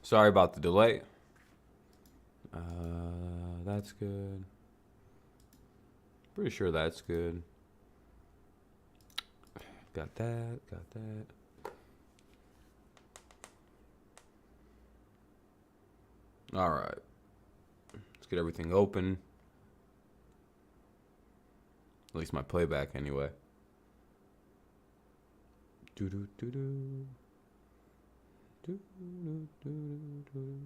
Sorry about the delay. That's good. Pretty sure that's good. Got that. Got that. All right. Let's get everything open. At least my playback, anyway. Do do do do. Do do do do.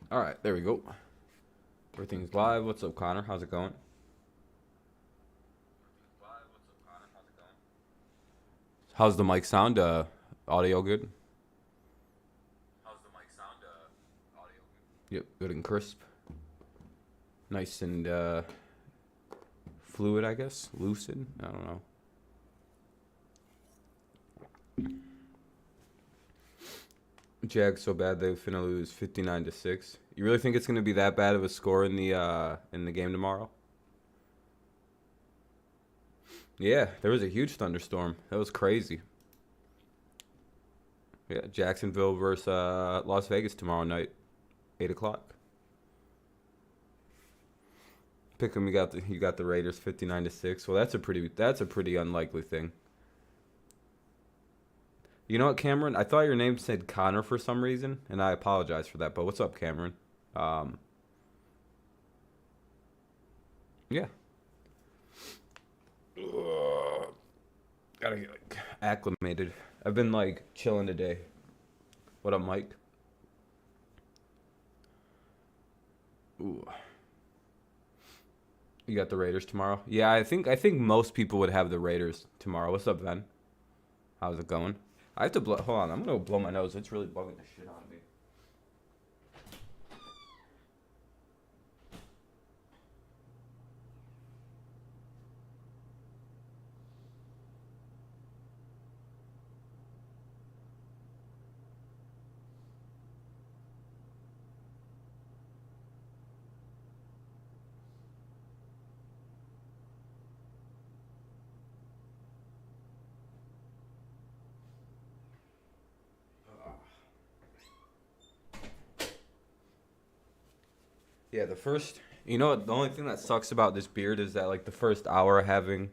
All right, there we go. Everything's live. What's up, Connor? How's it going? How's the mic sound? Audio good? Yep, good and crisp. Nice and fluid, I guess. Lucid. I don't know. Jags so bad they finna lose 59-6. You really think it's gonna be that bad of a score in the game tomorrow? Yeah, there was a huge thunderstorm. That was crazy. Yeah, Jacksonville versus Las Vegas tomorrow night, 8 o'clock. Pick 'em. You got the Raiders 59-6. Well, that's a pretty unlikely thing. You know what, Cameron? I thought your name said Connor for some reason, and I apologize for that. But what's up, Cameron? Um, yeah. Ugh. Gotta get like acclimated. I've been like chilling today. What up, Mike? Ooh. You got the Raiders tomorrow? Yeah, I think most people would have the Raiders tomorrow. What's up, Ben? How's it going? I have to blow. Hold on, I'm gonna blow my nose. It's really bugging the shit out of me. Yeah, the first. You know what? The only thing that sucks about this beard is that like the first hour having,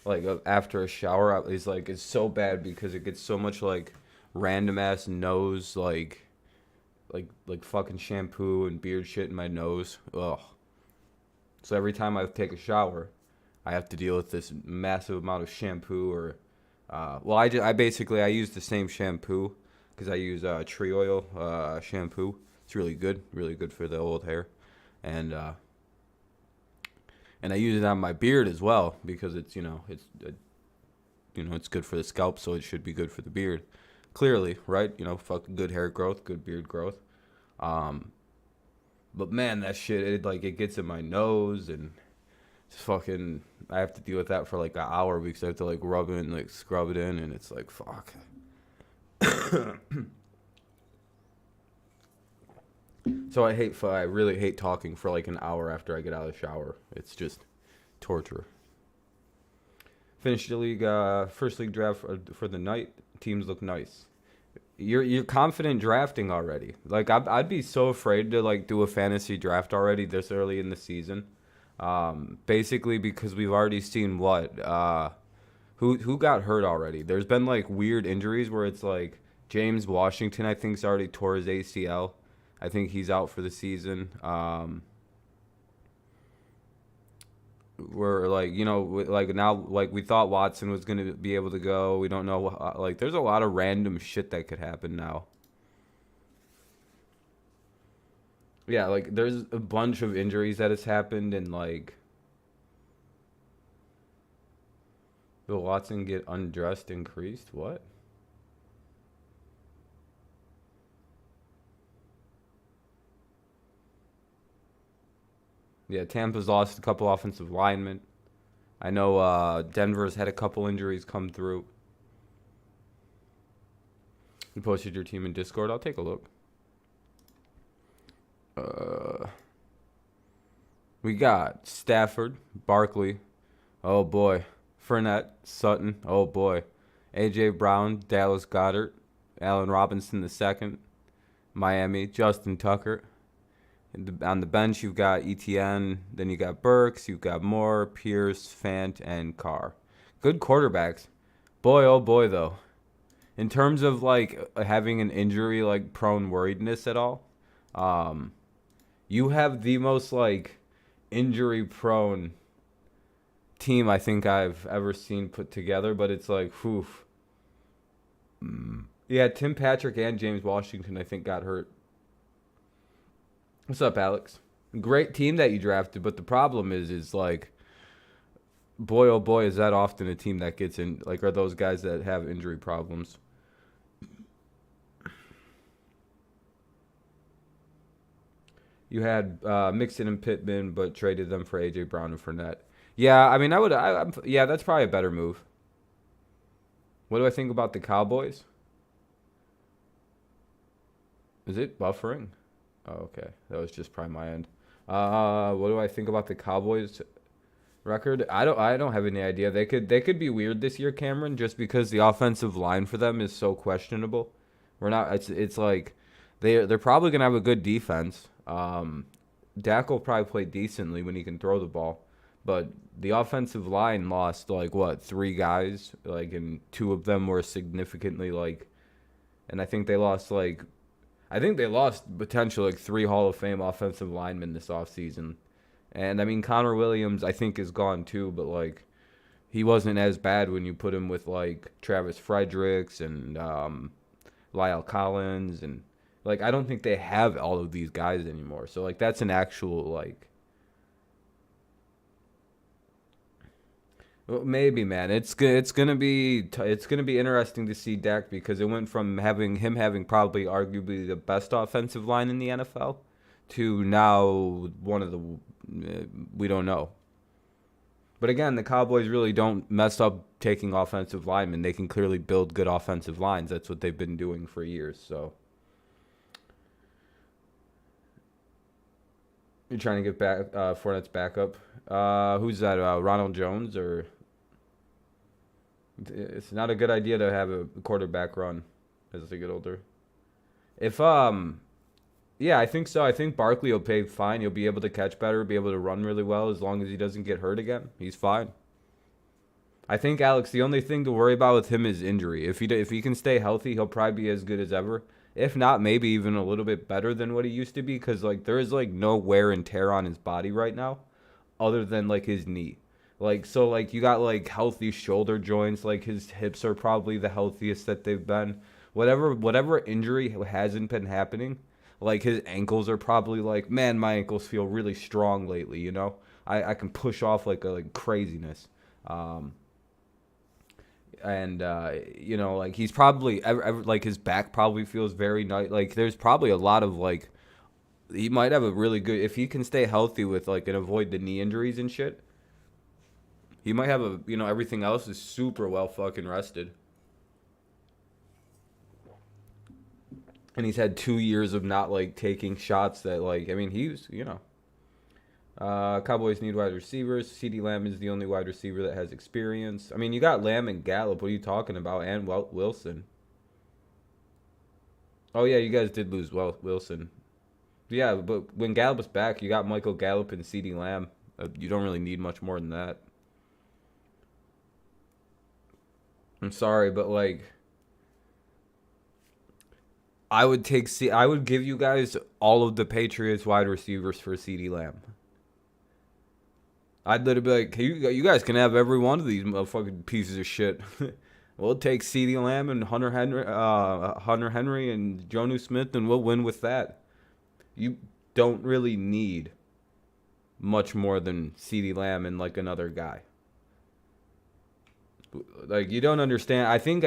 like after a shower is like it's so bad because it gets so much like random ass nose like fucking shampoo and beard shit in my nose. Ugh. So every time I take a shower, I have to deal with this massive amount of shampoo or, well, I basically I use the same shampoo because I use tree oil shampoo. It's really good for the old hair, and uh, and I use it on my beard as well because it's it's good for the scalp, so it should be good for the beard. Clearly, right? Fucking good hair growth, good beard growth. Um, but man, that shit it gets in my nose and it's fucking. I have to deal with that for like an hour because I have to like rub it and like scrub it in, and it's like fuck. So I really hate talking for like an hour after I get out of the shower. It's just torture. Finished the league first league draft for the night. Teams look nice. You're confident drafting already. Like I'd be so afraid to like do a fantasy draft already this early in the season. Basically because we've already seen what who got hurt already. There's been like weird injuries where it's like James Washington I think's already tore his ACL. I think he's out for the season. We're like like now like we thought Watson was gonna be able to go. We don't know. Like there's a lot of random shit that could happen now. Yeah, like there's a bunch of injuries that has happened, and like Bill Watson get undressed increased. What? Yeah, Tampa's lost a couple offensive linemen. I know Denver's had a couple injuries come through. You posted your team in Discord. I'll take a look. We got Stafford, Barkley. Oh boy. Fournette, Sutton. Oh boy. A.J. Brown, Dallas Goedert, Allen Robinson II, Miami, Justin Tucker. On the bench, you've got ETN. Then you got Burks. You've got Moore, Pierce, Fant, and Carr. Good quarterbacks. Boy, oh boy, though. In terms of like having an injury like prone worriedness at all, you have the most like injury prone team I think I've ever seen put together. But it's like, whew. Yeah, Tim Patrick and James Washington I think got hurt. What's up, Alex? Great team that you drafted, but the problem is like, boy oh boy, is that often a team that gets in, like, are those guys that have injury problems. You had Mixon and Pittman, but traded them for A.J. Brown and Fournette. Yeah, I mean, yeah, that's probably a better move. What do I think about the Cowboys? Is it buffering? Oh, okay. That was just probably my end. What do I think about the Cowboys record? I don't have any idea. They could be weird this year, Cameron, just because the offensive line for them is so questionable. We're not. It's like they're probably gonna have a good defense. Dak will probably play decently when he can throw the ball, but the offensive line lost like what 3 guys, like, and 2 of them were significantly like, and I think they lost potential like 3 Hall of Fame offensive linemen this offseason. And I mean Connor Williams I think is gone too, but like he wasn't as bad when you put him with like Travis Fredericks and Lyle Collins, and like I don't think they have all of these guys anymore. So like that's an actual like, well, maybe, man. It's gonna be interesting to see Dak, because it went from having probably arguably the best offensive line in the NFL to now one of the we don't know. But again, the Cowboys really don't mess up taking offensive linemen. They can clearly build good offensive lines. That's what they've been doing for years. So you're trying to get back Fournette's backup. Who's that? Ronald Jones? Or it's not a good idea to have a quarterback run as they get older. If yeah, I think so. I think Barkley will play fine. He'll be able to catch better, be able to run really well as long as he doesn't get hurt again. He's fine. I think, Alex, the only thing to worry about with him is injury. If he can stay healthy, he'll probably be as good as ever. If not, maybe even a little bit better than what he used to be, because like there is like no wear and tear on his body right now, other than like his knee. Like, so like you got like healthy shoulder joints. Like his hips are probably the healthiest that they've been. Whatever injury hasn't been happening. Like his ankles are probably like, man, my ankles feel really strong lately. You know, I can push off like craziness. And you know, like he's probably like his back probably feels very nice. Like there's probably a lot of like, he might have a really good, if he can stay healthy with like and avoid the knee injuries and shit. He might have everything else is super well fucking rested. And he's had 2 years of not like taking shots that like, I mean, Cowboys need wide receivers. CeeDee Lamb is the only wide receiver that has experience. I mean, you got Lamb and Gallup. What are you talking about? And Wilson. Oh, yeah, you guys did lose Wilson. Yeah, but when Gallup was back, you got Michael Gallup and CeeDee Lamb. You don't really need much more than that. I'm sorry, but like, I would give you guys all of the Patriots wide receivers for CeeDee Lamb. I'd literally be like, hey, you guys can have every one of these motherfucking pieces of shit. We'll take CeeDee Lamb and Hunter Henry and Jonnu Smith, and we'll win with that. You don't really need much more than CeeDee Lamb and like another guy. Like, you don't understand. I think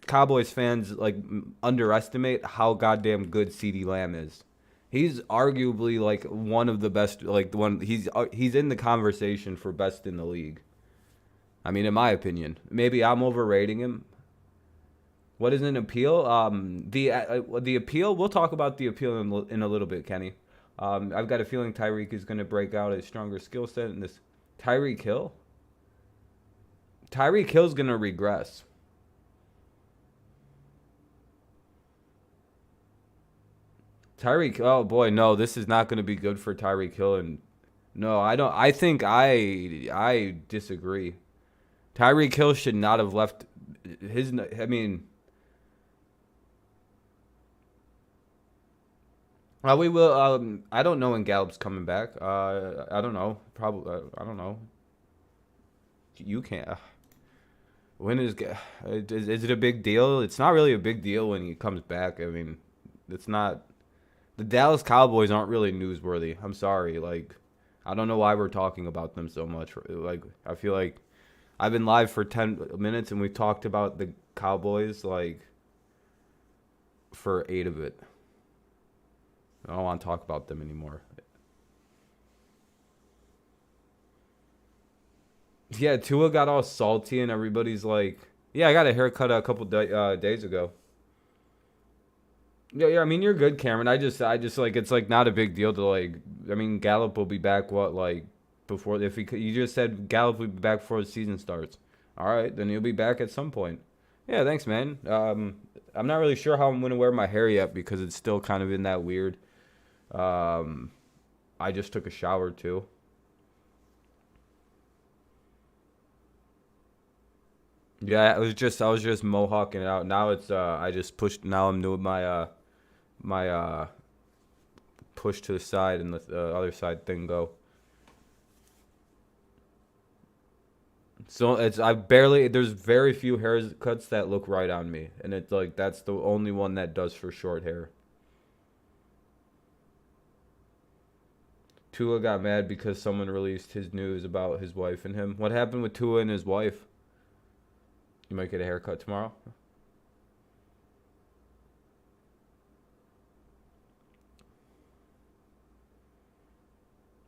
Cowboys fans like underestimate how goddamn good CeeDee Lamb is. He's arguably like one of the best. Like the one he's in the conversation for best in the league. I mean, in my opinion, maybe I'm overrating him. What is an appeal? The appeal. We'll talk about the appeal in a little bit, Kenny. I've got a feeling Tyreek is going to break out a stronger skill set in this. Tyreek Hill. Tyreek Hill's going to regress. Tyreek. Oh boy, no, this is not going to be good for Tyreek Hill. And no, I don't. I think I disagree. Tyreek Hill should not have left his. I mean. We will. I don't know when Gallup's coming back. I don't know. Probably. I don't know. You can't. When is it a big deal? It's not really a big deal when he comes back. I mean, it's not. The Dallas Cowboys aren't really newsworthy. I'm sorry. Like, I don't know why we're talking about them so much. Like, I feel like I've been live for 10 minutes and we've talked about the Cowboys like for 8 of it. I don't want to talk about them anymore. Yeah, Tua got all salty and everybody's like, yeah, I got a haircut a couple days ago. Yeah, I mean, you're good, Cameron. I just like, it's like not a big deal to like, I mean, Gallup will be back, what, like, before, if he, you just said Gallup will be back before the season starts. All right, then he'll be back at some point. Yeah, thanks, man. I'm not really sure how I'm going to wear my hair yet because it's still kind of in that weird. I just took a shower too. Yeah, I was just mohawking it out. Now it's I just pushed. Now I'm doing my push to the side and let the other side thing go. So I barely, there's very few haircuts that look right on me, and it's like that's the only one that does for short hair. Tua got mad because someone released his news about his wife and him. What happened with Tua and his wife? You might get a haircut tomorrow.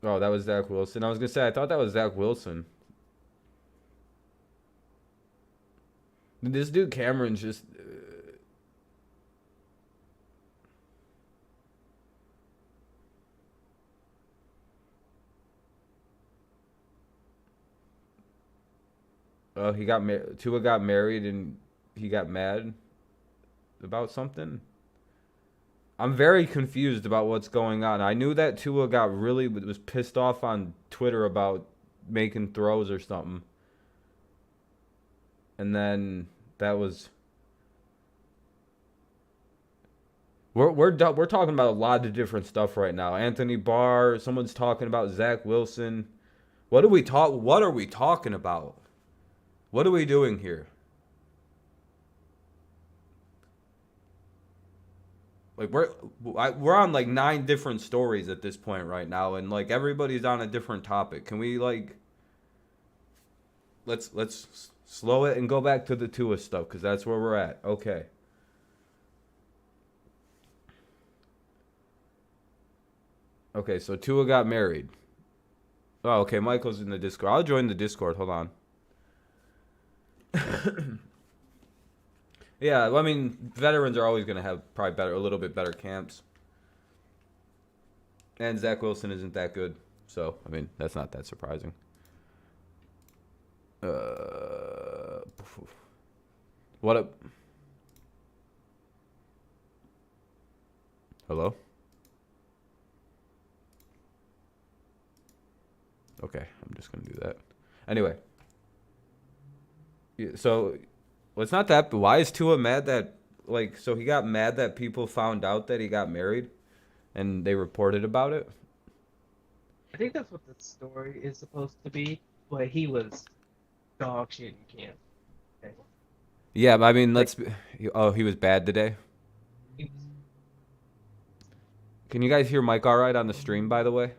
Oh, that was Zach Wilson. I was gonna say I thought that was Zach Wilson. This dude Cameron's just. He got Tua got married and he got mad about something. I'm very confused about what's going on. I knew that Tua got really was pissed off on Twitter about making throws or something, and then that was. We're talking about a lot of different stuff right now. Anthony Barr. Someone's talking about Zach Wilson. What are we talking about? What are we doing here? Like we're on like 9 different stories at this point right now, and like everybody's on a different topic. Can we like let's slow it and go back to the Tua stuff because that's where we're at. Okay. Okay, so Tua got married. Oh, okay. Michael's in the Discord. I'll join the Discord. Hold on. Yeah, well, I mean, veterans are always going to have probably a little bit better camps. And Zach Wilson isn't that good. So, I mean, that's not that surprising. What up? Hello? Okay, I'm just going to do that. Anyway. So, well, it's not that. Why is Tua mad that, like, so he got mad that people found out that he got married and they reported about it? I think that's what the story is supposed to be, but he was dog shit in camp. Okay. Yeah, I mean, Like, he was bad today. he was, Can you guys hear Mike all right on the stream, by the way?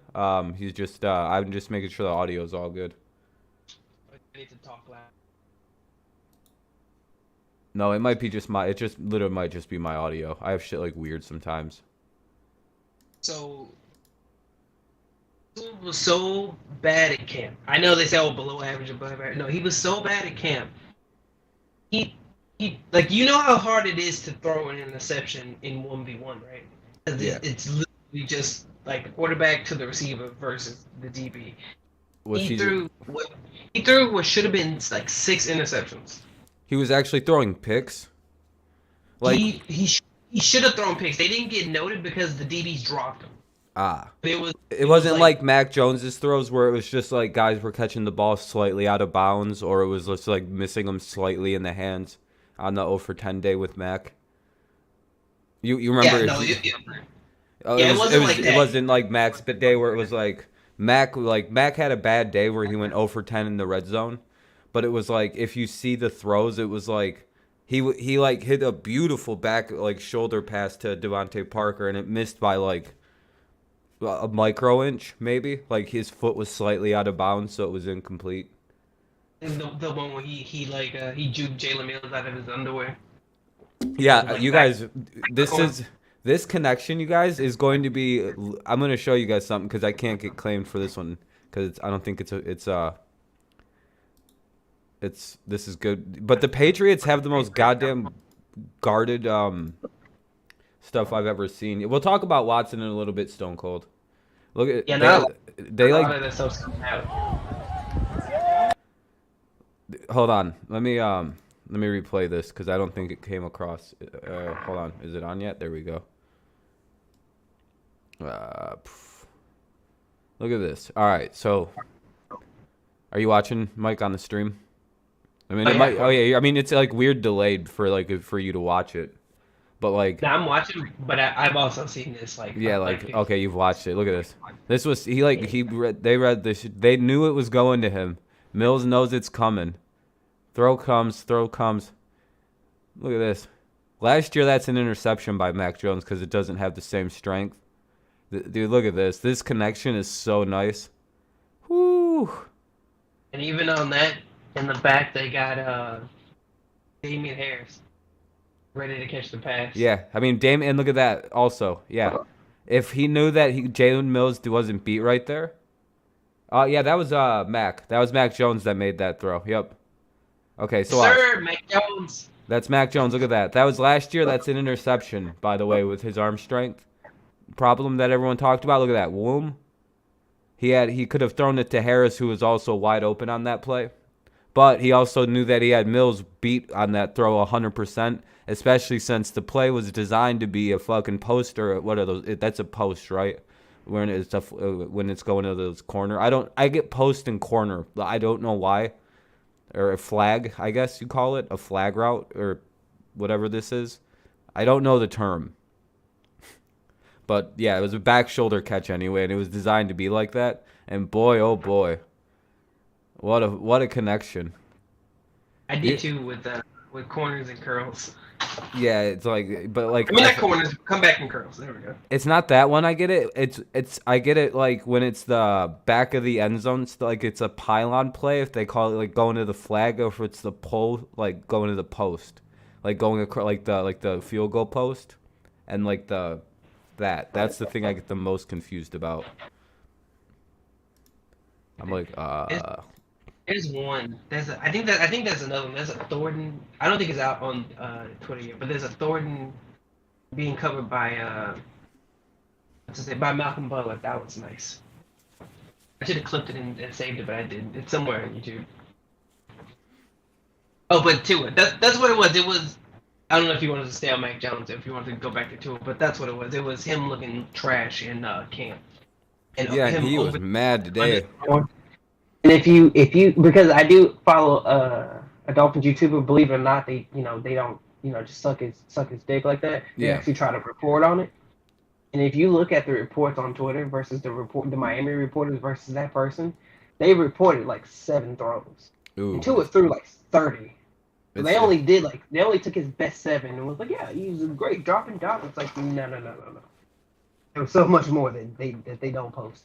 He's just, I'm just making sure the audio is all good. I need to talk loud. No, it might be just it just literally might just be my audio. I have shit like weird sometimes. So he was so bad at camp. I know they say, oh, below average, above average. No, he was so bad at camp. He like you know how hard it is to throw an interception in 1v1, right? 'Cause Yeah. it's literally just like the quarterback to the receiver versus the DB. Was he? He threw what should have been like 6 interceptions. He was actually throwing picks. Like He should have thrown picks. They didn't get noted because the DBs dropped them. ah. But It it was wasn't like Mac Jones's throws where it was just like guys were catching the ball slightly out of bounds, or it was just like missing them slightly in the hands on the 0 for 10 day with Mac. You remember? yeah, no, Oh, yeah, it wasn't like it that. wasn't like Mac's day where it was like Mac had a bad day where he went 0 for 10 in the red zone, but it was like if you see the throws, it was like he like hit a beautiful back like shoulder pass to Devontae Parker and it missed by like a micro inch maybe. Like his foot was slightly out of bounds, so it was incomplete. The one where he juked Jalen Mills out of his underwear. Yeah, Like you back. guys, this connection, you guys, is going to be. I'm going to show you guys something because I can't get claimed for this one because I don't think it's this is good. But the Patriots have the most goddamn guarded stuff I've ever seen. We'll talk about Watson in a little bit. Stone Cold. Look at Yeah, no, they a like. lot of that stuff's coming out. Hold on, let me replay this because I don't think it came across. Hold on, is it on yet? There we go. Look at this. All right, so are you watching, Mike, on the stream? I mean, Oh it yeah, might. Oh yeah, I mean, it's like weird delayed for you to watch it, but like, now I'm watching, but I've also seen this yeah, like like 50. okay, you've watched it. Look at this. This was they read this. They knew it was going to him. Mills knows it's coming. Throw comes. Look at this. Last year, that's an interception by Mac Jones because it doesn't have the same strength. Dude, look at this. This connection is so nice. Whoo. And even on that, in the back, they got Damian Harris ready to catch the pass. Yeah, I mean, Dame, and look at that also. Yeah. If he knew that Jalen Mills wasn't beat right there. Yeah, that was Mac. That was Mac Jones that made that throw. Yep. Okay, so watch. Sir, Mac Jones. That's Mac Jones. Look at that. That was last year. That's an interception, by the way, with his arm strength. Problem that everyone talked about. Look at that. Womb. He could have thrown it to Harris, who was also wide open on that play. But he also knew that he had Mills beat on that throw 100%, especially since the play was designed to be a fucking poster. What are those? That's a post, right? When it's going to those corner. I get post and corner. I don't know why. Or a flag, I guess you call it. A flag route or whatever this is. I don't know the term. But yeah, it was a back shoulder catch anyway, and it was designed to be like that. And boy, oh boy, what a connection. I did too with corners and curls. Yeah, it's like, but like, I mean, not corners, come back and curls. There we go. it's not that one. I get it. I get it. Like when it's the back of the end zone, it's like it's a pylon play. If they call it like going to the flag, or if it's the pole, like going to the post, like going across, like the field goal post, and like that's the thing I get the most confused about. I'm like, There's one. I think that's another one. There's a Thornton. I don't think it's out on Twitter yet, but there's a Thornton being covered by by Malcolm Butler. That was nice. I should have clipped it and saved it, but I didn't. It's somewhere on YouTube. Oh, but Tua. That's what it was. It was. I don't know if you wanted to stay on Mac Jones, if you wanted to go back to Tua, but that's what it was. It was him looking trash in camp. And yeah, him he was mad today. And if you because I do follow a Dolphins YouTuber, believe it or not, they don't just suck his dick like that. They Yeah. actually try to report on it. And if you look at the reports on Twitter versus the Miami reporters versus that person, they reported like 7 throws. Ooh. And Tua threw like 30. It's- They only took his best 7 and was like, yeah, he was great dropping down. It's like no. There was so much more that they don't post.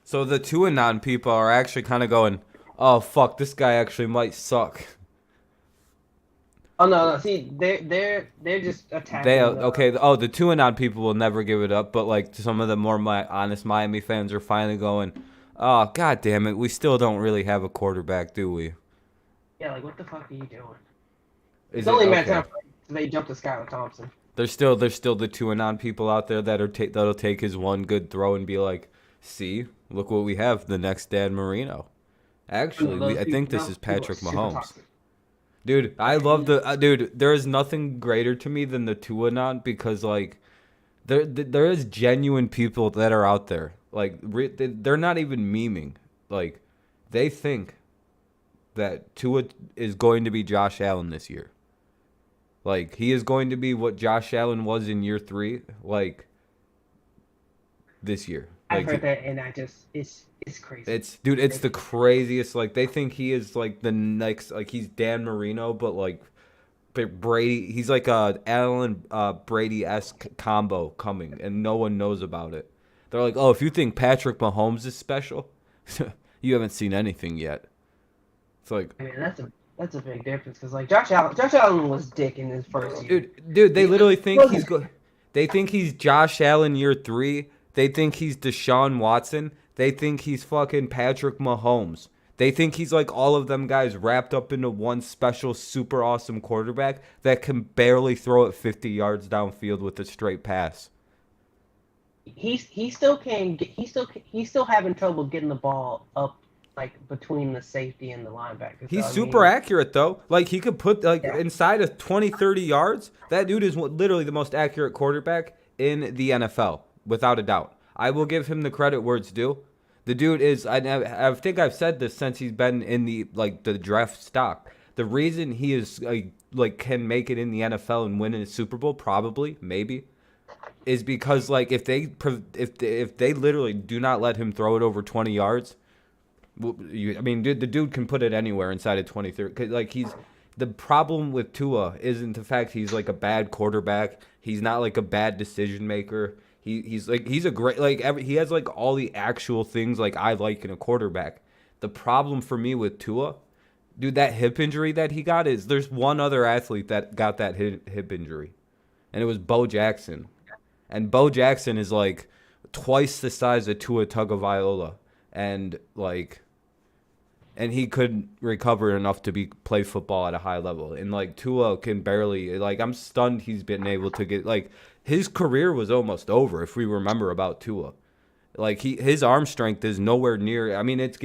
So the 2 people are actually kind of going, oh fuck, this guy actually might suck. Oh no. See, they're just They attacking the. okay. Oh, the two-and-on people will never give it up, but like some of the more honest Miami fans are finally going, "Oh, god damn it, we still don't really have a quarterback, do we?" Yeah, like what the fuck are you doing? It's Is it only a matter okay? of time before they jump to Skylar Thompson. There's still the two-and-on people out there that that'll take his one good throw and be like, "See, look what we have, the next Dan Marino." No, Actually, I think this those is people are Patrick super Mahomes. toxic. Dude, I Yeah, love the dude. There is nothing greater to me than the two-and-on because like there is genuine people that are out there. Like they're not even memeing. Like they think that Tua is going to be Josh Allen this year. Like he is going to be what Josh Allen was in year 3. Like this year. I've Like heard that, and I just it's crazy. it's dude, it's the It's, craziest. Like they think he is like the next. Like he's Dan Marino, but like Brady, he's like a Allen Brady esque combo coming, and no one knows about it. They're like, oh, if you think Patrick Mahomes is special, you haven't seen anything yet. It's like, I mean, that's a big difference because like Josh Allen was dick in his first year. dude, they He literally think wasn't. he's They think he's Josh Allen year 3. They think he's Deshaun Watson. They think he's fucking Patrick Mahomes. They think he's like all of them guys wrapped up into one special, super awesome quarterback that can barely throw it 50 yards downfield with a straight pass. He still can get, he's still having trouble getting the ball up like between the safety and the linebacker. So He's I super mean, accurate though. Like he could put like yeah, inside of 20, 30 yards. That dude is literally the most accurate quarterback in the NFL, without a doubt. I will give him the credit where it's due. The dude is. I think I've said this since he's been in the draft stock. The reason he is like can make it in the NFL and win in a Super Bowl, probably, maybe, is because like if they literally do not let him throw it over 20 yards, I mean, dude, the dude can put it anywhere inside of 20, 30. 'Cause, like the problem with Tua isn't the fact he's like a bad quarterback. He's not like a bad decision maker. He's a great he has like all the actual things like I like in a quarterback. The problem for me with Tua, dude, that hip injury that he got is there's one other athlete that got that hip injury, and it was Bo Jackson. And Bo Jackson is like twice the size of Tua Tagovailoa, and like and he couldn't recover enough to be play football at a high level. And like Tua can barely like I'm stunned he's been able to get like his career was almost over if we remember about Tua. Like his arm strength is nowhere near. I mean, it's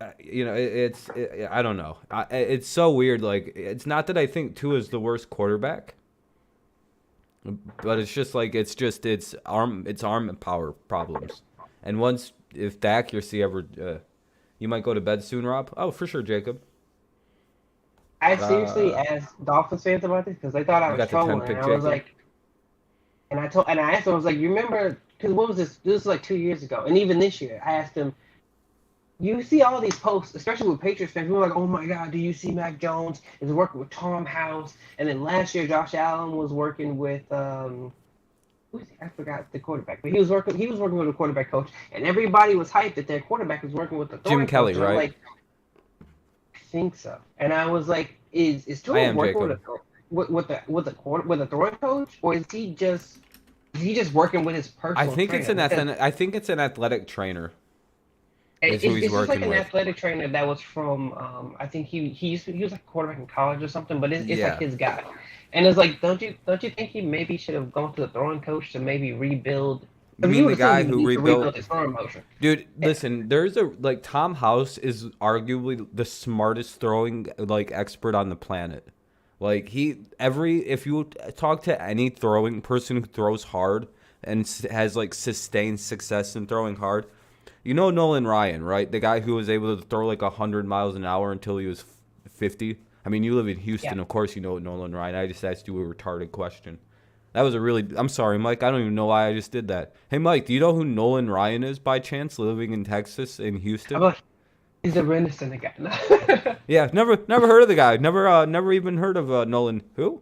I don't know. It's so weird. Like it's not that I think Tua is the worst quarterback, but it's just like it's arm and power problems. And once if the accuracy ever, you might go to bed soon, Rob. Oh, for sure, Jacob. I seriously Uh, asked Dolphins fans about this because they thought I you was got the 10 trolling, and pick, I was Jacob. like, and I asked him, I was like, you remember? Because what was this? This was like 2 years ago, and even this year, I asked him. You see all these posts, especially with Patriots fans. People are like, "Oh my God, do you see Mac Jones is working with Tom House?" And then last year, Josh Allen was working with who is he? I forgot the quarterback, but he was working with a quarterback coach, and everybody was hyped that their quarterback was working with the Jim throwing coach. Kelly, And I'm right? like, I think so. And I was like, is I Tua am working with Jacob. a with a throwing coach, or is he just working with his personal trainer? Because I think it's an athletic trainer is who he's it's just like working an with. athletic trainer that was from I think he was like a quarterback in college or something, but it's like Yeah. his guy. And it's like, don't you think he maybe should have gone to the throwing coach to maybe rebuild? You I mean, mean you the would assume guy he would who need to rebuilt rebuild his throwing motion. Dude, Yeah. listen, there's a like Tom House is arguably the smartest throwing like expert on the planet. Like if you talk to any throwing person who throws hard and has like sustained success in throwing hard, you know Nolan Ryan, right? The guy who was able to throw like 100 miles an hour until he was 50. I mean, you live in Yeah. Houston, of course you know Nolan Ryan. I just asked you a retarded question. That was a really. I'm sorry, Mike. I don't even know why I just did that. Hey, Mike, do you know who Nolan Ryan is by chance, living in Texas, in How Houston? about he's a Renaissance guy? Yeah, never heard of the guy. Never even heard of Nolan. Who?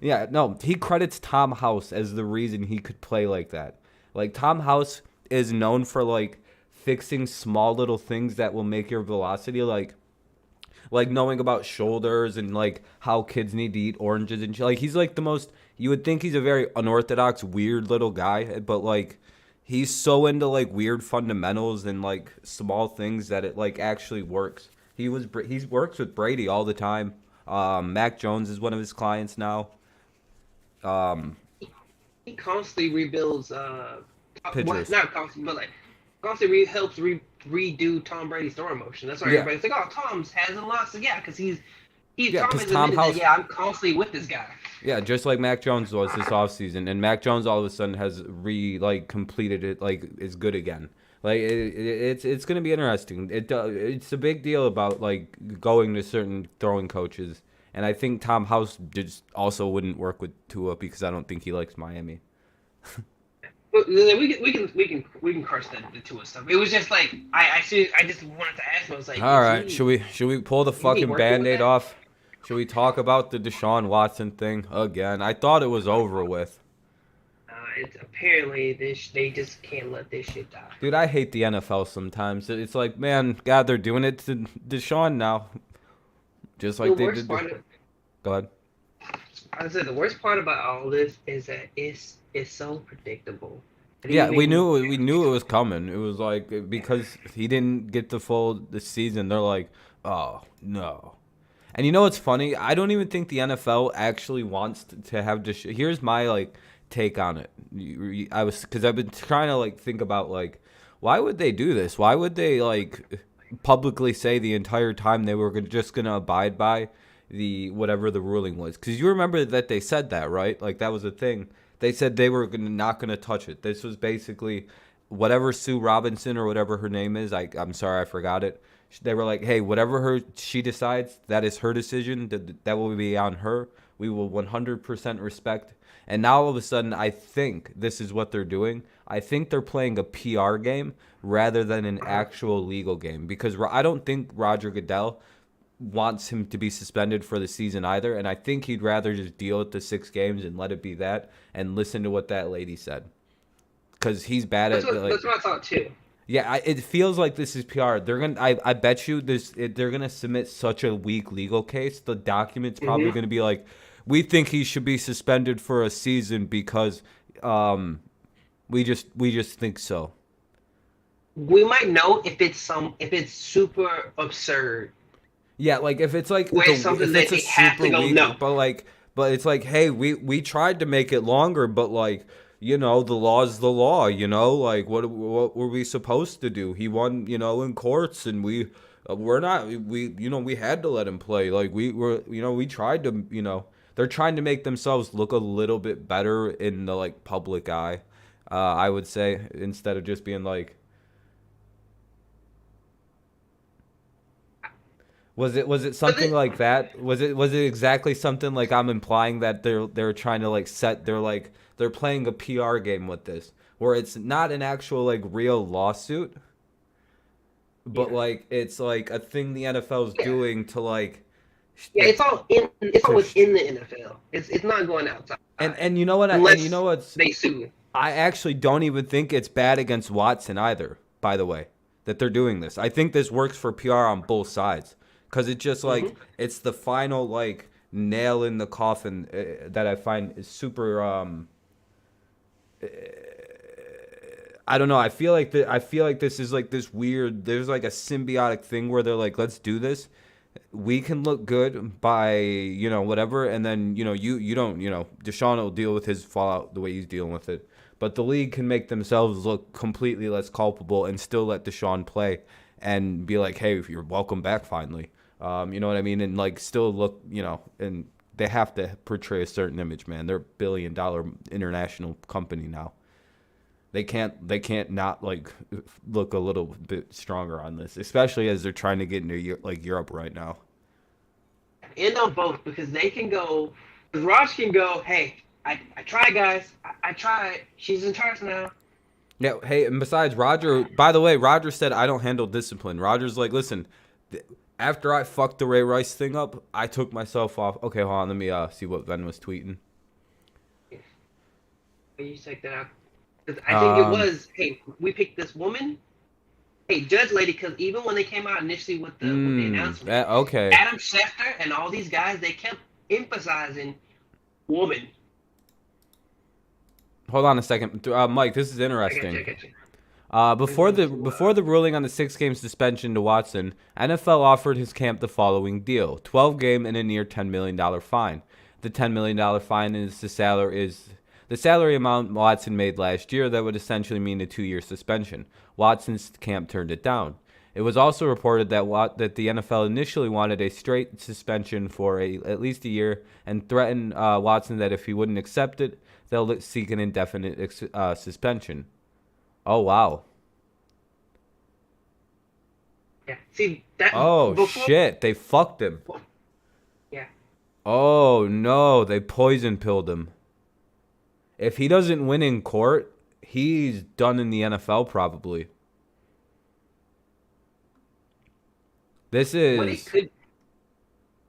Yeah, no. He credits Tom House as the reason he could play like that. Like Tom House is known for like fixing small little things that will make your velocity like like knowing about shoulders and like how kids need to eat oranges and shit. Like he's like the most. You would think he's a very unorthodox, weird little guy, but like he's so into like weird fundamentals and like small things that it like actually works. He works with Brady all the time. Mac Jones is one of his clients now. Um, He constantly rebuilds. Well, Pitchers. not constantly, but like helps redo Tom Brady's throwing motion. That's why Yeah, everybody's like, "Oh, Tom's hasn't lost." So, yeah, because he's yeah, Tom because has Tom admitted that. House. Yeah, I'm constantly with this guy. Yeah, just like Mac Jones was this offseason, and Mac Jones all of a sudden has completed it, like is good again. Like it's gonna be interesting. It's a big deal about like going to certain throwing coaches, and I think Tom House just also wouldn't work with Tua because I don't think he likes Miami. But we can crush the two stuff. It was just like I just wanted to ask him. I was like, All right, should we pull the is he fucking working with band-aid that? off? Should we talk about the Deshaun Watson thing again? I thought it was over with. It's apparently they just can't let this shit die. Dude, I hate the NFL sometimes. It's like, man, God, they're doing it to Deshaun now, just The like they worst did. part of Go ahead. I said the worst part about all this is that it's so predictable. And Yeah, even we knew it was coming. It was like because he didn't get the season. They're like, oh no. And you know what's funny? I don't even think the NFL actually wants to have Here's my like take on it. I was because I've been trying to like think about like why would they do this? Why would they like publicly say the entire time they were just gonna abide by the whatever the ruling was? Because you remember that they said that, right? Like that was a thing. They said they were not gonna touch it. This was basically whatever Sue Robinson or whatever her name is. I'm sorry, I forgot it. They were like, hey, whatever she decides, that is her decision. That will be on her. We will 100% respect. And now all of a sudden, I think this is what they're doing. I think they're playing a PR game rather than an actual legal game because I don't think Roger Goodell wants him to be suspended for the season either. And I think he'd rather just deal with the 6 games and let it be that and listen to what that lady said because he's bad that's at what like that's what I thought too. yeah, it feels like this is PR. They're gonna. I bet you they're gonna submit such a weak legal case. The document's probably Hmm. gonna be like, we think he should be suspended for a season because, we just think so. We might know if it's super absurd, Yeah, like if it's like where it's something if that it's a they have super to go weak, no. but it's like, hey, we tried to make it longer, but like the law's the law, like what were we supposed to do? He won, in courts, and we're not we had to let him play. Like we tried to they're trying to make themselves look a little bit better in the like public eye. I would say instead of just being like. Was it But something like that? Was it exactly something like I'm implying that they're trying to like they're playing a PR game with this where it's not an actual like real lawsuit, but yeah, like it's like a thing the NFL's yeah, doing to like yeah. It's all to within the NFL. It's not going outside and you know what and you know unless what's they sue. I actually don't even think it's bad against Watson either, by the way, that they're doing this. I think this works for PR on both sides because it's just like Hmm. it's the final like nail in the coffin that I find is super. I don't know. I feel like this is like this weird. There's like a symbiotic thing where they're like, let's do this. We can look good by whatever, and then you don't Deshaun will deal with his fallout the way he's dealing with it, but the league can make themselves look completely less culpable and still let Deshaun play and be like, hey, if you're welcome back finally, you know what I mean, and like still look and they have to portray a certain image, man. They're $1 billion international company now. They can't not like look a little bit stronger on this, especially as they're trying to get into like Europe right now. And on both because they can go. Because Raj can go. Hey, I tried, guys. I tried. She's in charge now. Yeah. Hey, and besides, Roger. By the way, Roger said I don't handle discipline. Roger's like, listen, after I fucked the Ray Rice thing up, I took myself off. Okay, hold on. Let me see what Ben was tweeting. When you check that out, because I think it Um, was. Hey, we picked this woman. hey, judge lady, because even when they came out initially with the announcement, Okay. Adam Schefter and all these guys, they kept emphasizing woman. Hold on a second, Mike. This is I got you. interesting. I got you. Let's Before go the to before the ruling on the 6-game suspension to Watson, NFL offered his camp the following deal: 12-game and a near $10 million fine. The $10 million fine is the salary amount Watson made last year. That would essentially mean a 2-year suspension. Watson's camp turned it down. It was also reported that the NFL initially wanted a straight suspension for at least a year and threatened Watson that if he wouldn't accept it, they'll seek an indefinite suspension. Oh wow. Yeah. See that Oh before. shit, they fucked him. Yeah. Oh no, they poison pilled him. If he doesn't win in court, he's done in the NFL probably. This What it is could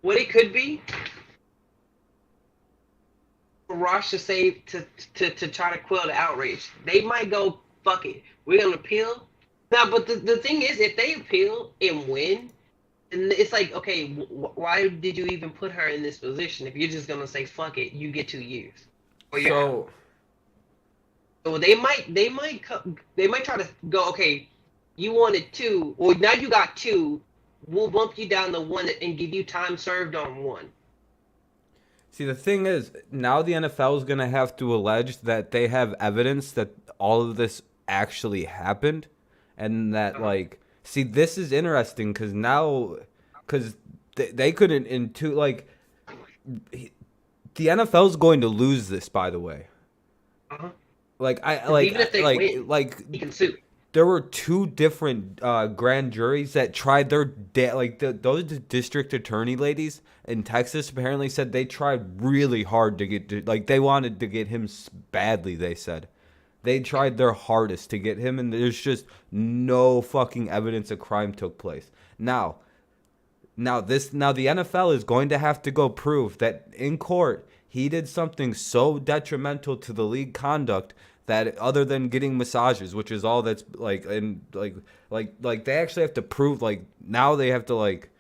what it could be for Rosh to say to try to quell the outrage. They might go, fuck it. We're gonna appeal. Now, but the thing is, if they appeal and win, and it's like, okay, why did you even put her in this position if you're just gonna say fuck it, you get 2 years or you're out. so So they might try to go, okay, you wanted two, or now you got two, we'll bump you down to one and give you time served on one. see the thing is now the NFL is going to have to allege that they have evidence that all of this actually happened and that like see this is interesting cuz they couldn't into like the NFL is going to lose this by the way. Uh-huh. Like I 'Cause even if they win, like he can sue. there were two different grand juries that tried those district attorney ladies in Texas apparently said they tried really hard to like they wanted to get him badly. They said they tried their hardest to get him, and there's just no fucking evidence a crime took place. Now the NFL is going to have to go prove that in court he did something so detrimental to the league conduct that other than getting massages, which is all that's like and like they actually have to prove like now they have to like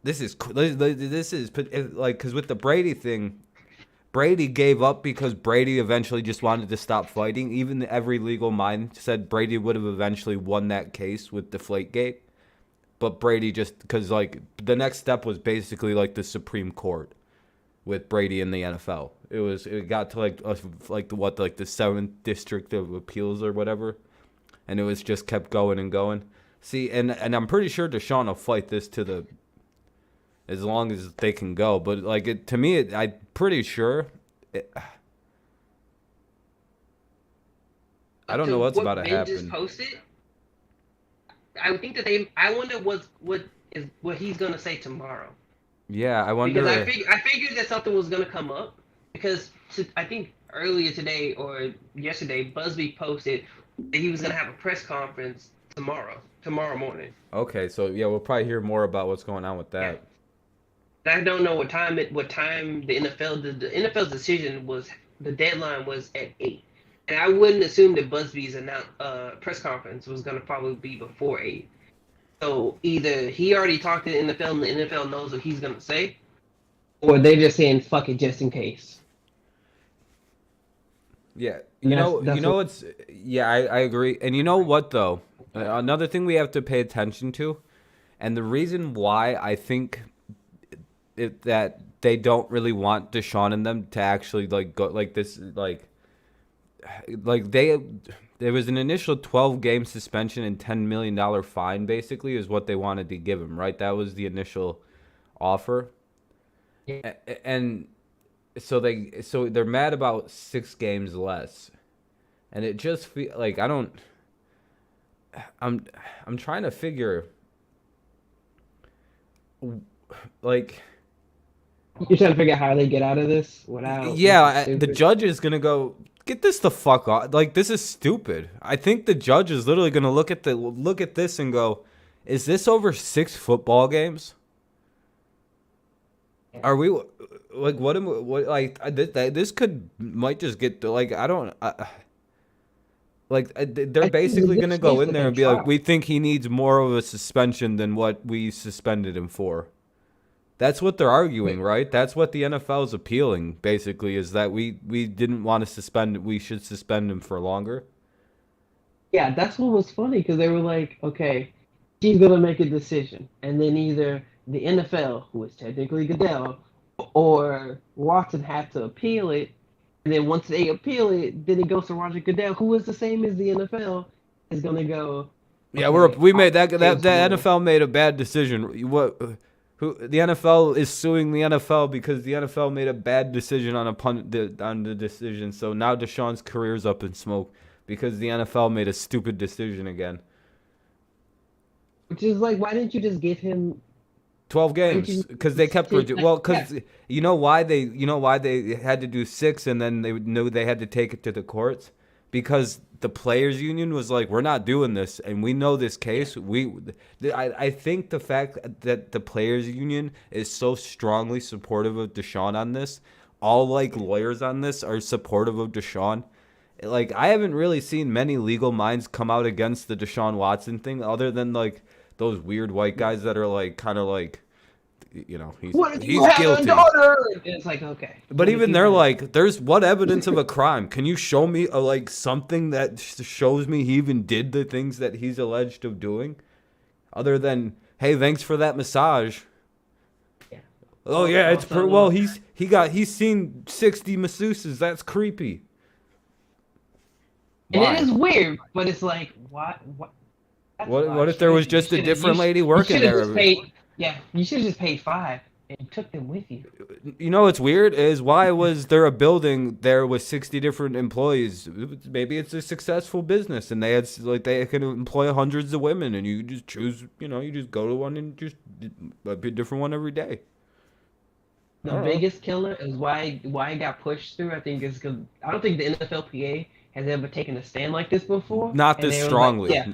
this is like because with the Brady thing, Brady gave up because Brady eventually just wanted to stop fighting. Even every legal mind said Brady would have eventually won that case with Deflategate. But Brady just because like the next step was basically like the Supreme Court with Brady in the NFL. It got to like the seventh district of appeals or whatever, and it was just kept going and going. See, and I'm pretty sure Deshaun will fight this to the as long as they can go. But like to me, I'm pretty sure. I don't know what's about to Ben just happen. posted. I would think that I wonder what he's gonna say tomorrow. Yeah, I Because wonder. I figured that something was gonna come up because I think earlier today or yesterday Busby posted that he was gonna have a press conference tomorrow morning. Okay, so yeah, we'll probably hear more about what's going on with Yeah. that. I don't know what time the NFL's decision was. The deadline was at 8, and I wouldn't assume that Busby's press conference was gonna probably be before 8. So either he already talked to the NFL and the NFL knows what he's gonna say, or they're just saying fuck it just in case. Yeah, And you know what's yeah, I agree. And you know what though? Another thing we have to pay attention to, and the reason why I think that they don't really want Deshaun and them to actually like go like this like they there was an initial 12-game suspension and $10 million fine basically is what they wanted to give him, right? That was the initial offer. yeah. And so they're mad about 6 games less. And it just feel like I'm I'm trying to figure like You're trying to figure out how they get out of this without yeah, the judge is going to go get this the fuck off. Like this is stupid. I think the judge is literally going to look at this and go, "Is this over 6 football games? Are we like what like this might just get like I don't Like they're I think it's a basically good gonna go space in that there they and be like, try. we think he needs more of a suspension than what we suspended him for. That's what they're arguing, right? That's what the NFL is appealing, basically, is that we didn't want to suspend. We should suspend him for longer. Yeah, that's what was funny because they were like, okay, he's gonna make a decision, and then either the NFL, who is technically Goodell, or Watson have to appeal it, and then once they appeal it, then it goes to Roger Goodell, who is the same as the NFL, is gonna go, Yeah, okay, we I'll made that change the the rule. NFL made a bad decision. What? Who the NFL is suing the NFL because the NFL made a bad decision on on the decision. So now Deshaun's career's up in smoke because the NFL made a stupid decision again. Which is like, why didn't you just give him? 12 Why didn't you games because they just kept take like, well yeah, because you know why they had to do 6 and then they knew they had to take it to the courts because the players union was like, we're not doing this and we know this yeah. case. I think the fact that the players union is so strongly supportive of Deshaun on this, all like lawyers on this are supportive of Deshaun. Like I haven't really seen many legal minds come out against the Deshaun Watson thing other than like those weird white guys that are like kind of like, you know, What if you he's have a guilty. daughter? And it's like, okay, But what if even you they're had? like, there's what evidence of a crime? Can you show me like something that shows me he even did the things that he's alleged of doing, other than hey, thanks for that massage. Yeah. Oh yeah, it's Also, well he's seen 60 masseuses. That's creepy. and it Why? is weird, but it's like, what? What? That's a lot What of if there was strangers. just a different lady You working should have just there? paid. Yeah, you should have just paid five and took them with you. You know what's weird is why was there a building there with 60 different employees? Maybe it's a successful business and they had like they can employ hundreds of women and you just choose, you just go to one and just a different one every day. I The don't know. biggest killer is why it got pushed through. I think is because I don't think the NFLPA has ever taken a stand like this before, Not and this they were like, strongly. yeah,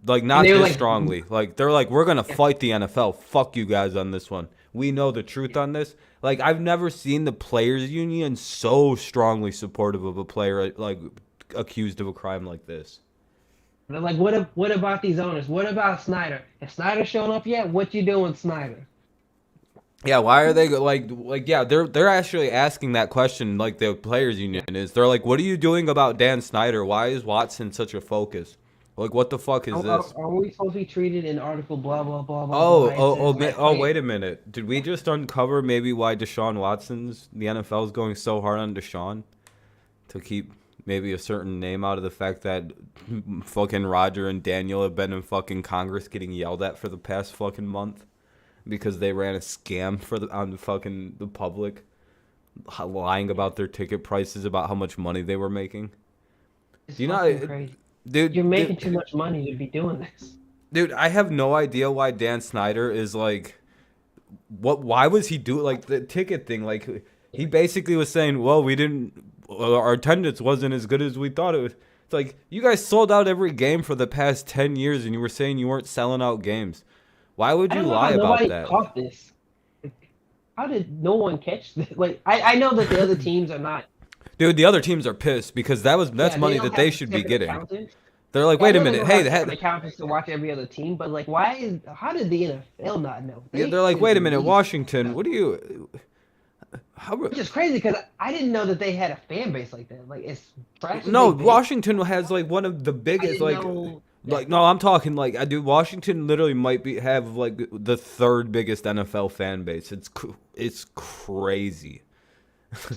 Like and not they were this like, strongly. Like they're like we're going to yeah, fight the NFL. Fuck you guys on this one. We know the truth yeah. on this. Like I've never seen the players union so strongly supportive of a player like accused of a crime like this. They're like, what about these owners? What about Snyder? Has Snyder shown up yet? What you doing, Snyder? Yeah, why are they like yeah, they're actually asking that question like the players union Yeah. is. They're like, "What are you doing about Dan Snyder? Why is Watson such a focus? Like what the fuck is this?" Are we supposed to be treated in article blah blah blah blah blah? It says that Wait wait, a minute. Did we just uncover maybe why Deshaun Watson's the NFL is going so hard on Deshaun to keep maybe a certain name out of the fact that fucking Roger and Daniel have been in fucking Congress getting yelled at for the past fucking month because they ran a scam for on the fucking the public, lying about their ticket prices about how much money they were making. it's Do you fucking know, crazy. You're dude, making dude, too much money to be doing this. dude, I have no idea why Dan Snyder is like, why was he doing like the ticket thing? Like, he basically was saying, well, our attendance wasn't as good as we thought it was. It's like, you guys sold out every game for the past 10 years and you were saying you weren't selling out games. Why would I you don't know how lie about nobody that? caught this. How did no one catch this? Like, I know that the other teams are not. Dude, the other teams are pissed because that's Yeah, they money don't that they have should be separate getting. accountants. They're like, Yeah, I wait a know they minute, don't hey, have separate accountants to watch every other team, but like, why is how did the NFL not know? yeah, They they're like, should wait at a minute, least Washington, know. what do you, how, Which is crazy because I didn't know that they had a fan base like that. Like, as trash as no, they've been, Washington has like one of the I biggest, didn't know. Yeah, no, I'm talking like, I do. Washington literally might have like the third biggest NFL fan base. It's crazy.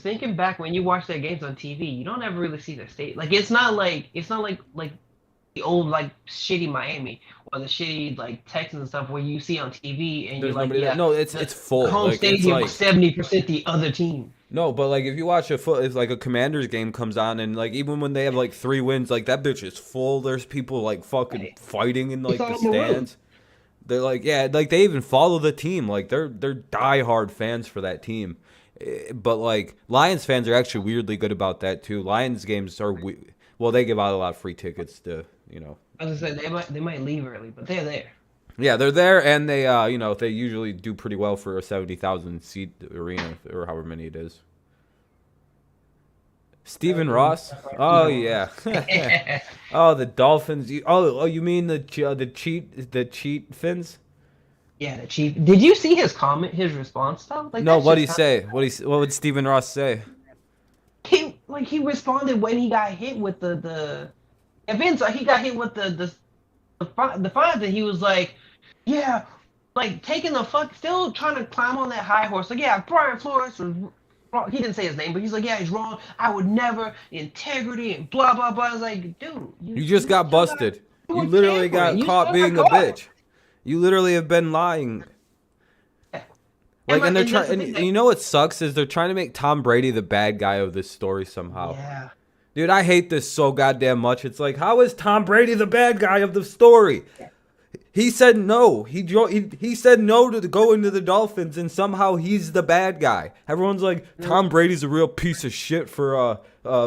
thinking back when you watch their games on TV, you don't ever really see the state. Like, it's not like the old like shitty Miami or the shitty like Texans and stuff where you see on TV and you're There's like, nobody there. yeah, No, the it's full. home Like it's stadium was like 70% the other team. no, but like if you watch it's like a Commanders game comes on and like even when they have like 3 wins, like that bitch is full. There's people like fucking Right? fighting in It's like the on the road. stands. They're like, yeah, like they even follow the team. Like they're diehard fans for that team. But like Lions fans are actually weirdly good about that too. Lions games are well, they give out a lot of free tickets to, As I said, they might leave early, but they're there. Yeah, they're there and they they usually do pretty well for a 70,000 seat arena or however many it is. Stephen Ross. Oh Stephen yeah. Ross. Oh, the Dolphins. You mean the cheat fins? Yeah, the chief. Did you see his comment, his response though? Like No, that's what'd just he kind say? What would Stephen Ross say? he responded when he got hit with the events. Like he got hit with the fines, and he was like, yeah, like taking the fuck, still trying to climb on that high horse. Like, yeah, Brian Flores was wrong. He didn't say his name, but he's like, yeah, he's wrong. I would never integrity and blah blah blah. I was like, dude, You just you got still got busted. you You were literally tampering. got You caught still got being a caught. bitch. You literally have been lying. Yeah. Like, and they're And that's trying, the and thing that you know what sucks is they're trying to make Tom Brady the bad guy of this story somehow. yeah. Dude, I hate this so goddamn much. It's like, how is Tom Brady the bad guy of the story? He said no. He said no to going to the Dolphins, and somehow he's the bad guy. Everyone's like, Tom Brady's a real piece of shit for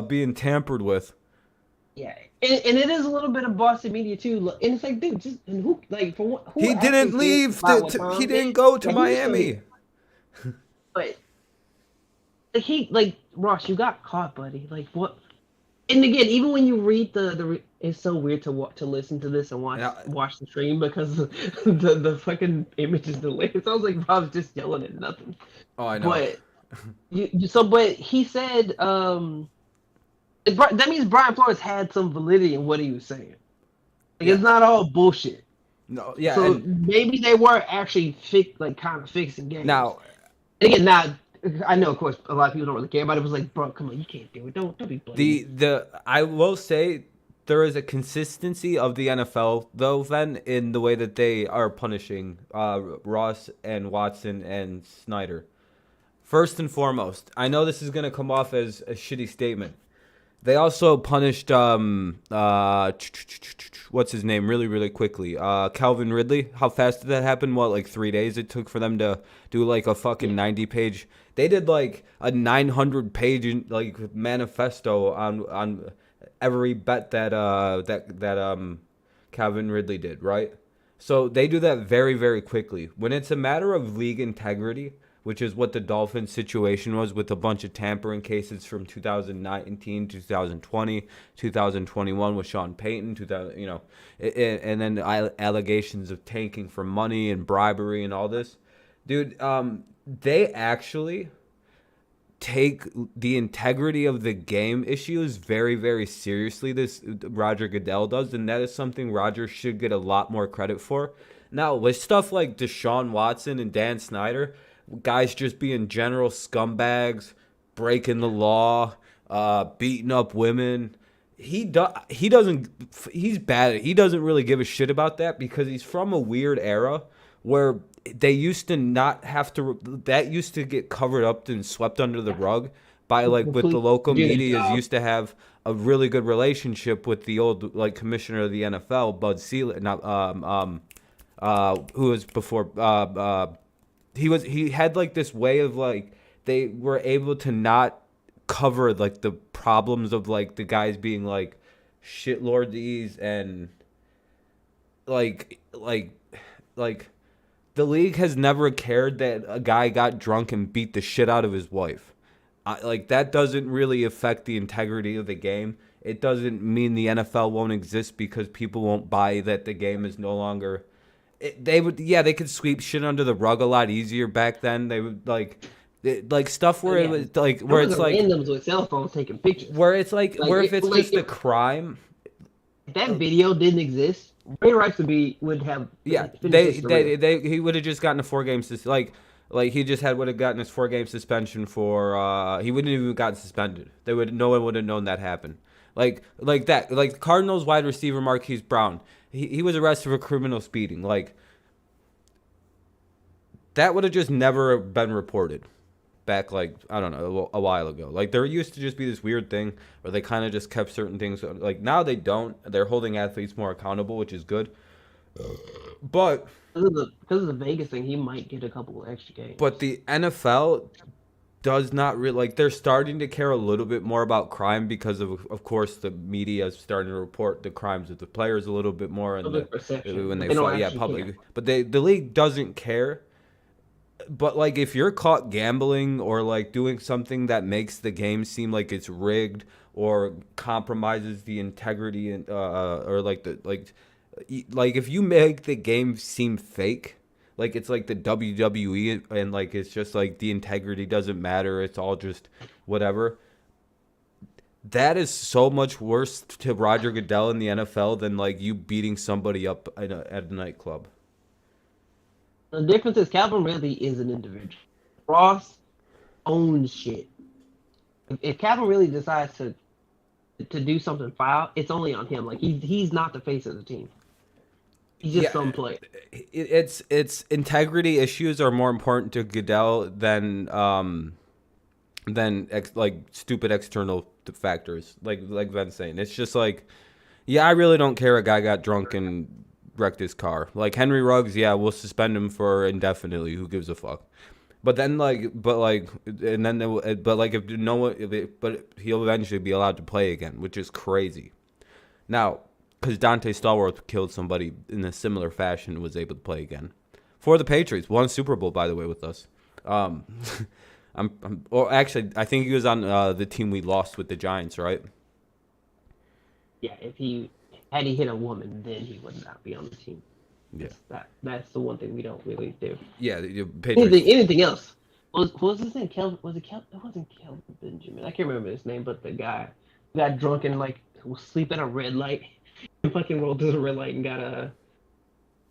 being tampered with. Yeah, and it is a little bit of Boston media too. And it's like, dude, just and who like for what, who He actually didn't cares leave. about what He Tom didn't did? go to Yeah, he was still Miami. here, but like Ross, you got caught, buddy. Like what? And again, even when you read it's so weird to listen to this and And watch the stream because the fucking image is delayed. It sounds like Rob's just yelling at nothing. oh, I know. But but he said that means Brian Flores had some validity in what he was saying. Like Yeah. it's not all bullshit. No. Yeah. So And maybe they were actually kind of fixing games. now And again, now I know, of course, a lot of people don't really care, but it was like, bro, come on, you can't do it. Don't be blaming. the I will say there is a consistency of the NFL though then in the way that they are punishing Ross and Watson and Snyder. First and foremost, I know this is gonna come off as a shitty statement. They also punished what's his name really quickly. Calvin Ridley. How fast did that happen? What, like 3 days it took for them to do like a fucking 90-page. They did like a 900-page like manifesto on every bet that Calvin Ridley did, right? So they do that very quickly. When it's a matter of league integrity, which is what the Dolphins situation was with a bunch of tampering cases from 2019, 2020, 2021 with Sean Payton, 2000, and then allegations of tanking for money and bribery and all this. Dude, they actually take the integrity of the game issues very seriously. This Roger Goodell does, and that is something Roger should get a lot more credit for. Now, with stuff like Deshaun Watson and Dan Snyder, guys just being general scumbags, breaking the law, beating up women. He's bad. He doesn't really give a shit about that because he's from a weird era where they used to not have to. That used to get covered up and swept under the rug by like with the local media used to have a really good relationship with the old like commissioner of the NFL, Bud Selig, not who was before he had like this way of like they were able to not cover like the problems of like the guys being like shitlordies and like the league has never cared that a guy got drunk and beat the shit out of his wife. Like that doesn't really affect the integrity of the game. It doesn't mean the NFL won't exist because people won't buy that the game is no longer. They could sweep shit under the rug a lot easier back then. They would like stuff where it was like where it's like randoms with cell phones taking pictures. where it's like where if it's just a if crime. If that video didn't exist, Ray Rice would have He would have just gotten a 4-game like he just would have gotten his 4-game suspension for he wouldn't even gotten suspended. No one would have known that happened. Like Cardinals wide receiver Marquise Brown. He was arrested for criminal speeding. Like that would have just never been reported back like I don't know a while ago. Like there used to just be this weird thing where they kind of just kept certain things like now they don't. They're holding athletes more accountable, which is good. But because of the Vegas thing, he might get a couple of extra games. But the NFL does not really like they're starting to care a little bit more about crime because of course the media is starting to report the crimes of the players a little bit more and perception when they fight public. But the league doesn't care But like if you're caught gambling or like doing something that makes the game seem like it's rigged or compromises the integrity and or like the like if you make the game seem fake, like it's like the WWE and like it's just like the integrity doesn't matter, it's all just whatever. That is so much worse to Roger Goodell in the NFL than like you beating somebody up at a nightclub. The difference is Calvin really is an individual. Ross owns shit. If Calvin really decides to do something foul, it's only on him. Like he's not the face of the team. He's just Yeah, some player. it's integrity issues are more important to Goodell than like stupid external factors. Like Ben's saying, it's just like, yeah, I really don't care. A guy got drunk and wrecked his car. Like Henry Ruggs, yeah, we'll suspend him for indefinitely. Who gives a fuck? But then and then but like if no one, but he'll eventually be allowed to play again, which is crazy. Now, because Dante Stallworth killed somebody in a similar fashion and was able to play again for the Patriots, won Super Bowl by the way with us. Um, or actually, I think he was on the team we lost with the Giants, right? Yeah, if he had he hit a woman, then he would not be on the team. Yeah, That's the one thing we don't really do. yeah, the Patriots. Anything else? What was his name? Kelvin? Was it Kelvin? It wasn't Kelvin Benjamin. I can't remember his name, but the guy who got drunk and like was asleep at a red light and fucking rolled through the red light and got a.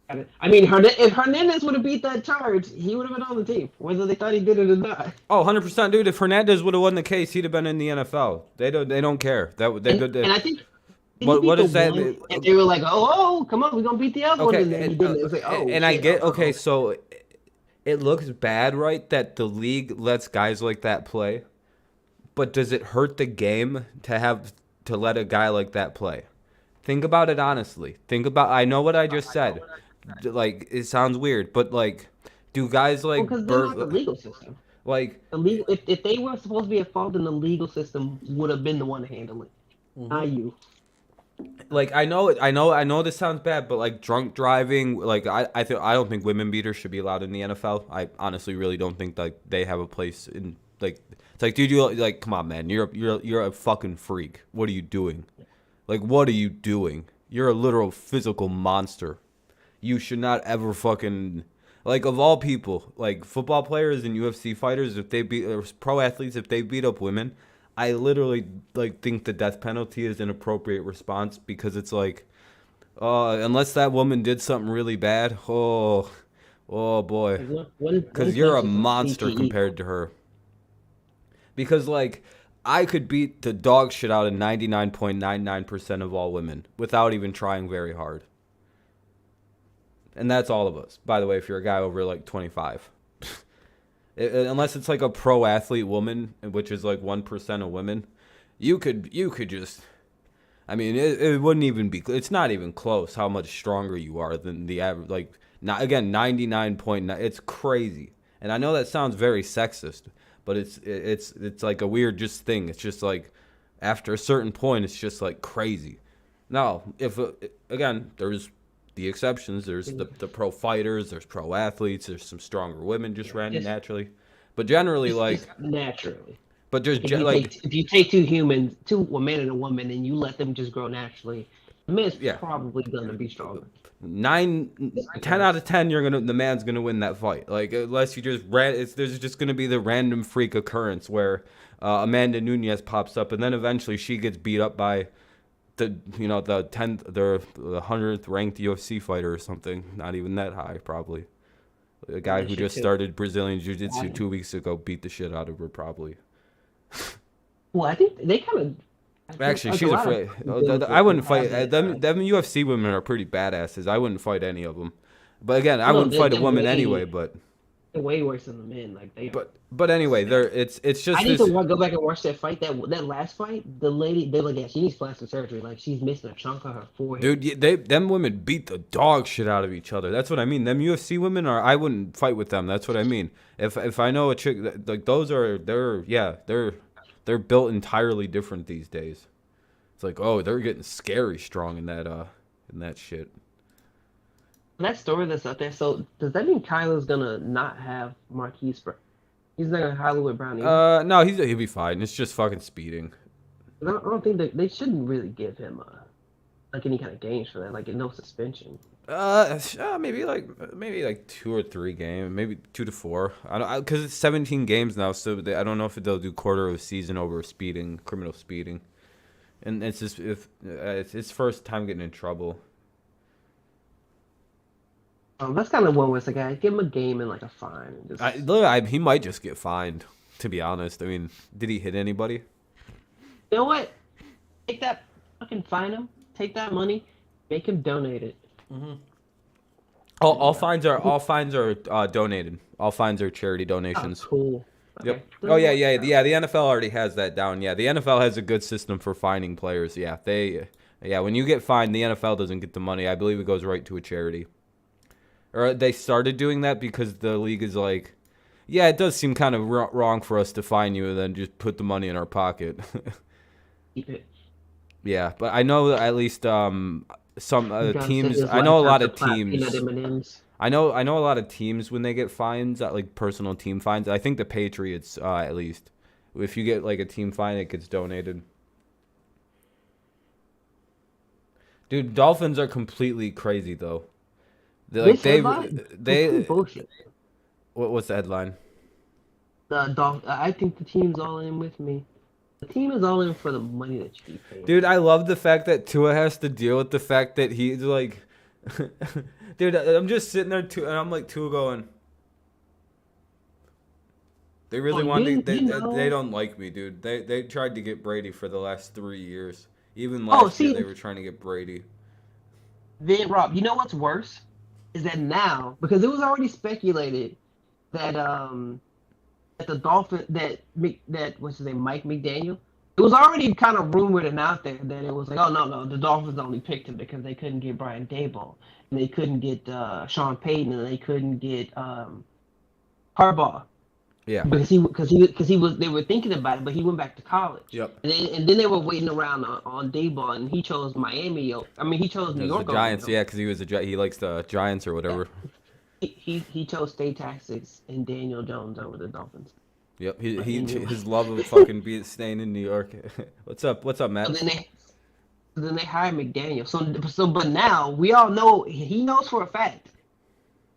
I mean, if Hernandez would have beat that charge, he would have been on the team, whether they thought he did it or not. Oh, 100%, dude. If Hernandez would have won the case, he'd have been in the NFL. They don't care. And I think what is that? And they were like, come on, we're gonna beat the other one. And then he didn't. It was like, and I get okay, so it looks bad, right, that the league lets guys like that play, but does it hurt the game to let a guy like that play? Think about it honestly. I know what I just said. Like it sounds weird, but like, do guys like because they're not the legal system. Like the legal, if they were supposed to be at fault, then the legal system would have been the one to handle it, not you. Like I know this sounds bad, but like drunk driving, like I don't think women beaters should be allowed in the NFL. I honestly really don't think like they have a place in like it's like dude, you like come on man, you're a fucking freak. What are you doing? Like what are you doing? You're a literal physical monster. You should not ever fucking like of all people, like football players and UFC fighters, if they beat or pro athletes, if they beat up women, I literally like think the death penalty is an appropriate response because it's like, unless that woman did something really bad, oh boy, because you're a monster compared to her. Because like I could beat the dog shit out of 99.99% of all women without even trying very hard. And that's all of us. By the way, if you're a guy over like 25. Unless it's like a pro athlete woman, which is like 1% of women, you could just I mean, it wouldn't even be it's not even close how much stronger you are than the average like not again 99.9 it's crazy. And I know that sounds very sexist, but it's like a weird just thing. It's just like after a certain point it's just like crazy. Now, if again, there's the exceptions. There's the pro fighters. There's pro athletes. There's some stronger women just ran naturally, but generally like naturally. But just if you take two humans, a man and a woman, and you let them just grow naturally, the man's probably gonna be stronger. 10 out of 10, the man's gonna win that fight. Like unless you just there's just gonna be the random freak occurrence where Amanda Nunes pops up, and then eventually she gets beat up by the 100th ranked UFC fighter or something, not even that high probably. A guy who just started Brazilian Jiu-Jitsu 2 weeks ago beat the shit out of her probably. Well, I think they kind of. Actually, she's afraid. I wouldn't fight them. Them UFC women are pretty badasses. I wouldn't fight any of them. But again, I wouldn't fight a woman anyway. But they're way worse than the men. Like they. But anyway, it's just. I need to go back and watch that fight. That last fight, the lady, they're like, yeah, she needs plastic surgery. Like she's missing a chunk of her forehead. Dude, them women beat the dog shit out of each other. That's what I mean. Them UFC women I wouldn't fight with them. That's what I mean. If I know a chick like those they're built entirely different these days. It's like, oh, they're getting scary strong in that shit. That story that's up there. So does that mean Kyler's gonna not have Marquise Brown? He's not gonna have Hollywood Brown either. No, he'll be fine. It's just fucking speeding. I don't think they shouldn't really give him like any kind of games for that. Like no suspension. Maybe like 2 or 3 games, maybe 2 to 4. I don't because it's 17 games now, so I don't know if they'll do quarter of a season over speeding, criminal speeding, and it's just if it's his first time getting in trouble. That's kind of one where it's like, give him a game and like a fine. And just He might just get fined. To be honest, I mean, did he hit anybody? you know what? Take that fucking fine him. Take that money. Make him donate it. All And, fines are donated. All fines are charity oh, donations. cool. Okay. Yep. Oh yeah, yeah, yeah. The NFL already has that down. Yeah, the NFL has a good system for fining players. Yeah, yeah. When you get fined, the NFL doesn't get the money. I believe it goes right to a charity. Or they started doing that because the league is like, yeah, it does seem kind of wrong for us to fine you and then just put the money in our pocket. Keep it. Yeah, but I know that at least some John said teams. his I know a life lot has of to plat peanut teams. M&Ms. I know a lot of teams when they get fines, like personal team fines. I think the Patriots, at least, if you get like a team fine, it gets donated. Dude, Dolphins are completely crazy though. They like This headline, complete they bullshit. what's the headline? I think the team's all in with me. The team is all in for the money that you be paying. Dude, I love the fact that Tua has to deal with the fact that he's like, dude, I'm just sitting there too, and I'm like Tua going. They Oh, really want to. you They know. don't like me, dude. They tried to get Brady for the last 3 years. Even Oh, last year, see, they were trying to get Brady. then Rob, you know what's worse is that now because it was already speculated that that the Dolphin that what's his name Mike McDaniel. It was already kind of rumored and out there that it was like, oh no, the Dolphins only picked him because they couldn't get Brian Daboll and they couldn't get Sean Payton and they couldn't get Harbaugh Yeah. because he was they were thinking about it, but he went back to college Yep. and then they were waiting around on Daboll and he chose Miami. I mean, he chose New It was the York over Giants. him. Yeah, because he likes the Giants or Yeah, whatever. he chose State Tactics and Daniel Jones over the Dolphins. Yep. But he knew. His love of fucking being staying in New York. What's up? What's up, So Matt? then they hired McDaniel. But now we all know he knows for a fact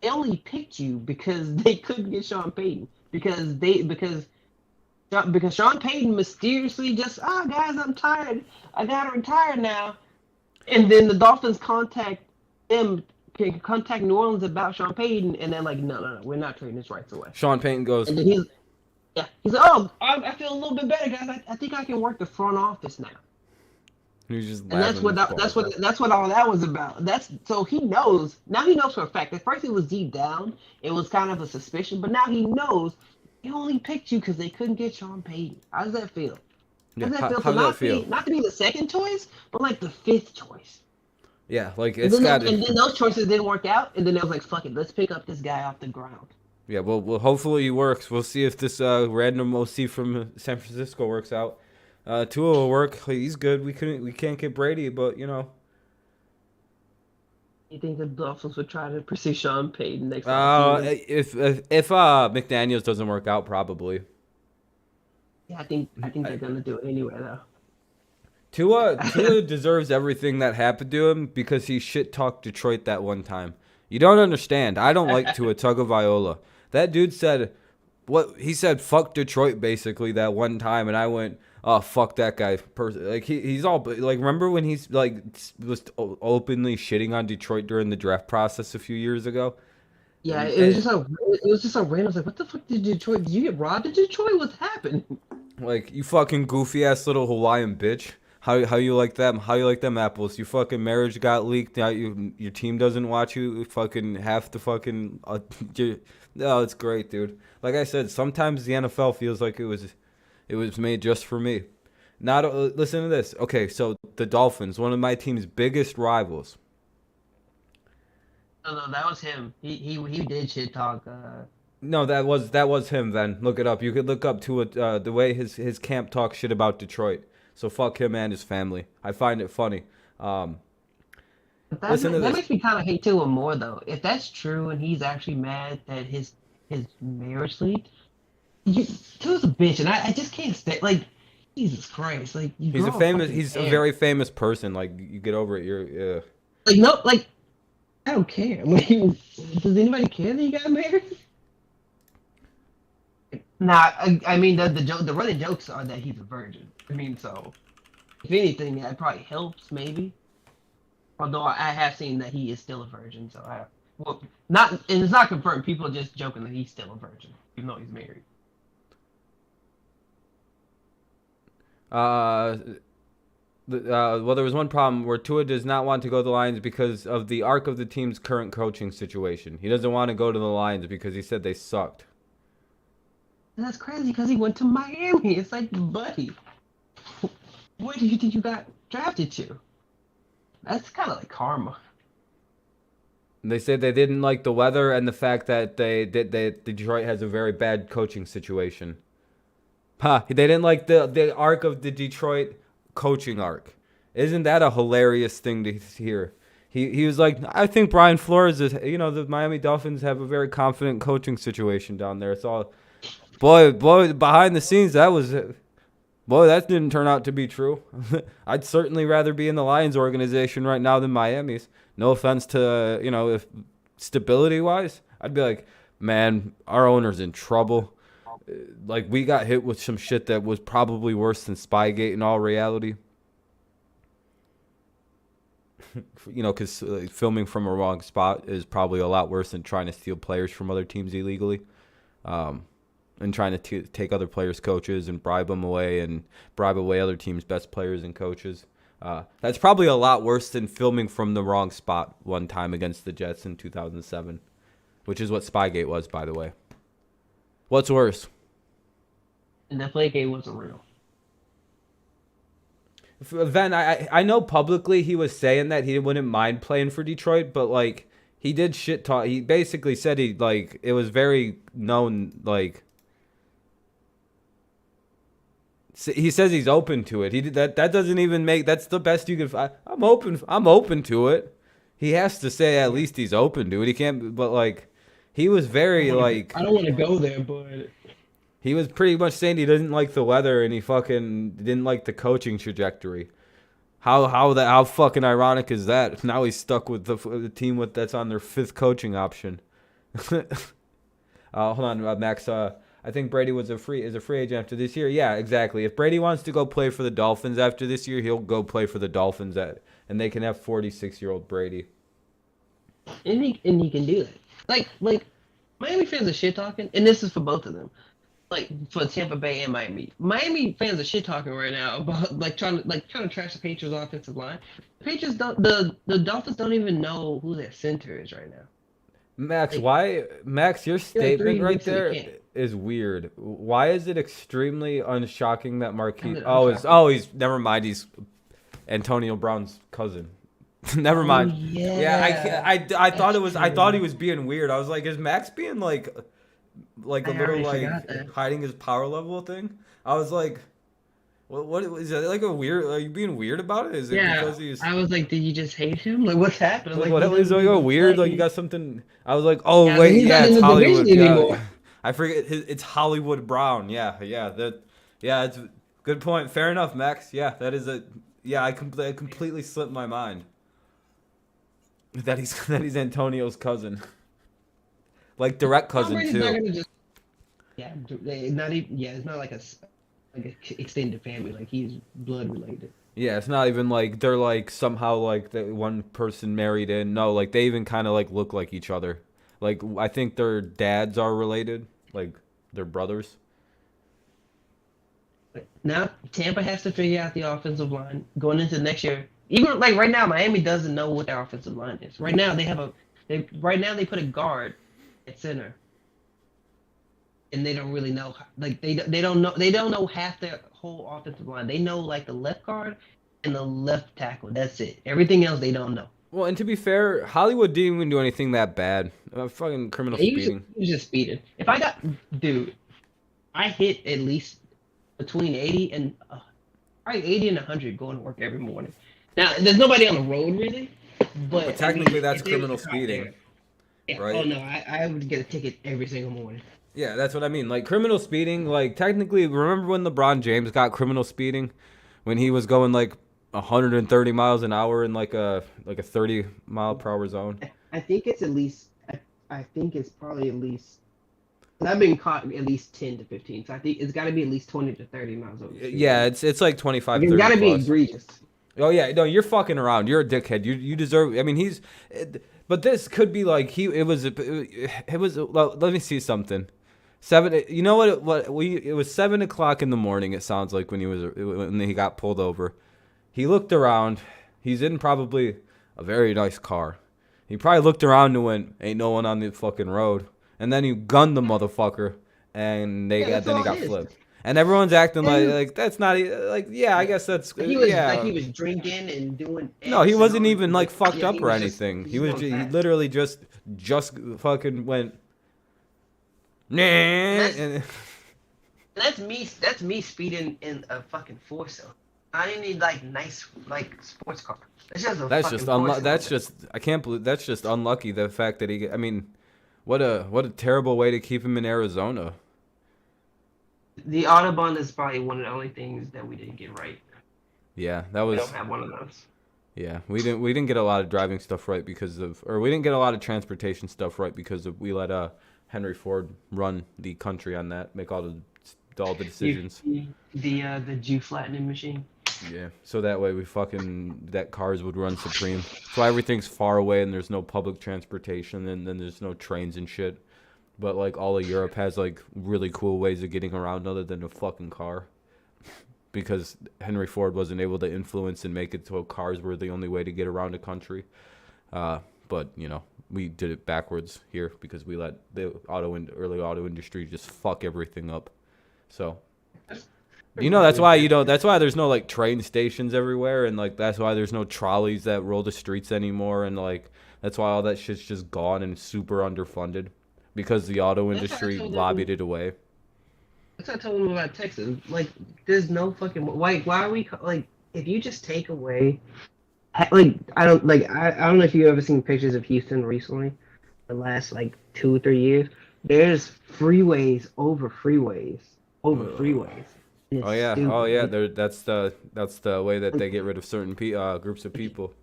they only picked you because they couldn't get Sean Payton because Sean Payton mysteriously just guys, I'm tired, I gotta retire now, and then the Dolphins them can contact New Orleans about Sean Payton, and they're like, no, we're not trading his rights away. Sean Payton goes. And then he's like, oh, I feel a little bit better, guys. I think I can work the front office now. He's just And laughing. His balls off. that's what all that was about. That's so he knows now. He knows for a fact. At first, it was deep down. It was kind of a suspicion, but now he knows they only picked you because they couldn't get Sean Payton. How does that feel? How Yeah. does that How, feel how to does that feel? not to be the second choice, but like the fifth choice? Yeah. Like And it's got. and then those choices didn't work out, and then it was like, fuck it, let's pick up this guy off the ground. Yeah. Well, hopefully he works. We'll see if this random OC from San Francisco works out. Tua will work. He's good. We can't get Brady, but you know. You think the Dolphins would try to pursue Sean Payton next offseason? If McDaniel's doesn't work out, probably. Yeah, I think they're gonna do it anyway though. Tua deserves everything that happened to him because he shit talked Detroit that one time. You don't understand. I don't like Tua Tagovailoa. That dude said what he said. Fuck Detroit basically that one time, and I went, oh fuck that guy. Like he's all like. Remember when he's like was openly shitting on Detroit during the draft process a few years ago? Yeah, And, it was just a random. I was like, what the fuck did Detroit? Did you get robbed in Detroit? What happened? like you fucking goofy ass little Hawaiian bitch. How you like them? How you like them apples? Your fucking marriage got leaked. Now your team doesn't watch you. Fucking half the fucking. No, it's great, dude. Like I said, sometimes the NFL feels like it was made just for me. Not listen to this. Okay, so the Dolphins, one of my team's biggest rivals. No, that was him. He did shit talk. No, that was him. Then look it up. You could look up to it the way his camp talks shit about Detroit. So fuck him and his family. I find it funny. Listen to That this. makes me kind of hate Tua more though. If that's true and he's actually mad that his marriage leaked, Tua's a bitch, and I just can't stay. Like, Jesus Christ, like you He's a grow a famous. fucking He's a pair. very famous person. Like you get over it. You're yeah. Like no, like I don't care. Like, does anybody care that he got married? Nah, I mean the running jokes are that he's a virgin. I mean, so if anything, that probably helps maybe. Although I have seen that he is still a virgin, so I well not and it's not confirmed. People are just joking that he's still a virgin, even though he's married. Uh, well, there was one problem where Tua does not want to go to the Lions because of the arc of the team's current coaching situation. He doesn't want to go to the Lions because he said they sucked. And that's crazy because he went to Miami. It's like, buddy, where do you think you got drafted to? That's kind of like karma. They said they didn't like the weather and the fact that Detroit has a very bad coaching situation. Ha! They didn't like the arc of the Detroit coaching arc. Isn't that a hilarious thing to hear? He was like, I think Brian Flores is. The Miami Dolphins have a very confident coaching situation down there. It's all, boy, behind the scenes that was. Boy, that didn't turn out to be true. I'd certainly rather be in the Lions organization right now than Miami's. No offense to, if stability wise, I'd be like, man, our owner's in trouble. Like, we got hit with some shit that was probably worse than Spygate in all reality. Because filming from a wrong spot is probably a lot worse than trying to steal players from other teams illegally. And trying to take other players' coaches and bribe them away and bribe away other teams' best players and coaches. That's probably a lot worse than filming from the wrong spot one time against the Jets in 2007, which is what Spygate was, by the way. What's worse? And that play game wasn't real. Then I know publicly he was saying that he wouldn't mind playing for Detroit, but like he did shit talk. He basically said it was very known like. He says he's open to it. He did that. That doesn't even make. That's the best you can. I'm open. I'm open to it. He has to say at least he's open to it. He can't. But like, he was very like. I don't want to go there, but He was pretty much saying he didn't like the weather and he fucking didn't like the coaching trajectory. How fucking ironic is that? Now he's stuck with the team that's on their fifth coaching option. Hold on, Max. I think Brady is a free agent after this year. Yeah, exactly. If Brady wants to go play for the Dolphins after this year, he'll go play for the Dolphins and they can have 46-year-old Brady. and he can do that. Like Miami fans are shit talking, and this is for both of them. Like for Tampa Bay and Miami. Miami fans are shit talking right now about trying to trash the Patriots offensive line. The Patriots don't the Dolphins don't even know who their center is right now. Max, Like, Max, your they're like statement 3 right weeks in the there camp. is weird. Why is it extremely unshocking that Marquise? I'm Oh, shocked. he's never mind. He's Antonio Brown's cousin. Never Oh mind. Yeah, I yeah, can't. I thought it that's was. I thought he true. was being weird. I was like, is Max being like a I little already like forgot that. hiding his power level thing? I was like, what is that like a weird? Are you being weird about it? Is it Yeah, because he's I was like, did you just hate him? Like, what's happening? like Like, what he is doesn't like a even weird? Like you play. got something? I was like, oh Yeah, but wait, he's yeah, not it's in the division Hollywood. Yeah, anymore. I forget. It's Hollywood Brown. Yeah. Yeah, it's good point. Fair enough, Max. Yeah, that is a. Yeah, I completely slipped my mind that he's that he's Antonio's cousin, like direct Tom cousin Brady's not too. gonna just not even it's not like a extended family. Like he's blood related. Yeah, it's not even like they're like somehow like that one person married in. No, like they even kind of like look like each other. Like I think their dads are related, like they're brothers. But now Tampa has to figure out the offensive line going into next year. Even like right now, Miami doesn't know what their offensive line is. Right now they put a guard at center, and they don't really know. Like they don't know half their whole offensive line. They know like the left guard and the left tackle. That's it. Everything else they don't know. Well, and to be fair, Hollywood didn't even do anything that bad. Fucking criminal speeding. He was just speeding. If I got, dude, I hit at least between 80 and probably 80 and 100 going to work every morning. Now, there's nobody on the road really, But But I mean, technically, that's if there was a criminal car speeding, there, yeah. Oh right? no, I would get a ticket every single morning. Yeah, that's what I mean. Like criminal speeding, like technically, remember when LeBron James got criminal speeding when he was going like 130 miles an hour in like a 30-mile-per-hour zone? I think it's at least. I think it's probably at least. 'Cause I've been caught at least 10 to 15, so I think it's got to be at least 20 to 30 miles over the speed Yeah, limit. it's like Like 25, it's 30 got to be plus. egregious. Oh yeah, no, you're fucking around. You're a dickhead. You deserve. I mean, but this could be like he. It was. Well, let me see something. Seven. You know what? It was 7 o'clock in the morning. It sounds like when he got pulled over. He looked around. He's in probably a very nice car. He probably looked around and went, "Ain't no one on the fucking road." And then he gunned the motherfucker, and Yeah, that's then he all it got is. flipped. And everyone's acting And like that's not like yeah, I yeah, guess that's he was like yeah. he was drinking and doing No, he X and wasn't all this. even like fucked Yeah, up or anything. he was going He fast. literally just fucking went nah And that's and that's me. That's me speeding in a fucking four cylinder. I didn't need like nice like sports car. It's just a fucking four that's cylinder. just I can't believe that's just unlucky the fact that I mean, what a terrible way to keep him in Arizona. The Autobahn is probably one of the only things that we didn't get right. Yeah, that We don't was have one of those. yeah, we didn't get a lot of driving stuff right because of or we didn't get a lot of transportation stuff right because of we let Henry Ford run the country on that, make all the decisions. The Jew flattening machine. Yeah, so that way that cars would run supreme. So everything's far away and there's no public transportation and then there's no trains and shit. But like all of Europe has like really cool ways of getting around other than a fucking car. Because Henry Ford wasn't able to influence and make it so cars were the only way to get around a country. But we did it backwards here because we let the early auto industry just fuck everything up. So that's why that's why there's no like train stations everywhere and like that's why there's no trolleys that roll the streets anymore and like that's why all that shit's just gone and super underfunded because the auto That's what I industry told lobbied them. it away. That's what I told them about Texas. Like, there's no fucking why are we like if you just take away like I don't know if you've ever seen pictures of Houston recently, the last like 2 or 3 years. There's freeways over Ugh. freeways. And Oh it's yeah, oh stupid. yeah. That's the way that Like, they get rid of certain groups of if you, people.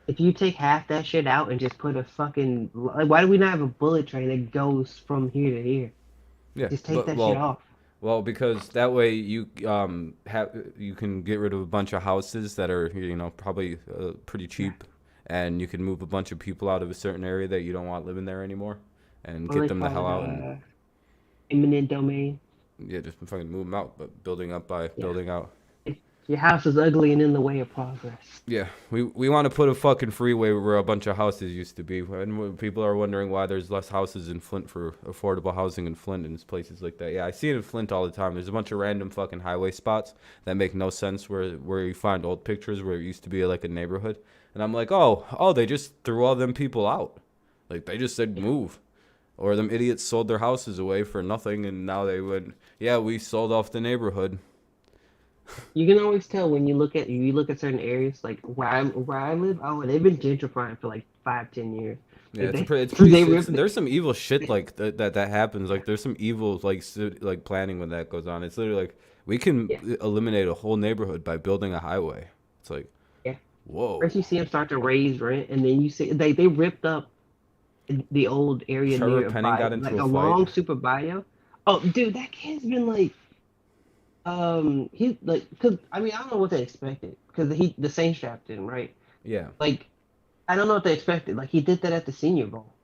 if you take half that shit out and just put a fucking like, why do we not have a bullet train that goes from here to here? Yeah, Just take but that shit off. well, because that way you can get rid of a bunch of houses that are probably pretty Yeah. cheap, and you can move a bunch of people out of a certain area that you don't want living there anymore, and What do get they them the call hell it? out and Eminent domain. yeah, just fucking move them out, but building up by Yeah. building out. If your house is ugly and in the way of progress. Yeah, we want to put a fucking freeway where a bunch of houses used to be. And when people are wondering why there's less houses in Flint for affordable housing in Flint and places like that. Yeah, I see it in Flint all the time. There's a bunch of random fucking highway spots that make no sense where you find old pictures where it used to be like a neighborhood. And I'm like, oh, they just threw all them people out. Like they just said Yeah. move. Or them idiots sold their houses away for nothing and now they would, yeah, we sold off the neighborhood. You can always tell when you look at certain areas, like where I live. Oh, they've been gentrifying for like 5, 10 years. Yeah, Like they it's pretty. they ripped it. There's some evil shit like that happens. Like there's some evil like planning when that goes on. It's literally like we can Yeah, eliminate a whole neighborhood by building a highway. It's like yeah. First whoa. you see them start to raise rent, and then you see they ripped up the old area Trevor Penning nearby, got into like a fight. along Super Bio. Oh, dude, that kid's been like, he like, cause I mean, I don't know what they expected, cause the Saints drafted him, right? Yeah. Like, I don't know what they expected. Like, he did that at the Senior Bowl.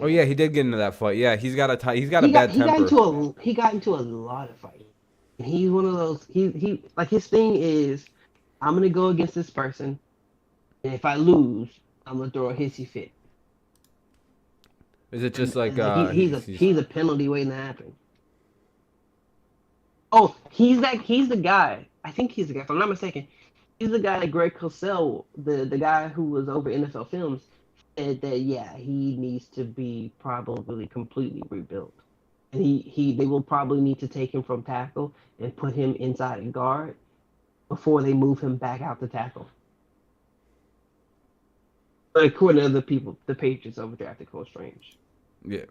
Oh Like, yeah, he did get into that fight. Yeah, he's got a bad temper. he got into a lot of fighting. And he's one of those. He like his thing is, I'm gonna go against this person, and if I lose, I'm gonna throw a hissy fit. Is it just like And like he's he's a penalty waiting to happen. Oh, he's the guy. I think he's the guy. If I'm not mistaken, he's the guy that Greg Cosell, the guy who was over NFL Films, said that yeah, he needs to be probably completely rebuilt. And they will probably need to take him from tackle and put him inside a guard before they move him back out to tackle. But according to other people, the Patriots overdrafted Cole Strange. Yeah.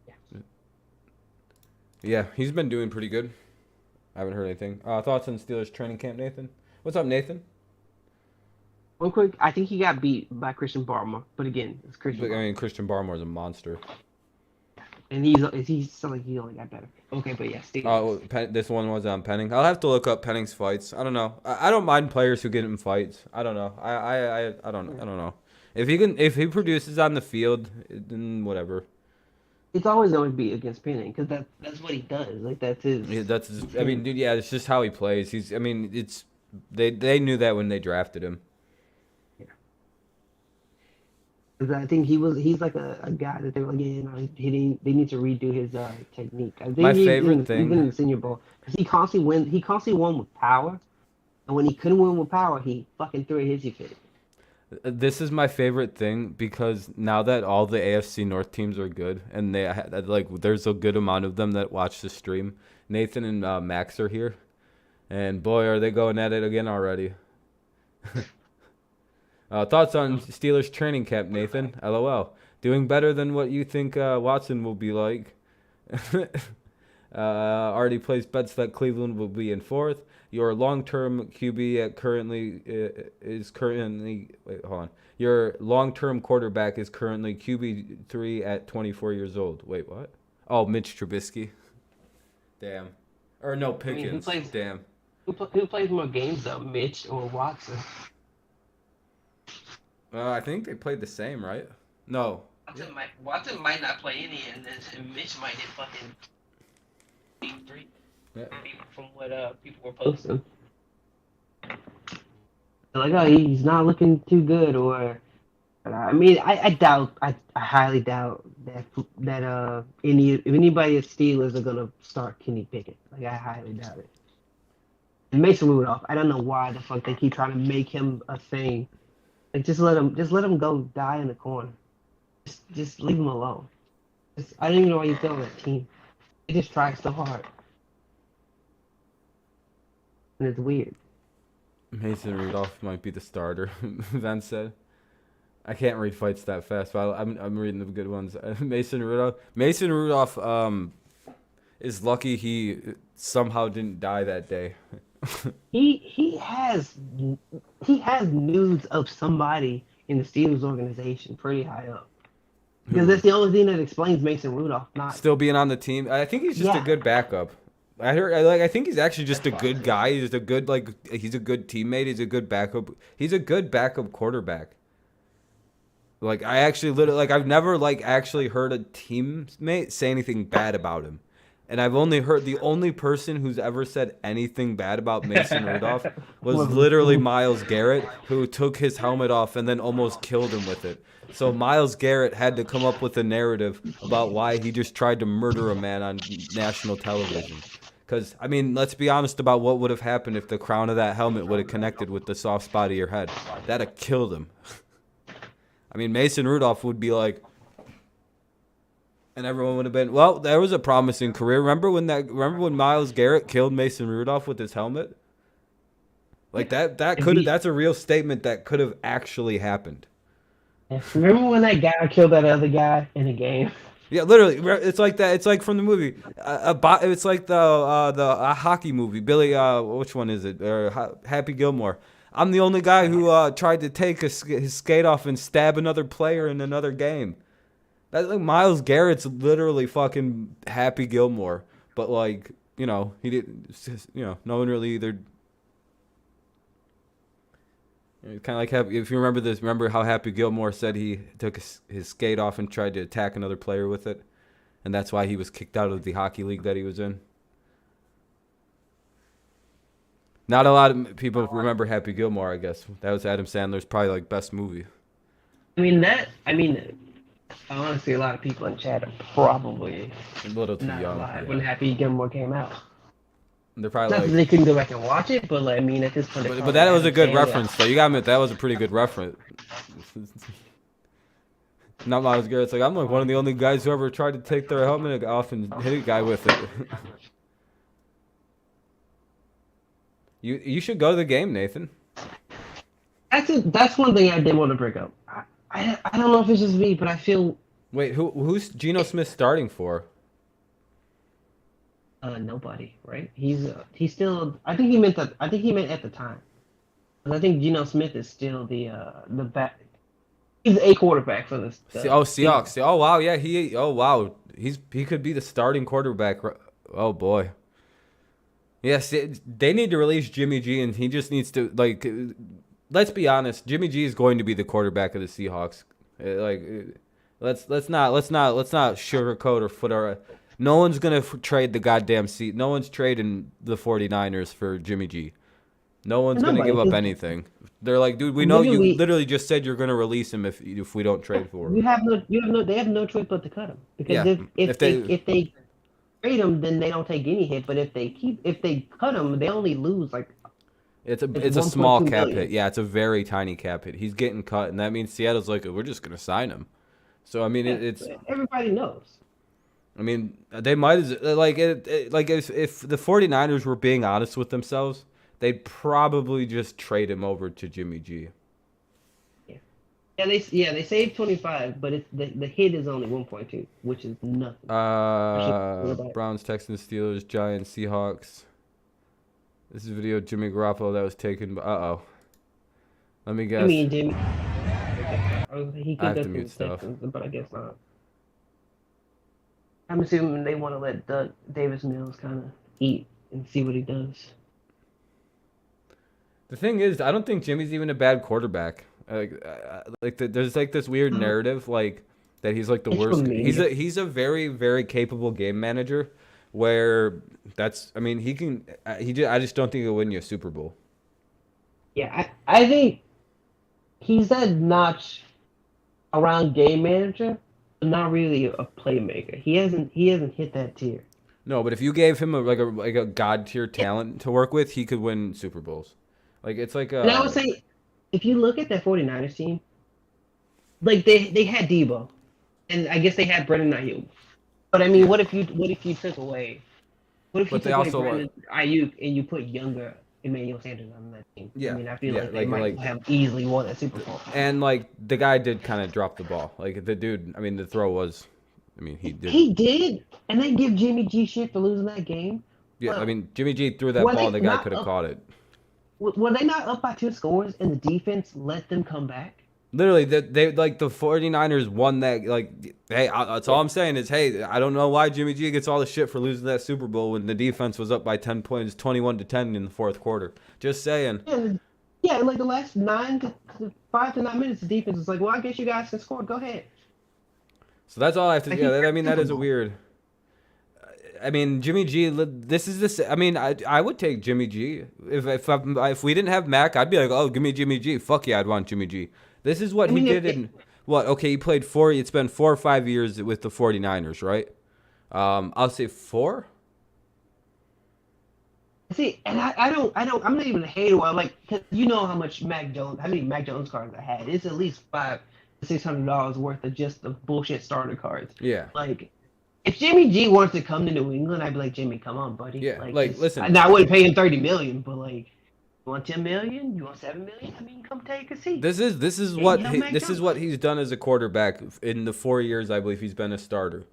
Yeah. Yeah, he's been doing pretty good. I haven't heard anything. Thoughts on Steelers training camp, Nathan? What's up, Nathan? Real quick, I think he got beat by Christian Barmore, but again, it's But, Christian I Barmore, mean, Christian Barmore's a monster. and he's still like he only got better. Okay, but yeah, Steelers. This one was on Penning. I'll have to look up Penning's fights. I don't know. I don't mind players who get in fights. I don't know. I don't know. If he produces on the field, then whatever. It's always going to be against Penning because that's what he does. Like that's his. Yeah, I mean, dude. Yeah, it's just how he plays. I mean, they knew that when they drafted him. Yeah. 'Cause I think he's like a guy that they were like, yeah, no, they need to redo his technique. I think My favorite thing. even in the Senior Bowl, because he constantly won with power, and when he couldn't win with power, he fucking threw a hissy fit. This is my favorite thing because now that all the AFC North teams are good and there's a good amount of them that watch the stream. Nathan and Max are here, and boy, are they going at it again already. Thoughts on Steelers training camp, Nathan? LOL. Doing better than what you think Watson will be like. Already placed bets that Cleveland will be in fourth. Your long-term QB is currently wait, hold on. Your long-term quarterback is currently QB3 at 24 years old. Wait, what? Oh, Mitch Trubisky. Damn. Or no, Pickens. Damn. Who plays more games though, Mitch or Watson? I think they played the same, right? No. Watson might not play any, and then Mitch might get fucking 3. Yeah. From what people were posting. Like, oh, he's not looking too good, or I mean, I highly doubt that if anybody at Steelers are gonna start Kenny Pickett. Like, I highly doubt it. And Mason Rudolph, I don't know why the fuck they keep trying to make him a thing. Like, just let him go die in the corner. Just leave him alone. I don't even know why he's still on that team. He just tries so hard. And it's weird. Mason Rudolph might be the starter, Van said. I can't read fights that fast, but I'm reading the good ones. Mason Rudolph is lucky he somehow didn't die that day. He has nudes of somebody in the Steelers organization pretty high up. Because that's the only thing that explains Mason Rudolph not still being on the team. I think he's just a good backup. I think he's actually just a good guy. He's a good he's a good teammate. He's a good backup. He's a good backup quarterback. Like I've never actually heard a teammate say anything bad about him. And I've only heard the only person who's ever said anything bad about Mason Rudolph was literally Myles Garrett, who took his helmet off and then almost killed him with it. So Myles Garrett had to come up with a narrative about why he just tried to murder a man on national television. Because, I mean, let's be honest about what would have happened if the crown of that helmet would have connected with the soft spot of your head. That'd have killed him. I mean, Mason Rudolph would be like, and everyone would have been, well, that was a promising career. Remember when Myles Garrett killed Mason Rudolph with his helmet? Like that's a real statement that could have actually happened. Remember when that guy killed that other guy in a game? Yeah, literally, it's like that. It's like from the movie. It's like the hockey movie. Billy, which one is it? Happy Gilmore. I'm the only guy who tried to take his skate off and stab another player in another game. That's like Myles Garrett's literally fucking Happy Gilmore, but he didn't. No one really either. Kind of like if you remember this. Remember how Happy Gilmore said he took his skate off and tried to attack another player with it, and that's why he was kicked out of the hockey league that he was in. Not a lot of people remember Happy Gilmore. I guess that was Adam Sandler's probably best movie. Honestly, a lot of people in chat are probably a little too young alive when Happy Gilmore came out. They're probably not that they couldn't go back and watch it, but at this point, but that was a good reference. Though you gotta admit that was a pretty good reference. Not Myles Garrett's I'm one of the only guys who ever tried to take their helmet off and hit a guy with it. You should go to the game, Nathan. That's one thing I did want to bring up. I don't know if it's just me, but I feel Wait, who's Geno Smith starting for? nobody, right? He's still. I think he meant at the time. 'Cause I think Geno Smith is still the back. He's a quarterback for the Seahawks. Seahawks. Oh wow, yeah, oh wow. He could be the starting quarterback. Oh boy. Yes, they need to release Jimmy G, and he just needs to like. Let's be honest. Jimmy G is going to be the quarterback of the Seahawks. Let's not sugarcoat or foot our. No one's gonna trade the goddamn seat. No one's trading the 49ers for Jimmy G. No one's gonna Nobody. give up 'Cause anything. They're like, dude, we know you literally, literally just said you're gonna release him if we don't trade for him. they have no choice but to cut him because Yeah, if they if they trade him, then they don't take any hit. But if they cut him, they only lose like it's a small 1.2 cap million. hit. Yeah, it's a very tiny cap hit. He's getting cut, and that means Seattle's like, we're just gonna sign him. So I mean, Yeah, it's. everybody knows. I mean, they might as like if the 49ers were being honest with themselves, they'd probably just trade him over to Jimmy G. Yeah, they saved 25, but it's the hit is only 1.2, which is nothing. Browns, Texans, Steelers, Giants, Seahawks. This is a video of Jimmy Garoppolo that was taken by. Let me guess. I mean, Jimmy, he I could have go to to mute the stuff. Texans, but I guess not. I'm assuming they want to let Davis Mills kind of eat and see what he does. The thing is, I don't think Jimmy's even a bad quarterback. There's like this weird narrative like that he's like the It's worst. from media. He's a very very capable game manager. Where that's I mean I just don't think he'll win you a Super Bowl. Yeah, I think he's that notch around game manager, but not really a playmaker. He hasn't hit that tier. No, but if you gave him a god tier Yeah. talent to work with, he could win Super Bowls. Like it's like And I would say if you look at that 49ers team, like they had Debo, and I guess they had Brendan Ayuk. But I mean, what if you but they took away also Brandon Ayuk and you put younger Emmanuel Sanders on that team? I yeah mean, I feel yeah like they might have easily won a Super Bowl. and like the guy did kind of drop the ball. Like the dude, I mean the throw was, I mean he did. He did, and they give Jimmy G shit for losing that game. Yeah, I Well, mean Jimmy G threw that were ball, they the guy not could have up? caught it. Were they not up by 2 scores, and the defense let them come back? Literally, they like the 49ers won that. Like, hey, that's all I'm saying is, hey, I don't know why Jimmy G gets all the shit for losing that Super Bowl when the defense was up by 10 points, 21-10 in the fourth quarter. Just saying. Yeah, in like the last 5 to 9 minutes, the defense is like, well, I guess you guys can score. Go ahead. So that's all I have to. Like, Yeah, I mean that is a weird. I mean Jimmy G. This is this. I mean I would take Jimmy G if we didn't have Mac. I'd be like, oh, give me Jimmy G. Fuck yeah, I'd want Jimmy G. This is what I he mean, did in what? Okay, he played four. It's been 4 or 5 years with the 49ers, right? I'll say 4. see, and I'm not even a hater. I'm like, cause you know how many Mac Jones cards I had. It's at least $500-$600 worth of just the bullshit starter cards. Yeah. Like, if Jimmy G wants to come to New England, I'd be like, Jimmy, come on, buddy. Yeah, like, listen. Now I wouldn't pay him 30 million, but like, you want 10 million? You want 7 million? I mean, come take a seat. This is Yeah, what you know, Mac this is Jones. what he's done as a quarterback in the 4 years I believe he's been a starter.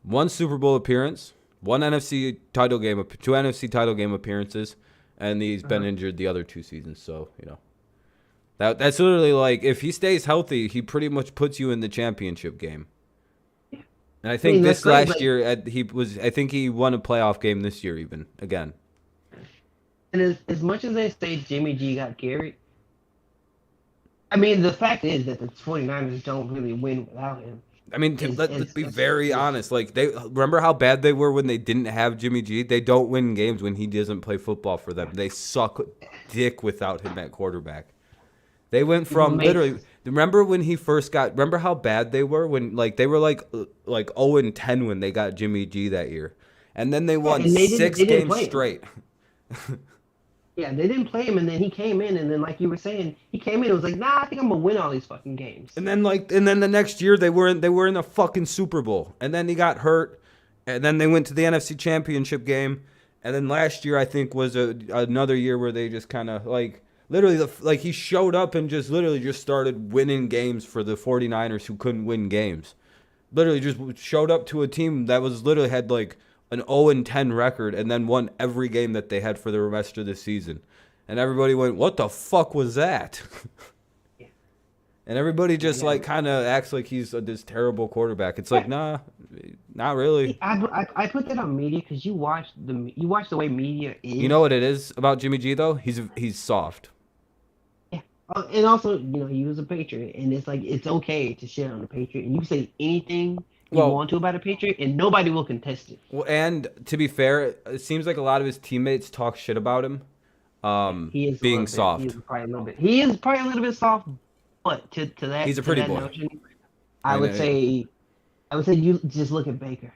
One Super Bowl appearance, one NFC title game, 2 NFC title game appearances, and he's been injured the other 2 seasons. So that's literally like if he stays healthy, he pretty much puts you in the championship game. And I think mean, this that's great, last but- year I think he won a playoff game this year even again. And as much as they say Jimmy G got carried, I mean, the fact is that the 49ers don't really win without him. I mean, let's It's- be it's- very honest. Like they remember how bad they were when they didn't have Jimmy G. They don't win games when he doesn't play football for them. They suck dick without him at quarterback. They went from literally. Remember when he first got? Remember how bad they were when they were like 0-10 when they got Jimmy G that year, and then they won and they didn't- 6 they didn't games play him. straight. Yeah, they didn't play him, and then he came in, and then like you were saying, he came in and was like, nah, I think I'm gonna win all these fucking games. And then the next year they were in a fucking Super Bowl. And then he got hurt. And then they went to the NFC Championship game. And then last year I think was another year where they just kind of Literally, he showed up and just literally just started winning games for the 49ers who couldn't win games. Literally just showed up to a team that was literally had like an 0-10 record and then won every game that they had for the rest of the season. And everybody went, "What the fuck was that?" And everybody just like kind of acts like he's this terrible quarterback. It's like, nah, not really. I put that on media because you watch the way media is. You know what it is about Jimmy G though? He's soft. Yeah. And also, he was a Patriot, and it's like it's okay to shit on a Patriot, and you can say anything you want to about a Patriot, and nobody will contest it. Well, and to be fair, it seems like a lot of his teammates talk shit about him. He is being soft. He is probably a little bit soft, but to that, he's a pretty boy. Notion, I would say you just look at Baker.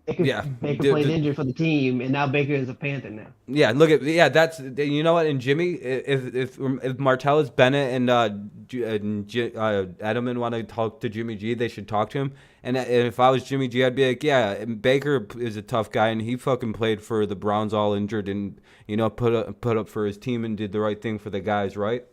Baker played injured for the team, and now Baker is a Panther now. Yeah, that's you know what? And Jimmy, if Martellus Bennett and Edelman want to talk to Jimmy G, they should talk to him. And if I was Jimmy G, I'd be like, yeah, Baker is a tough guy, and he fucking played for the Browns all injured, and put up for his team and did the right thing for the guys, right?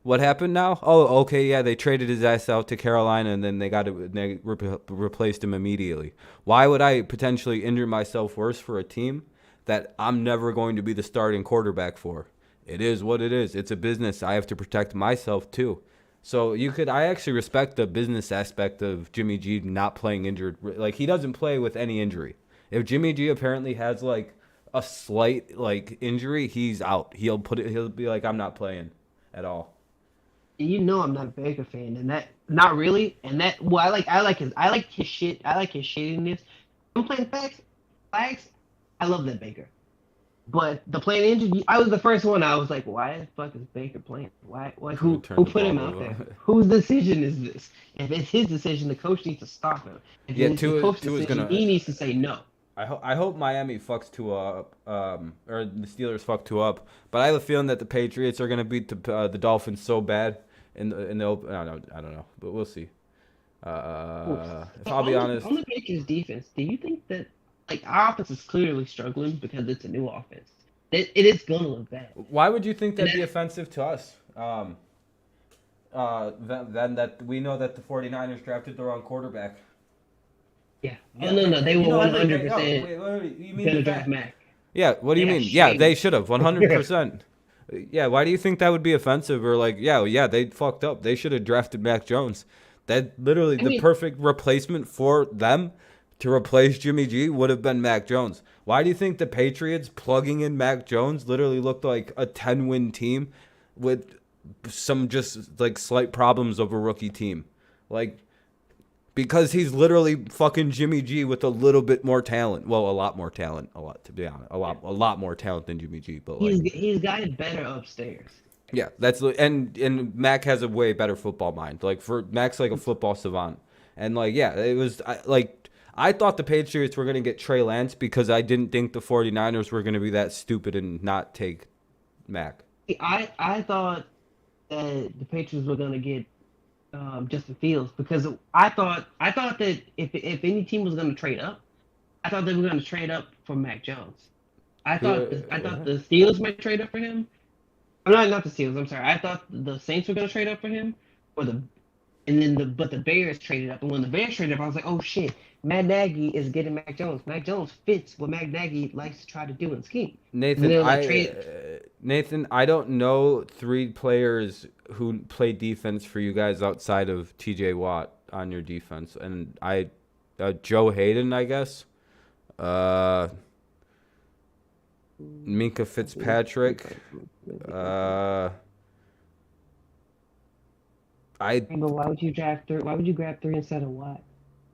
What happened now? Oh, okay, yeah, they traded his ass out to Carolina, and then they replaced him immediately. Why would I potentially injure myself worse for a team that I'm never going to be the starting quarterback for? It is what it is. It's a business. I have to protect myself too. So I actually respect the business aspect of Jimmy G not playing injured. Like, he doesn't play with any injury. If Jimmy G apparently has like a slight like injury, he's out. He'll be like, I'm not playing at all. I'm not a Baker fan, and that not really, and that I like his shit. I like his shittiness. I'm playing flags. I love that Baker, but the playing injured. I was the first one. I was like, why the fuck is Baker playing? Why who put him out there? Whose decision is this? If it's his decision, the coach needs to stop him. If it's the coach's decision, he needs to say no. I hope Miami fucks Tua up, or the Steelers fuck Tua up. But I have a feeling that the Patriots are gonna beat the Dolphins so bad in the open. I don't know, but we'll see. If I'll be honest, on the Patriots defense, do you think that our offense is clearly struggling because it's a new offense? It is gonna look bad. Why would you think that'd be offensive to us? Then that we know that the 49ers drafted the wrong quarterback. Yeah. Oh, no, they were 100% gonna draft Mac. Yeah, what do you mean? Yeah, they should have 100%. Yeah, why do you think that would be offensive? Or like, yeah, they fucked up. They should have drafted Mac Jones. That literally the perfect replacement for them to replace Jimmy G would have been Mac Jones. Why do you think the Patriots plugging in Mac Jones literally looked like a 10-win team with some just like slight problems of a rookie team? Like, because he's literally fucking Jimmy G with a little bit more talent. Well, a lot more talent. To be honest, a lot more talent than Jimmy G. But he's got it better upstairs. Yeah, and Mac has a way better football mind. Like, Mac's like a football savant, and like, yeah, it was I thought the Patriots were gonna get Trey Lance because I didn't think the 49ers were gonna be that stupid and not take Mac. I thought that the Patriots were gonna get Justin Fields because I thought that if any team was going to trade up, I thought they were going to trade up for Mac Jones. I thought the Steelers might trade up for him. Not the Steelers. I'm sorry. I thought the Saints were going to trade up for him, but the Bears traded up. And when the Bears traded up, I was like, oh shit, Matt Nagy is getting Mac Jones. Mac Jones fits what Matt Nagy likes to try to do in scheme. Nathan, I don't know 3 players who play defense for you guys outside of T.J. Watt on your defense, and Joe Hayden, I guess, Minka Fitzpatrick, But why would you draft 3? Why would you grab 3 instead of Watt?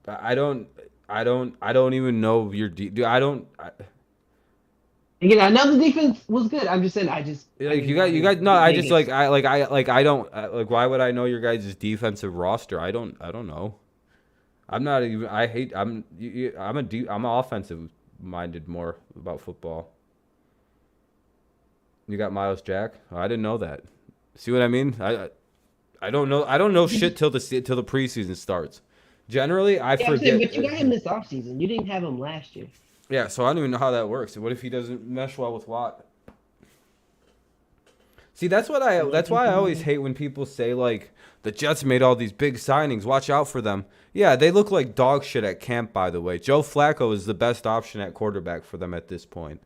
I don't even know your Again, I know the defense was good. I'm just saying, you guys. No, I just I don't why would I know your guys' defensive roster? I don't know. I'm not even. I'm I'm offensive minded more about football. You got Miles Jack. Oh, I didn't know that. See what I mean? I don't know shit till the preseason starts. Generally, I forget. But you got him this offseason. You didn't have him last year. Yeah, so I don't even know how that works. What if he doesn't mesh well with Watt? See, that's what I. That's why I always hate when people say like the Jets made all these big signings. Watch out for them. Yeah, they look like dog shit at camp. By the way, Joe Flacco is the best option at quarterback for them at this point.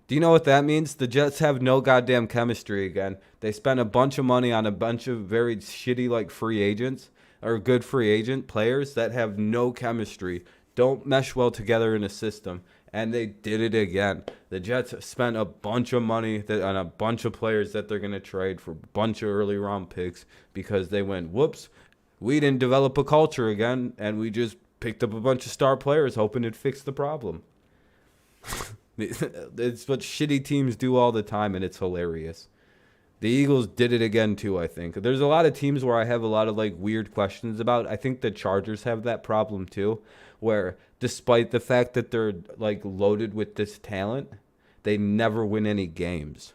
Do you know what that means? The Jets have no goddamn chemistry again. They spent a bunch of money on a bunch of very shitty like free agents or good free agent players that have no chemistry, don't mesh well together in a system, and they did it again. The Jets spent a bunch of money on a bunch of players that they're going to trade for a bunch of early round picks because they went, whoops, we didn't develop a culture again, and we just picked up a bunch of star players hoping it'd fix the problem. It's what shitty teams do all the time, and it's hilarious. The Eagles did it again too, I think. There's a lot of teams where I have a lot of like weird questions about. I think the Chargers have that problem too, where despite the fact that they're like loaded with this talent, they never win any games.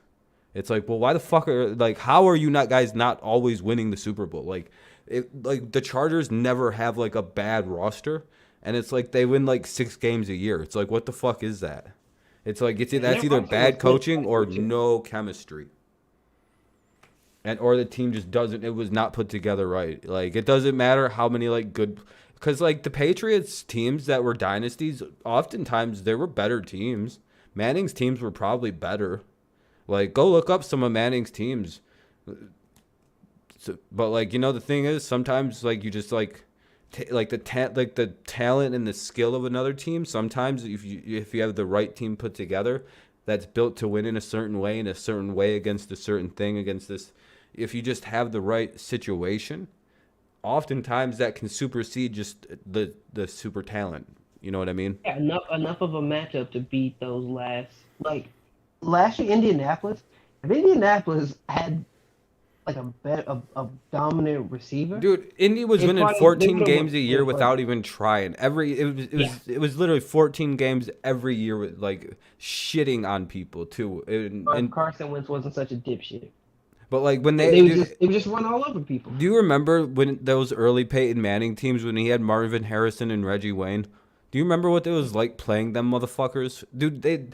It's like, well, why the fuck are like how are you not guys not always winning the Super Bowl? Like the Chargers never have like a bad roster, and it's like they win like 6 games a year. It's like what the fuck is that? It's like that's either bad coaching or no chemistry. And or the team just doesn't it was not put together right. Like it doesn't matter how many like good cuz like the Patriots teams that were dynasties, oftentimes they were better teams. Manning's teams were probably better. Like go look up some of Manning's teams. So, but like the thing is sometimes like you just like like the talent and the skill of another team. Sometimes if you have the right team put together, that's built to win in a certain way against a certain thing against this. If you just have the right situation, oftentimes that can supersede just the super talent. You know what I mean? Yeah, enough of a matchup to beat those last year Indianapolis. If Indianapolis had like a dominant receiver. Dude, Indy was winning 14 games a year without even trying. It was literally 14 games every year with like shitting on people too. And Carson Wentz wasn't such a dipshit. But like when they would just run all over people. Do you remember when those early Peyton Manning teams when he had Marvin Harrison and Reggie Wayne? Do you remember what it was like playing them motherfuckers? Dude, they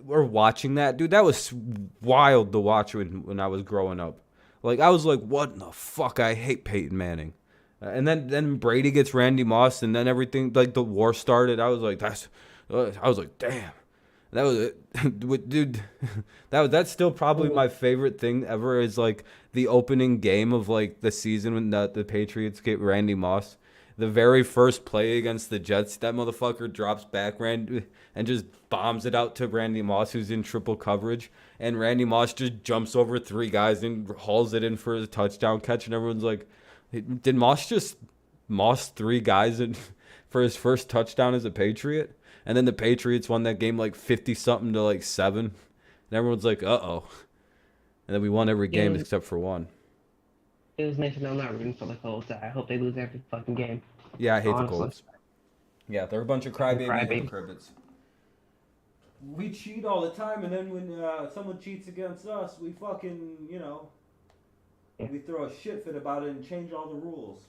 were watching that. Dude, that was wild to watch when I was growing up. Like, I was like, what in the fuck? I hate Peyton Manning. And then Brady gets Randy Moss, and then everything, like, the war started. I was like, damn. That was it. Dude, that's still probably my favorite thing ever is, like, the opening game of, like, the season when the Patriots get Randy Moss. The very first play against the Jets, that motherfucker drops back and just bombs it out to Randy Moss, who's in triple coverage. And Randy Moss just jumps over 3 guys and hauls it in for a touchdown catch. And everyone's like, did Moss just moss 3 guys for his first touchdown as a Patriot? And then the Patriots won that game like 50-something to like 7. And everyone's like, uh-oh. And then we won every game except for one. It was nice to know I'm not rooting for the Colts. I hope they lose every fucking game. Yeah, I hate the Colts. Yeah, they're a bunch of crybaby hypocrites. We cheat all the time, and then when someone cheats against us, we fucking, we throw a shit fit about it and change all the rules.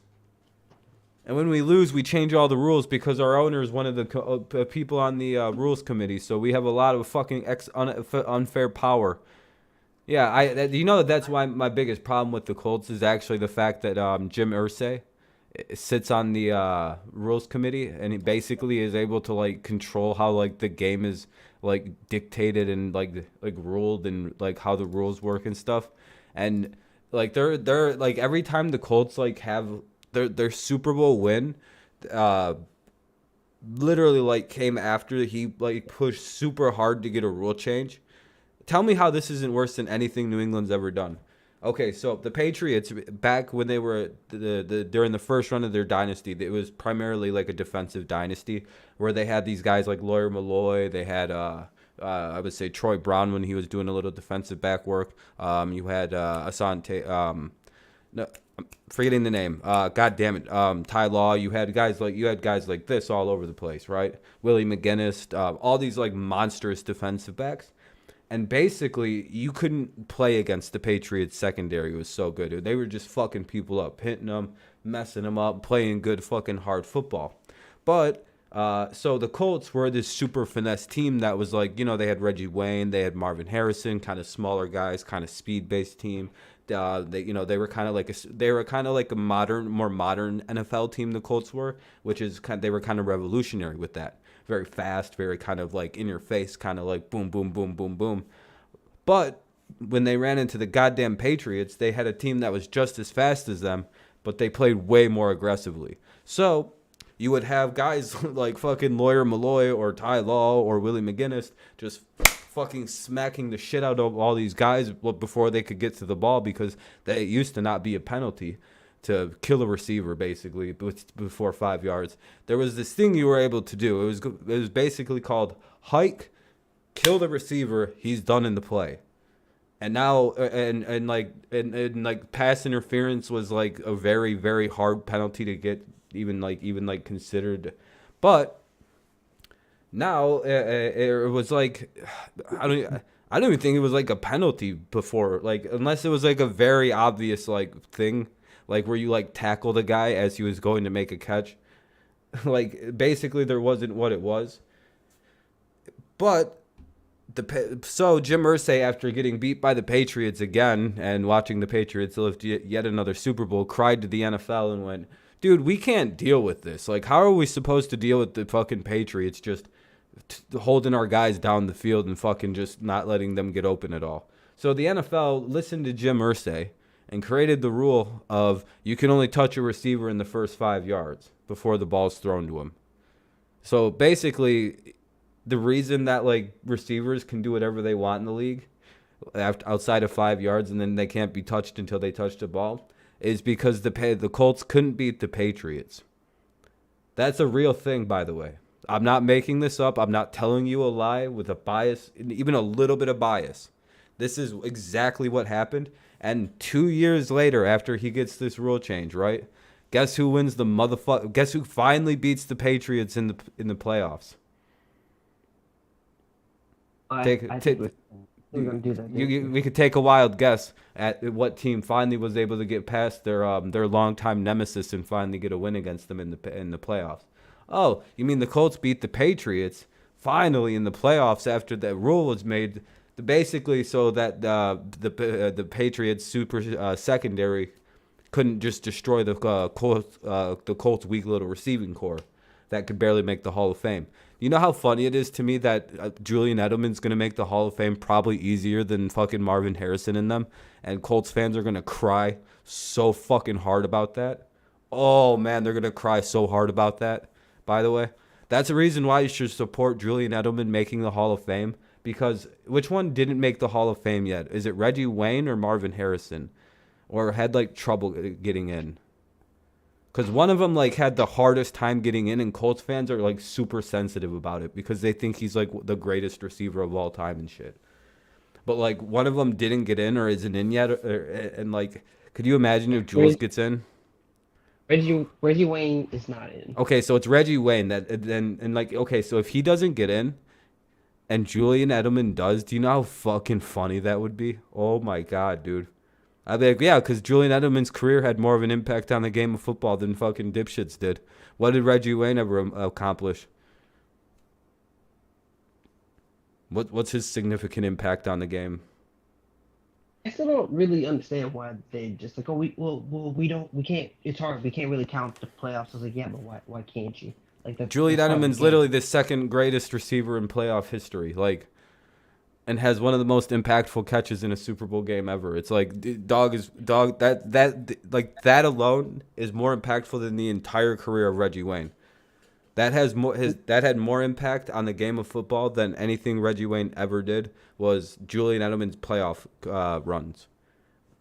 And when we lose, we change all the rules because our owner is one of the people on the rules committee, so we have a lot of fucking unfair power. Yeah, that's why my biggest problem with the Colts is actually the fact that Jim Irsay sits on the rules committee, and he basically is able to like control how like the game is like dictated and like ruled and like how the rules work and stuff. And like they're like every time the Colts like have their Super Bowl win, literally like came after he like pushed super hard to get a rule change. Tell me how this isn't worse than anything New England's ever done. Okay, so the Patriots, back when they were during the first run of their dynasty, it was primarily like a defensive dynasty where they had these guys like Lawyer Malloy. They had, I would say, Troy Brown when he was doing a little defensive back work. You had Asante, no, I'm forgetting the name. God damn it, Ty Law. You had guys like this all over the place, right? Willie McGinnis, all these like monstrous defensive backs. And basically, you couldn't play against the Patriots secondary. It was so good. They were just fucking people up, hitting them, messing them up, playing good fucking hard football. But So the Colts were this super finesse team that was like, they had Reggie Wayne, they had Marvin Harrison, kind of smaller guys, kind of speed based team. They were kind of like a more modern NFL team. The Colts were, which is they were kind of revolutionary with that. Very fast, very kind of like in your face, kind of like boom, boom, boom, boom, boom. But when they ran into the goddamn Patriots, they had a team that was just as fast as them, but they played way more aggressively. So you would have guys like fucking Lawyer Malloy or Ty Law or Willie McGinnis just fucking smacking the shit out of all these guys before they could get to the ball, because that used to not be a penalty to kill a receiver basically before 5 yards. There was this thing you were able to do. It was basically called hike, kill the receiver, he's done in the play. And now and pass interference was like a very, very hard penalty to get even considered. But now it was like I don't even think it was like a penalty before, like unless it was like a very obvious like thing, like where you like tackle the guy as he was going to make a catch. Like basically there wasn't what it was. But so Jim Irsay, after getting beat by the Patriots again and watching the Patriots lift yet another Super Bowl, cried to the NFL and went, "Dude, we can't deal with this. Like, how are we supposed to deal with the fucking Patriots just holding our guys down the field and fucking just not letting them get open at all?" So the NFL listened to Jim Irsay and created the rule of you can only touch a receiver in the first 5 yards before the ball's thrown to him. So basically, the reason that like receivers can do whatever they want in the league outside of 5 yards and then they can't be touched until they touch the ball is because the Colts couldn't beat the Patriots. That's a real thing, by the way. I'm not making this up. I'm not telling you a lie with a bias, even a little bit of bias. This is exactly what happened. And 2 years later, after he gets this rule change, right? Guess who wins the motherfucker? Guess who finally beats the Patriots in the playoffs? I think we're gonna do that. We could take a wild guess at what team finally was able to get past their longtime nemesis and finally get a win against them in the playoffs. Oh, you mean the Colts beat the Patriots finally in the playoffs after that rule was made, basically so that the Patriots super secondary couldn't just destroy the Colts' weak little receiving core that could barely make the Hall of Fame. You know how funny it is to me that Julian Edelman's going to make the Hall of Fame probably easier than fucking Marvin Harrison in them, and Colts fans are going to cry so fucking hard about that. Oh, man, they're going to cry so hard about that, by the way. That's the reason why you should support Julian Edelman making the Hall of Fame, because which one didn't make the Hall of Fame yet? Is it Reggie Wayne or Marvin Harrison? Or had, like, trouble getting in? Because one of them like had the hardest time getting in, and Colts fans are like super sensitive about it because they think he's like the greatest receiver of all time and shit. But like one of them didn't get in or isn't in yet, and like, could you imagine if Jules gets in? Reggie Wayne is not in. Okay, so it's Reggie Wayne and like, okay, so if he doesn't get in, and Julian Edelman does, do you know how fucking funny that would be? Oh my god, dude. I'd be like, yeah, because Julian Edelman's career had more of an impact on the game of football than fucking dipshits did. What did Reggie Wayne ever accomplish? What's his significant impact on the game? I still don't really understand why they just like, oh, we can't. It's hard. We can't really count the playoffs. I was like, yeah, but why can't you? Like Julian Edelman's literally the second greatest receiver in playoff history. Like. And has one of the most impactful catches in a Super Bowl game ever. It's like that alone is more impactful than the entire career of Reggie Wayne. That had more impact on the game of football than anything Reggie Wayne ever did was Julian Edelman's playoff runs.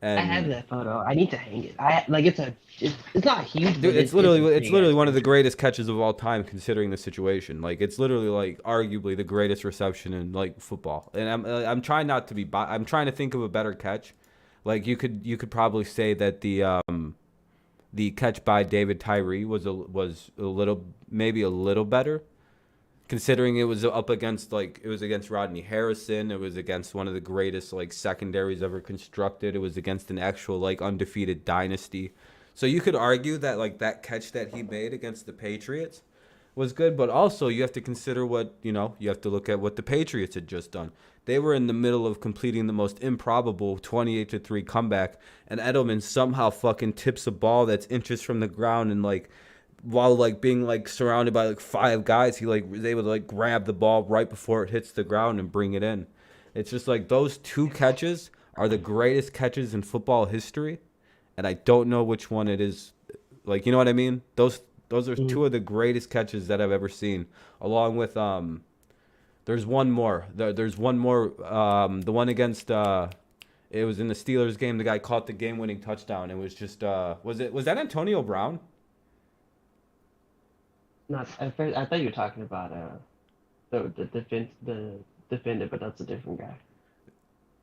And I have that photo. I need to hang it. It's not huge. Dude, it's literally one of the greatest catches of all time, considering the situation. Like it's literally like arguably the greatest reception in like football. And I'm trying not to be. I'm trying to think of a better catch. Like you could probably say that the catch by David Tyree was a little, maybe a little better. Considering it was against Rodney Harrison, it was against one of the greatest like secondaries ever constructed. It was against an actual like undefeated dynasty. So you could argue that like that catch that he made against the Patriots was good, but also you have to consider what, you have to look at what the Patriots had just done. They were in the middle of completing the most improbable 28-3 comeback, and Edelman somehow fucking tips a ball that's inches from the ground, and like while like being like surrounded by like five guys, he like was able to like grab the ball right before it hits the ground and bring it in. It's just like those two catches are the greatest catches in football history, and I don't know which one it is. Like, you know what I mean? Those are two of the greatest catches that I've ever seen, along with there's one more. There's one more. The one against it was in the Steelers game. The guy caught the game-winning touchdown. It was just was that Antonio Brown? Not at first, I thought you were talking about the defender, but that's a different guy.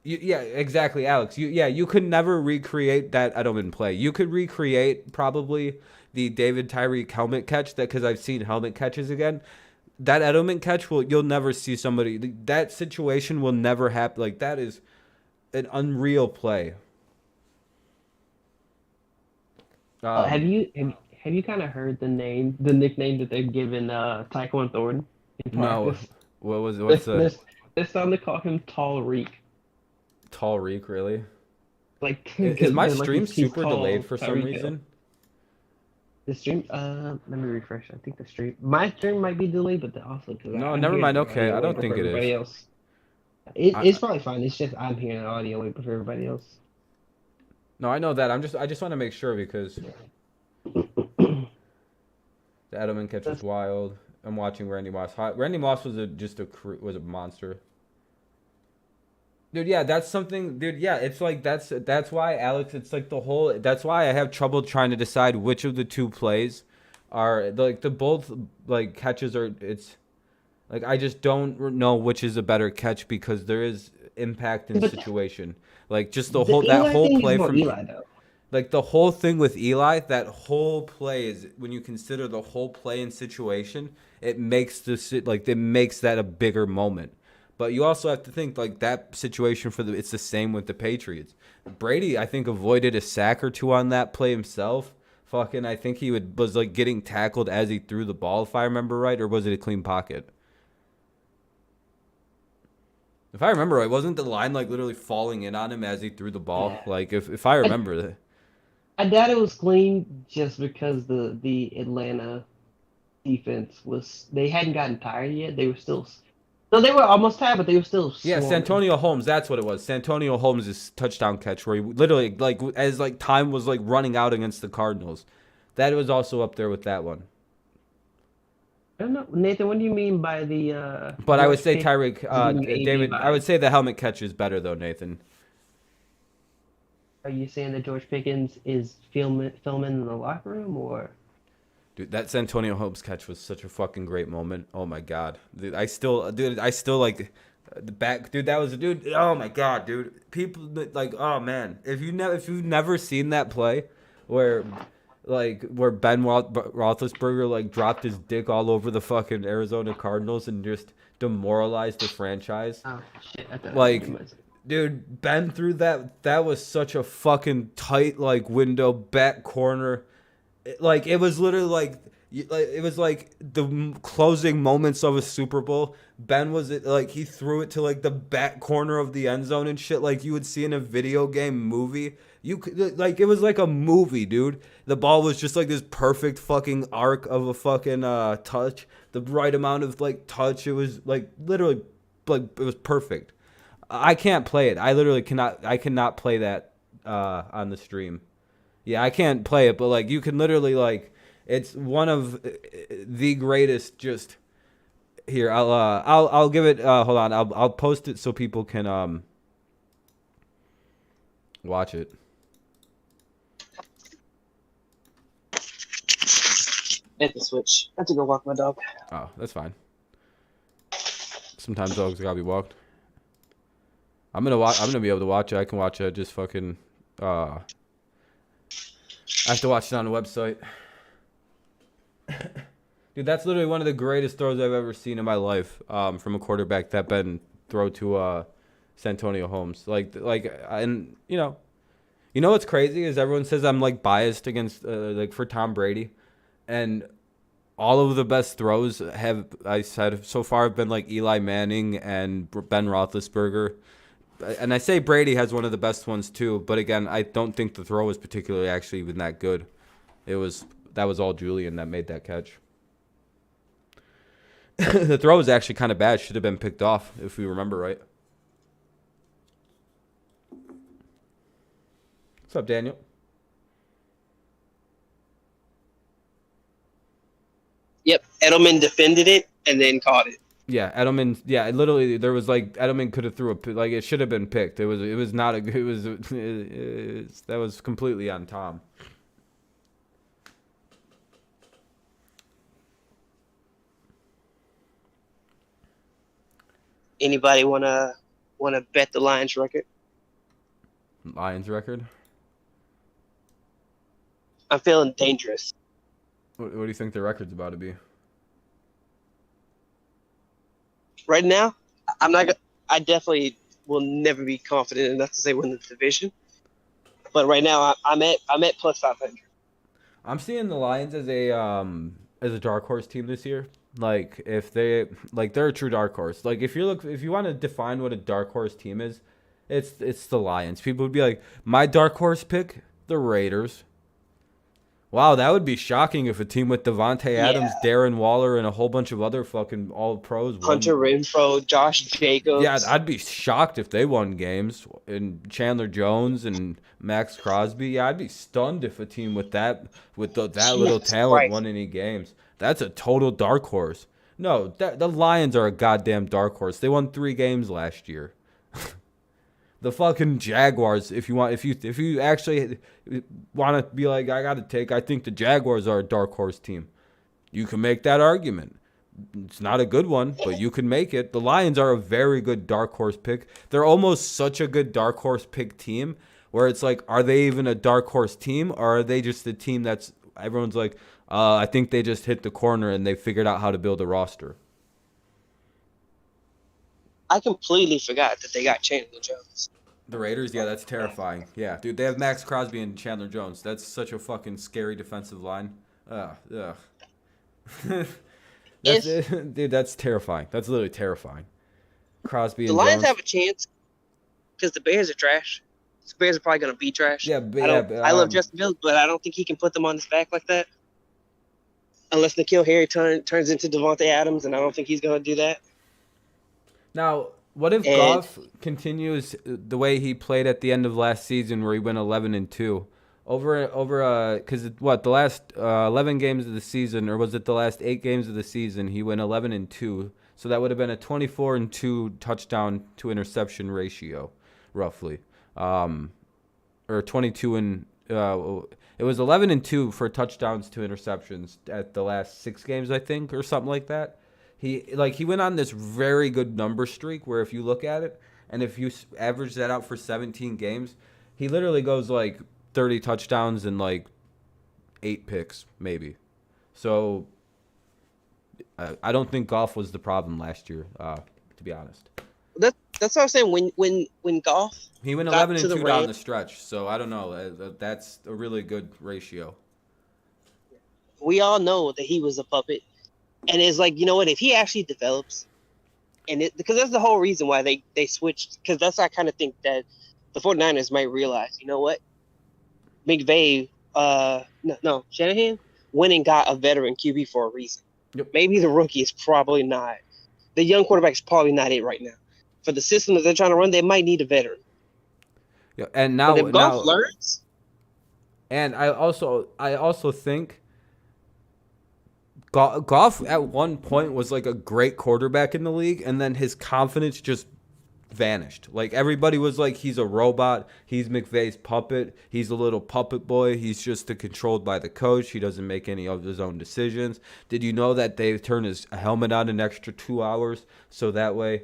Yeah, exactly, Alex. You could never recreate that Edelman play. You could recreate probably the David Tyreek helmet catch, that because I've seen helmet catches again. That Edelman catch you'll never see somebody. That situation will never happen. Like, that is an unreal play. Have you kind of heard the nickname that they've given Tyquan Thornton in No, practice? what's the They're starting to call him Tall Reek. Tall Reek, really? Like, Is my like stream he's super tall, delayed for some Tyreek Hill. reason? The stream, let me refresh. I think my stream might be delayed, but also because No, never mind. Okay, I don't think it everybody is. else. It's probably fine. It's just I'm hearing the audio way before everybody else. No, I know that. I just want to make sure because the Edelman catch was wild. I'm watching Randy Moss. Randy Moss was was a monster. Dude, yeah, that's something. Dude, yeah, it's like that's why, Alex. It's like that's why I have trouble trying to decide which of the two plays are like the both like catches are. It's like I just don't know which is a better catch because there is impact in situation. Like just that whole play from Eli, though. like the whole thing with Eli, that whole play is when you consider the whole play and situation, it makes that a bigger moment. But you also have to think like that situation it's the same with the Patriots. Brady, I think, avoided a sack or two on that play himself. Fucking, I think he was like getting tackled as he threw the ball, if I remember right, or was it a clean pocket? If I remember right, wasn't the line like literally falling in on him as he threw the ball? Yeah. Like if I remember that. I doubt it was clean just because the Atlanta defense they hadn't gotten tired yet. They were still. No, they were almost tired, but they were still. Yeah, swarming. Santonio Holmes, that's what it was. Santonio Holmes' touchdown catch where he literally like as like time was like running out against the Cardinals. That was also up there with that one. I don't know, Nathan. What do you mean by the? But I would say Pick- Tyreek, David. I would say the helmet catch is better though, Nathan. Are you saying that George Pickens is filming in the locker room, or? Dude, that Santonio Holmes catch was such a fucking great moment. Oh my god, dude, I still like the back, dude. That was, dude. Oh my god, dude. People like, oh man, if you've never seen that play, where Ben Roethlisberger like dropped his dick all over the fucking Arizona Cardinals and just demoralized the franchise. Oh shit! I thought Like, dude, Ben threw that. That was such a fucking tight like window back corner. It was literally like it was like the closing moments of a Super Bowl. Ben was like he threw it to like the back corner of the end zone and shit, like you would see in a video game movie. You could like it was like a movie, dude. The ball was just like this perfect fucking arc of a fucking touch, the right amount of like touch. It was like literally like it was perfect. I can't play it. I literally cannot. I cannot play that on the stream. Yeah, I can't play it, but like you can literally like it's one of the greatest. Just here, I'll give it. Hold on, I'll post it so people can watch it. Hit the switch. I have to go walk my dog. Oh, that's fine. Sometimes dogs gotta be walked. I'm gonna be able to watch it. I can watch it. Just fucking. I have to watch it on the website. Dude, that's literally one of the greatest throws I've ever seen in my life from a quarterback. That Ben throw to Santonio Holmes. And you know what's crazy is everyone says I'm like biased against like for Tom Brady, and all of the best throws I said so far have been like Eli Manning and Ben Roethlisberger. And I say Brady has one of the best ones too, but again, I don't think the throw was particularly actually even that good. That was all Julian that made that catch. The throw was actually kind of bad. Should have been picked off if we remember right. What's up, Daniel? Yep, Edelman defended it and then caught it. Yeah, Edelman. Yeah, literally, there was like Edelman could have threw like it should have been picked. It was not a. That was completely on Tom. Anybody wanna bet the Lions record? Lions record. I'm feeling dangerous. What do you think the record's about to be? Right now, I'm not. I definitely will never be confident enough to say win the division. But right now, I'm at plus 500. I'm seeing the Lions as a dark horse team this year. Like if they're a true dark horse. Like if you want to define what a dark horse team is, it's the Lions. People would be like, my dark horse pick, the Raiders. Wow, that would be shocking if a team with Devontae Adams, Darren Waller, and a whole bunch of other fucking all pros won. Hunter Renfrow, Josh Jacobs. Yeah, I'd be shocked if they won games. And Chandler Jones and Max Crosby. Yeah, I'd be stunned if a team with that little talent won any games. That's a total dark horse. No, the Lions are a goddamn dark horse. They won 3 games last year. The fucking Jaguars, if you actually want to be like, I think the Jaguars are a dark horse team. You can make that argument. It's not a good one, but you can make it. The Lions are a very good dark horse pick. They're almost such a good dark horse pick team where it's like, are they even a dark horse team, or are they just a team that's everyone's like, I think they just hit the corner and they figured out how to build a roster. I completely forgot that they got Chandler Jones. The Raiders, yeah, that's terrifying. Yeah, dude, they have Max Crosby and Chandler Jones. That's such a fucking scary defensive line. Ugh. Dude, that's terrifying. That's literally terrifying. Crosby and the Lions Jones. have a chance because the Bears are trash. The Bears are probably going to be trash. Yeah, I love Justin Fields, but I don't think he can put them on his back like that. Unless N'Keal Harry turns into Devontae Adams, and I don't think he's going to do that. Now, what if Goff continues the way he played at the end of last season, where he went 11-2, because the last 11 games of the season, or was it the last 8 games of the season, he went 11-2, so that would have been a 24-2 touchdown to interception ratio, roughly, or 22 and it was 11-2 for touchdowns to interceptions at the last 6 games, I think, or something like that. He went on this very good number streak where if you look at it and if you average that out for 17 games, he literally goes like 30 touchdowns and like 8 picks maybe. So I don't think Goff was the problem last year, to be honest. That's what I'm saying. When Goff he went 11-2 down the stretch, so I don't know. That's a really good ratio. We all know that he was a puppet. And it's like, you know what, if he actually develops, because that's the whole reason why they switched, because that's I kind of think that the 49ers might realize, you know what, McVay, Shanahan went and got a veteran QB for a reason. Yep. Maybe the rookie is probably not, the young quarterback is probably not it right now. For the system that they're trying to run, they might need a veteran. Yeah, and now but if Goff learns, and I also think Goff at one point was like a great quarterback in the league, and then his confidence just vanished. Like everybody was like, he's a robot, he's McVay's puppet, he's a little puppet boy, he's just controlled by the coach, he doesn't make any of his own decisions. Did you know that they turned his helmet on an extra 2 hours so that way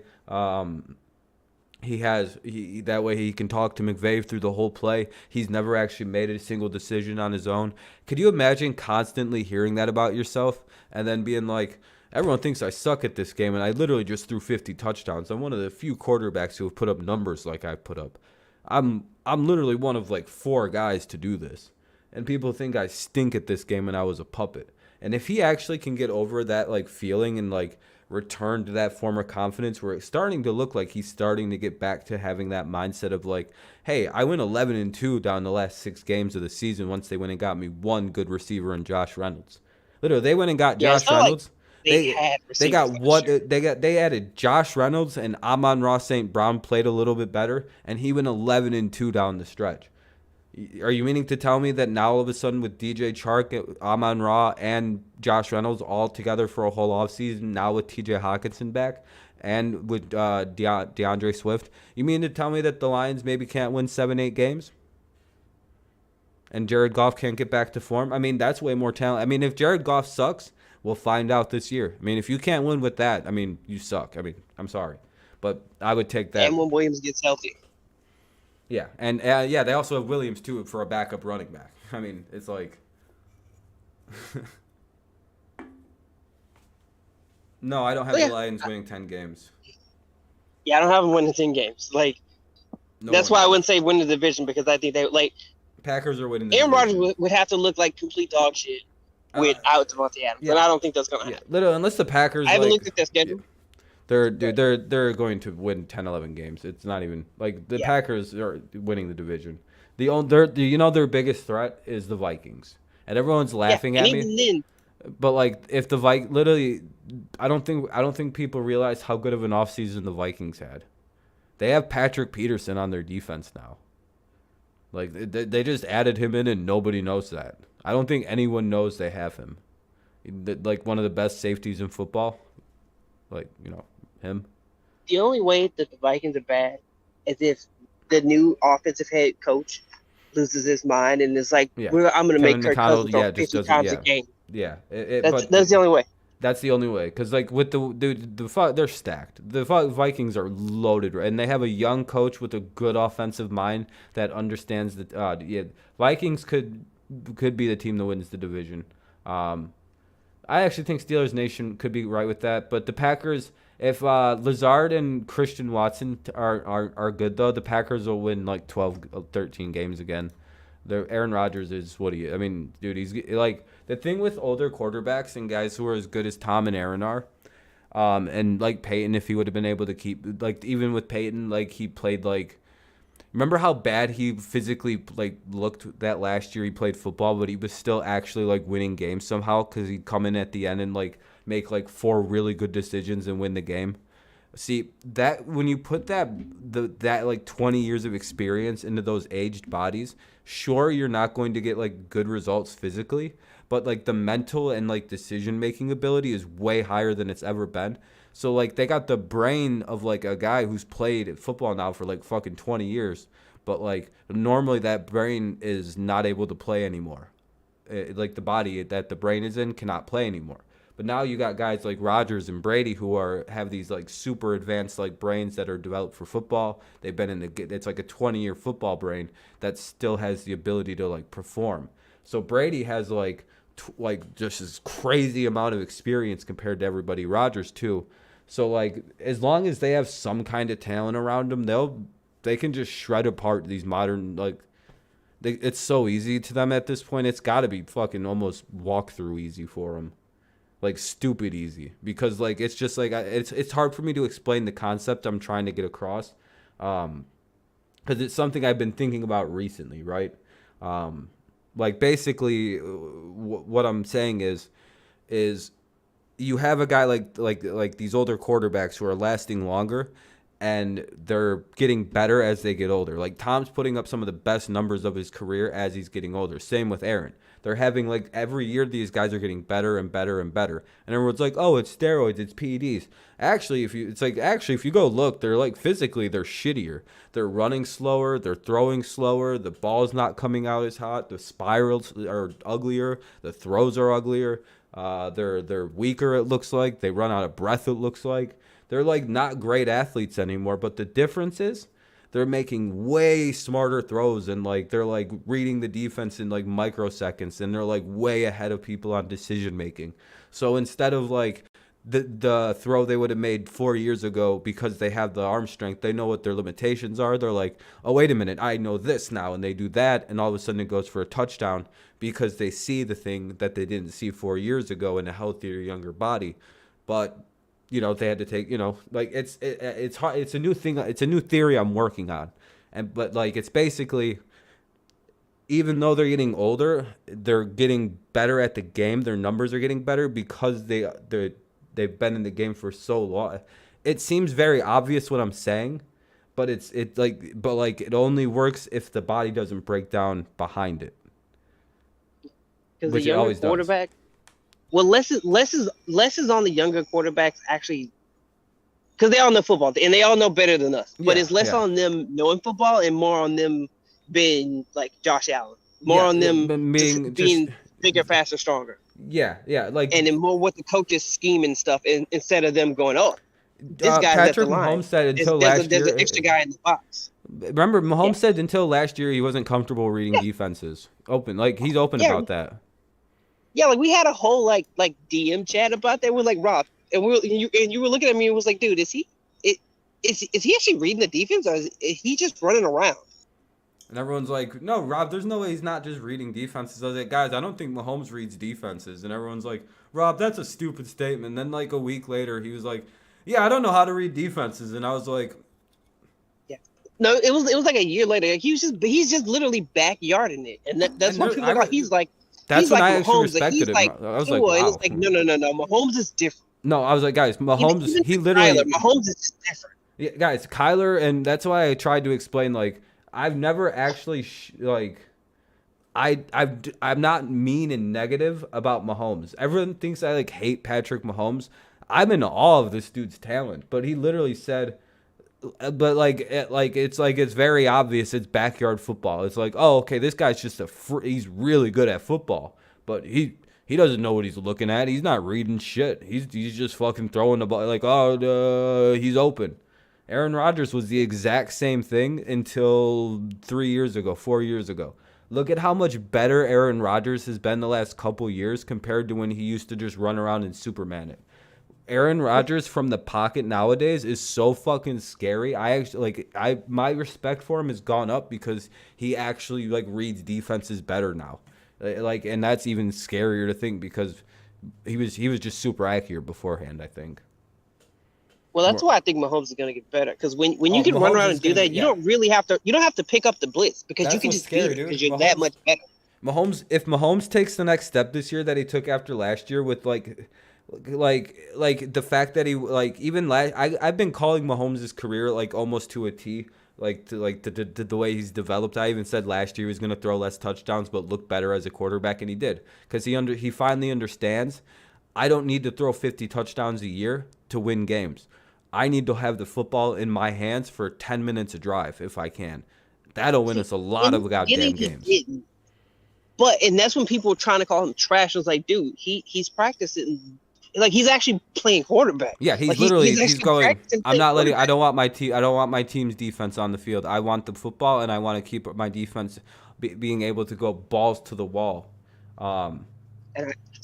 that way he can talk to McVay through the whole play? He's never actually made a single decision on his own. Could you imagine constantly hearing that about yourself and then being like, everyone thinks I suck at this game and I literally just threw 50 touchdowns. I'm one of the few quarterbacks who have put up numbers like I've put up. I'm literally one of like 4 guys to do this. And people think I stink at this game and I was a puppet. And if he actually can get over that like feeling and like return to that former confidence where it's starting to look like he's starting to get back to having that mindset of like, hey, I went 11-2 down the last 6 games of the season once they went and got me one good receiver in Josh Reynolds. Literally, they went and got Yeah, it's Josh not like Reynolds. they They had they receivers got last what year. they added Josh Reynolds and Amon-Ra St. Brown played a little bit better, and he went 11-2 down the stretch. Are you meaning to tell me that now all of a sudden with DJ Chark, Amon-Ra, and Josh Reynolds all together for a whole offseason, now with TJ Hawkinson back and with DeAndre Swift, you mean to tell me that the Lions maybe can't win 7-8 games? And Jared Goff can't get back to form? I mean, that's way more talent. I mean, if Jared Goff sucks, we'll find out this year. I mean, if you can't win with that, I mean, you suck. I mean, I'm sorry. But I would take that. And when Williams gets healthy. Yeah, and they also have Williams too for a backup running back. I mean, it's like, no, I don't have Yeah. the Lions winning 10 games. Yeah, I don't have them winning 10 games. Like No that's one why I does. wouldn't say win the division because I think they like Packers are winning. The Aaron Rodgers division. would have to look like complete dog shit without Devontae Adams, yeah. and I don't think that's gonna Yeah, happen. literally, unless the Packers. I haven't like, looked at their schedule. They're going to win 10, 11 games. It's not even like the Yeah. Packers are winning the division. Their biggest threat is the Vikings, and everyone's laughing and at me. even then, But like, if the literally, I don't think people realize how good of an offseason the Vikings had. They have Patrick Peterson on their defense now. Like they just added him in, and nobody knows that. I don't think anyone knows they have him. Like one of the best safeties in football. Like him. the only way that the Vikings are bad is if the new offensive head coach loses his mind and is like, Yeah. I'm going to make Kevin Kirk McConnell, Cousins throw just 50 doesn't. times Yeah, a game. yeah. That's the only way. That's the only way, because like with they're stacked. The Vikings are loaded, and they have a young coach with a good offensive mind that understands that. Vikings could be the team that wins the division. I actually think Steelers Nation could be right with that, but the Packers, if Lazard and Christian Watson are good though, the Packers will win like 12, 13 games again. Aaron Rodgers is what he is. I mean, dude, he's like the thing with older quarterbacks and guys who are as good as Tom and Aaron are, and like Peyton, if he would have been able to keep, like even with Peyton, like he played like, remember how bad he physically like looked that last year he played football, but he was still actually like winning games somehow because he'd come in at the end and like make like 4 really good decisions and win the game. See that when you put that like 20 years of experience into those aged bodies, sure you're not going to get like good results physically, but like the mental and like decision making ability is way higher than it's ever been. So like they got the brain of like a guy who's played football now for like fucking 20 years, but like normally that brain is not able to play anymore. Like the body that the brain is in cannot play anymore. But now you got guys like Rodgers and Brady who have these like super advanced like brains that are developed for football. They've been it's like a 20-year football brain that still has the ability to like perform. So Brady has like just this crazy amount of experience compared to everybody. Rodgers too. So like as long as they have some kind of talent around them, they can just shred apart these modern like. It's so easy to them at this point. It's got to be fucking almost walkthrough easy for them. Like stupid easy, because like it's just like it's hard for me to explain the concept I'm trying to get across, because it's something I've been thinking about recently, right? Like basically, what I'm saying is you have a guy like these older quarterbacks who are lasting longer, and they're getting better as they get older. Like Tom's putting up some of the best numbers of his career as he's getting older. Same with Aaron. They're having like every year these guys are getting better and better and better. And everyone's like, "Oh, it's steroids, it's PEDs." Actually, if you go look, they're like physically they're shittier. They're running slower, they're throwing slower, the ball's not coming out as hot, the spirals are uglier, the throws are uglier. They're weaker, it looks like. They run out of breath, it looks like. They're like not great athletes anymore, but the difference is they're making way smarter throws, and like they're like reading the defense in like microseconds, and they're like way ahead of people on decision making. So instead of like the throw they would have made 4 years ago because they have the arm strength. They know what their limitations are. They're like, oh, wait a minute, I know this now. And they do that, and all of a sudden it goes for a touchdown because they see the thing that they didn't see 4 years ago in a healthier, younger body. But, they had to take, it's hard. It's a new thing. It's a new theory I'm working on. But it's basically, even though they're getting older, they're getting better at the game. Their numbers are getting better because they've been in the game for so long. It seems very obvious what I'm saying, but it only works if the body doesn't break down behind it. Because the younger quarterback, well, less is on the younger quarterbacks actually, because they all know football and they all know better than us. But it's less on them knowing football and more on them being like Josh Allen, more on them being bigger, faster, stronger. Yeah, and then more what the coaches scheme and stuff, instead of them going, oh, this guy's Patrick at the line. Mahomes said until last year, there's an extra guy in the box. Remember, Mahomes said until last year he wasn't comfortable reading defenses. He's open about that. Yeah, we had a whole like DM chat about that. We're like, Rob, and you were looking at me and was like, dude, is he actually reading the defense, or is he just running around? And everyone's like, no, Rob, there's no way he's not just reading defenses. I was like, guys, I don't think Mahomes reads defenses. And everyone's like, Rob, that's a stupid statement. And then a week later, he was like, yeah, I don't know how to read defenses. And I was like, yeah, no, it was like a year later. He's just literally backyarding it, and that's what people are. He's like, that's when I actually Mahomes. respected him. I was like, wow. It was like, no, Mahomes is different. No, I was like, guys, Mahomes, he literally, Mahomes is different. Yeah, guys, Kyler, and that's why I tried to explain, I've never actually I'm not mean and negative about Mahomes. Everyone thinks I hate Patrick Mahomes. I'm in awe of this dude's talent, but he literally said, it's very obvious it's backyard football. It's like, oh, okay, this guy's just he's really good at football, but he doesn't know what he's looking at. He's not reading shit. He's just fucking throwing the ball he's open. Aaron Rodgers was the exact same thing until 4 years ago. Look at how much better Aaron Rodgers has been the last couple years compared to when he used to just run around and Superman it. Aaron Rodgers from the pocket nowadays is so fucking scary. My respect for him has gone up because he actually reads defenses better now. And that's even scarier to think because he was just super accurate beforehand, I think. Well, that's why I think Mahomes is going to get better, because when you can run around and do that, you don't really have to pick up the blitz, because you can just beat it because you're that much better. If Mahomes takes the next step this year that he took after last year with the fact that he I've been calling Mahomes' career almost to a T, the way he's developed. I even said last year he was going to throw less touchdowns but look better as a quarterback, and he did, because he finally understands I don't need to throw 50 touchdowns a year to win games. I need to have the football in my hands for 10 minutes a drive if I can. That'll win us a lot of goddamn games. And that's when people were trying to call him trash. I was like, dude, he's practicing. He's actually playing quarterback. Yeah, he's going. I don't want my team's defense on the field. I want the football, and I want to keep my defense being able to go balls to the wall. And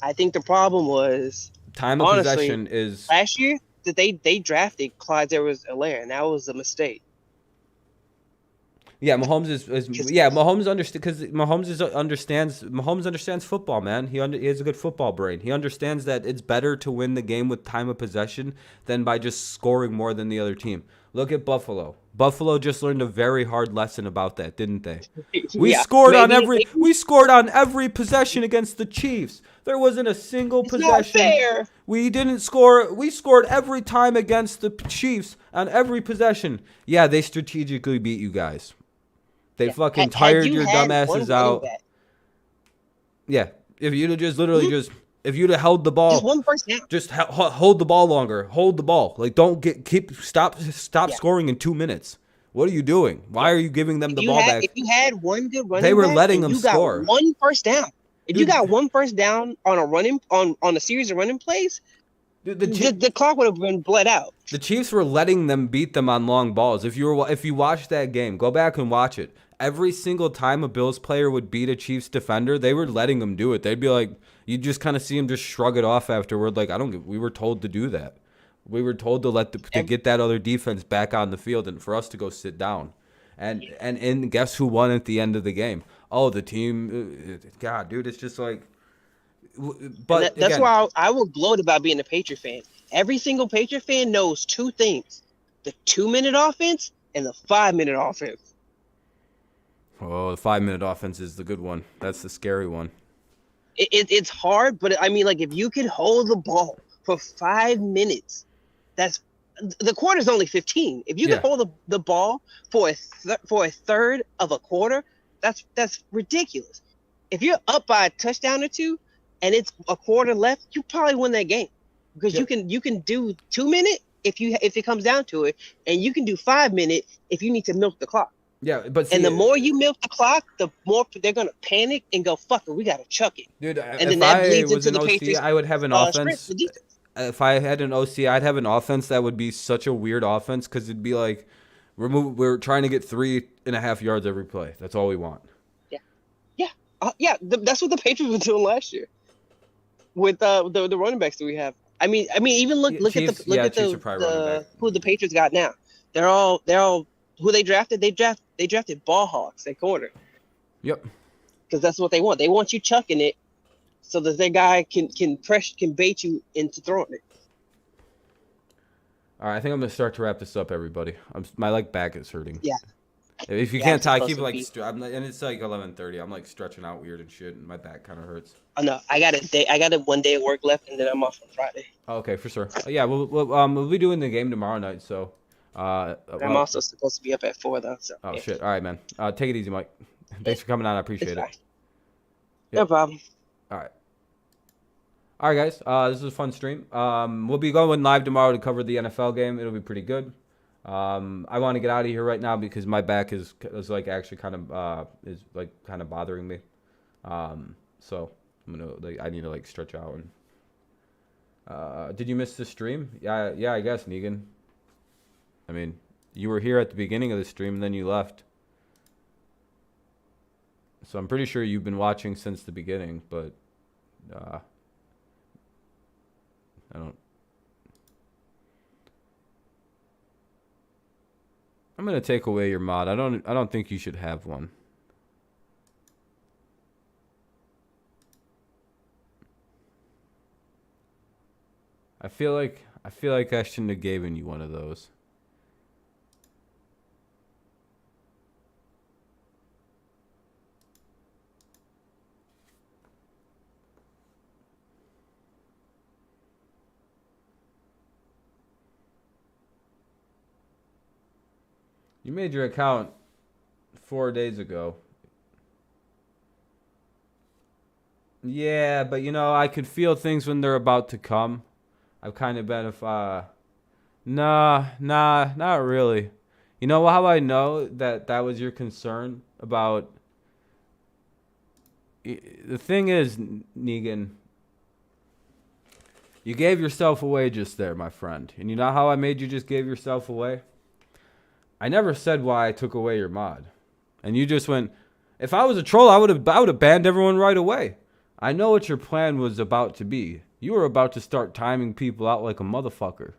I think the problem was time of possession is last year that they drafted Clyde Edwards-Helaire, and that was a mistake. Yeah, Mahomes understands football, man. He has a good football brain. He understands that it's better to win the game with time of possession than by just scoring more than the other team. Look at Buffalo. Buffalo just learned a very hard lesson about that, didn't they? We scored on every possession against the Chiefs. There wasn't a single possession. Not fair. We didn't score. We scored every time against the Chiefs on every possession. Yeah, they strategically beat you guys. They fucking tired your dumbasses out. Yeah, if you'd have if you'd have held the ball, just one first down. Just hold the ball longer. Hold the ball. Stop scoring in 2 minutes. What are you doing? Why are you giving them the ball back? If you had one good running they were back, letting them score. Got one first down. If you got one first down on a series of running plays, the clock would have been bled out. The Chiefs were letting them beat them on long balls. If you watch that game, go back and watch it. every single time a Bills player would beat a Chiefs defender, they were letting him do it. They'd be like, you just kind of see him just shrug it off afterward. Like, we were told to do that. We were told to to get that other defense back on the field and for us to go sit down. And guess who won at the end of the game? Oh, the team. God, dude, it's just like. But that's again, why I will gloat about being a Patriot fan. Every single Patriot fan knows two things: the 2-minute offense and the 5-minute offense. oh, the 5-minute offense is the good one. That's the scary one. It's hard, but I mean, like, if you can hold the ball for 5 minutes, the quarter's only 15. If you can hold the ball for a third of a quarter, that's ridiculous. If you're up by a touchdown or two, and it's a quarter left, you probably win that game because you can do 2-minute if it comes down to it, and you can do 5-minute if you need to milk the clock. Yeah, but and the more you milk the clock, the more they're gonna panic and go, "Fuck it, we gotta chuck it." Dude, and then that bleeds into the Patriots. I would have an offense. If I had an OC, I'd have an offense that would be such a weird offense because it'd be like we're trying to get 3.5 yards every play. That's all we want. That's what the Patriots were doing last year with the running backs that we have. I mean, even look Chiefs, at who the Patriots got now. They're all who they drafted. They drafted ball hawks at corner. Yep. Because that's what they want. They want you chucking it, so that their guy can bait you into throwing it. All right, I think I'm gonna start to wrap this up, everybody. My back is hurting. Yeah. If you can't tell, I keep and it's like 11:30. I'm like stretching out weird and shit, and my back kind of hurts. Oh no, I got a 1 day of work left, and then I'm off on Friday. Oh, okay, for sure. Yeah, we'll be doing the game tomorrow night. So. I'm also supposed to be up at 4 though. So. Oh shit! All right, man. Take it easy, Mike. Thanks for coming on. I appreciate it. Yep. No problem. All right, guys. This is a fun stream. We'll be going live tomorrow to cover the NFL game. It'll be pretty good. I want to get out of here right now because my back is like actually kind of bothering me. So I need to stretch out. And did you miss the stream? Yeah. I guess, Negan. I mean, you were here at the beginning of the stream and then you left. So I'm pretty sure you've been watching since the beginning, but I don't. I'm gonna take away your mod. I don't think you should have one. I feel like I shouldn't have given you one of those. You made your account 4 days ago. Yeah, but I could feel things when they're about to come. I've kind of been nah, not really. You know how I know that was your concern about? The thing is, Negan, you gave yourself away just there, my friend. And you know how I made you just give yourself away? I never said why I took away your mod. And you just went, if I was a troll, I would have banned everyone right away. I know what your plan was about to be. You were about to start timing people out like a motherfucker.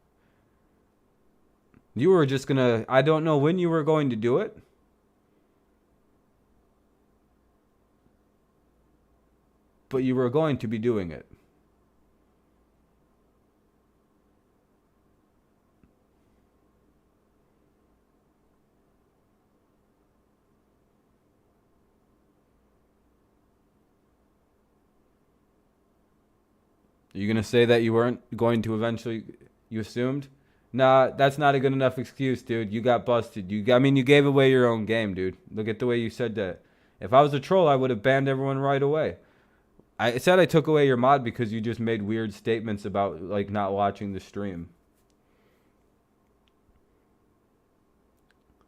You were just gonna, I don't know when you were going to do it. But you were going to be doing it. Are you going to say that you weren't going to eventually, you assumed? Nah, that's not a good enough excuse, dude. You got busted. You gave away your own game, dude. Look at the way you said that. If I was a troll, I would have banned everyone right away. I said I took away your mod because you just made weird statements about, not watching the stream.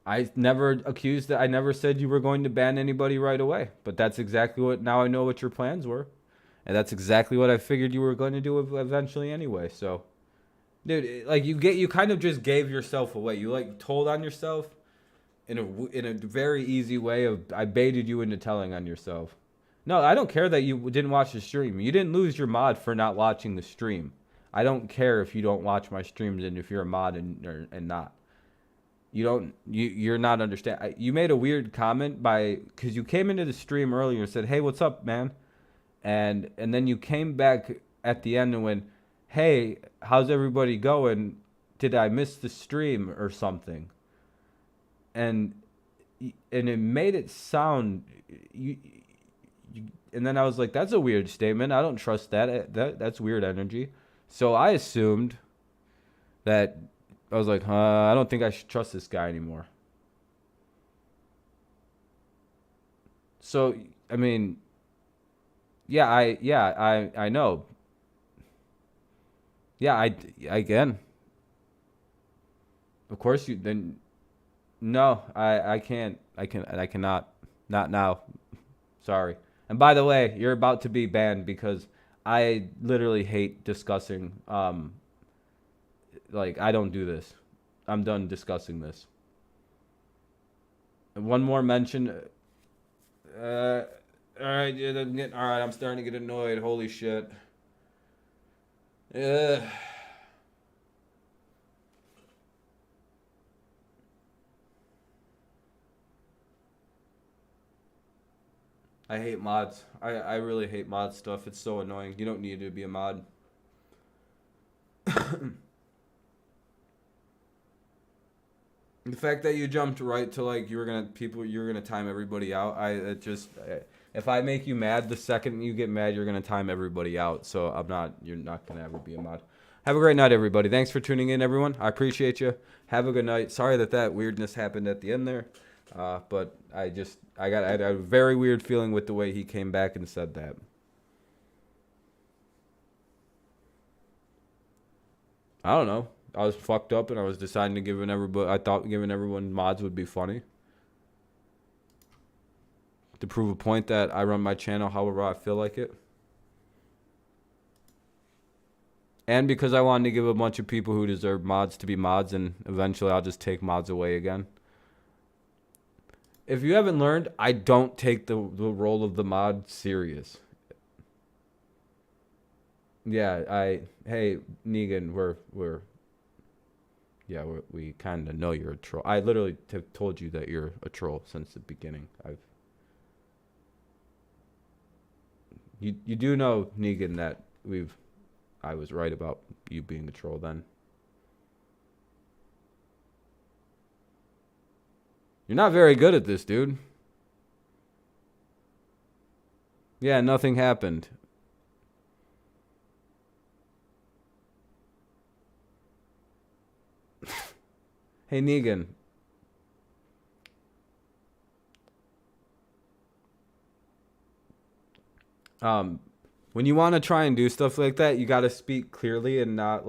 I never said you were going to ban anybody right away. But that's exactly now I know what your plans were. And that's exactly what I figured you were going to do eventually anyway. So, dude, you kind of just gave yourself away. You told on yourself in a very easy way of I baited you into telling on yourself. No, I don't care that you didn't watch the stream. You didn't lose your mod for not watching the stream. I don't care if you don't watch my streams and if you're a mod and not. You're not understand. You made a weird comment because you came into the stream earlier and said, "Hey, what's up, man?" And then you came back at the end and went, "Hey, how's everybody going? Did I miss the stream or something?" And it made it sound and then I was like, "That's a weird statement. I don't trust that. That's weird energy." So I assumed that I was like, I don't think I should trust this guy anymore. So, I mean, I know. Yeah, again. Of course you then. No, I cannot. Not now. Sorry. And by the way, you're about to be banned because I literally hate discussing. Like, I don't do this. I'm done discussing this. And one more mention. All right, yeah, all right. I'm starting to get annoyed. Holy shit. Yeah. I hate mods. I really hate mod stuff. It's so annoying. You don't need to be a mod. The fact that you jumped right to like you were gonna time everybody out. If I make you mad, the second you get mad, you're gonna time everybody out. So you're not gonna ever be a mod. Have a great night, everybody. Thanks for tuning in, everyone. I appreciate you. Have a good night. Sorry that weirdness happened at the end there, but I had a very weird feeling with the way he came back and said that. I don't know. I was fucked up and I was deciding to I thought giving everyone mods would be funny. To prove a point that I run my channel however I feel like it. And because I wanted to give a bunch of people who deserve mods to be mods, and eventually I'll just take mods away again. If you haven't learned, I don't take the role of the mod serious. Yeah, hey, Negan, we kind of know you're a troll. I literally told you that you're a troll since the beginning. You do know, Negan, that I was right about you being a troll then. You're not very good at this, dude. Yeah, nothing happened. Hey, Negan. When you want to try and do stuff like that, you got to speak clearly and not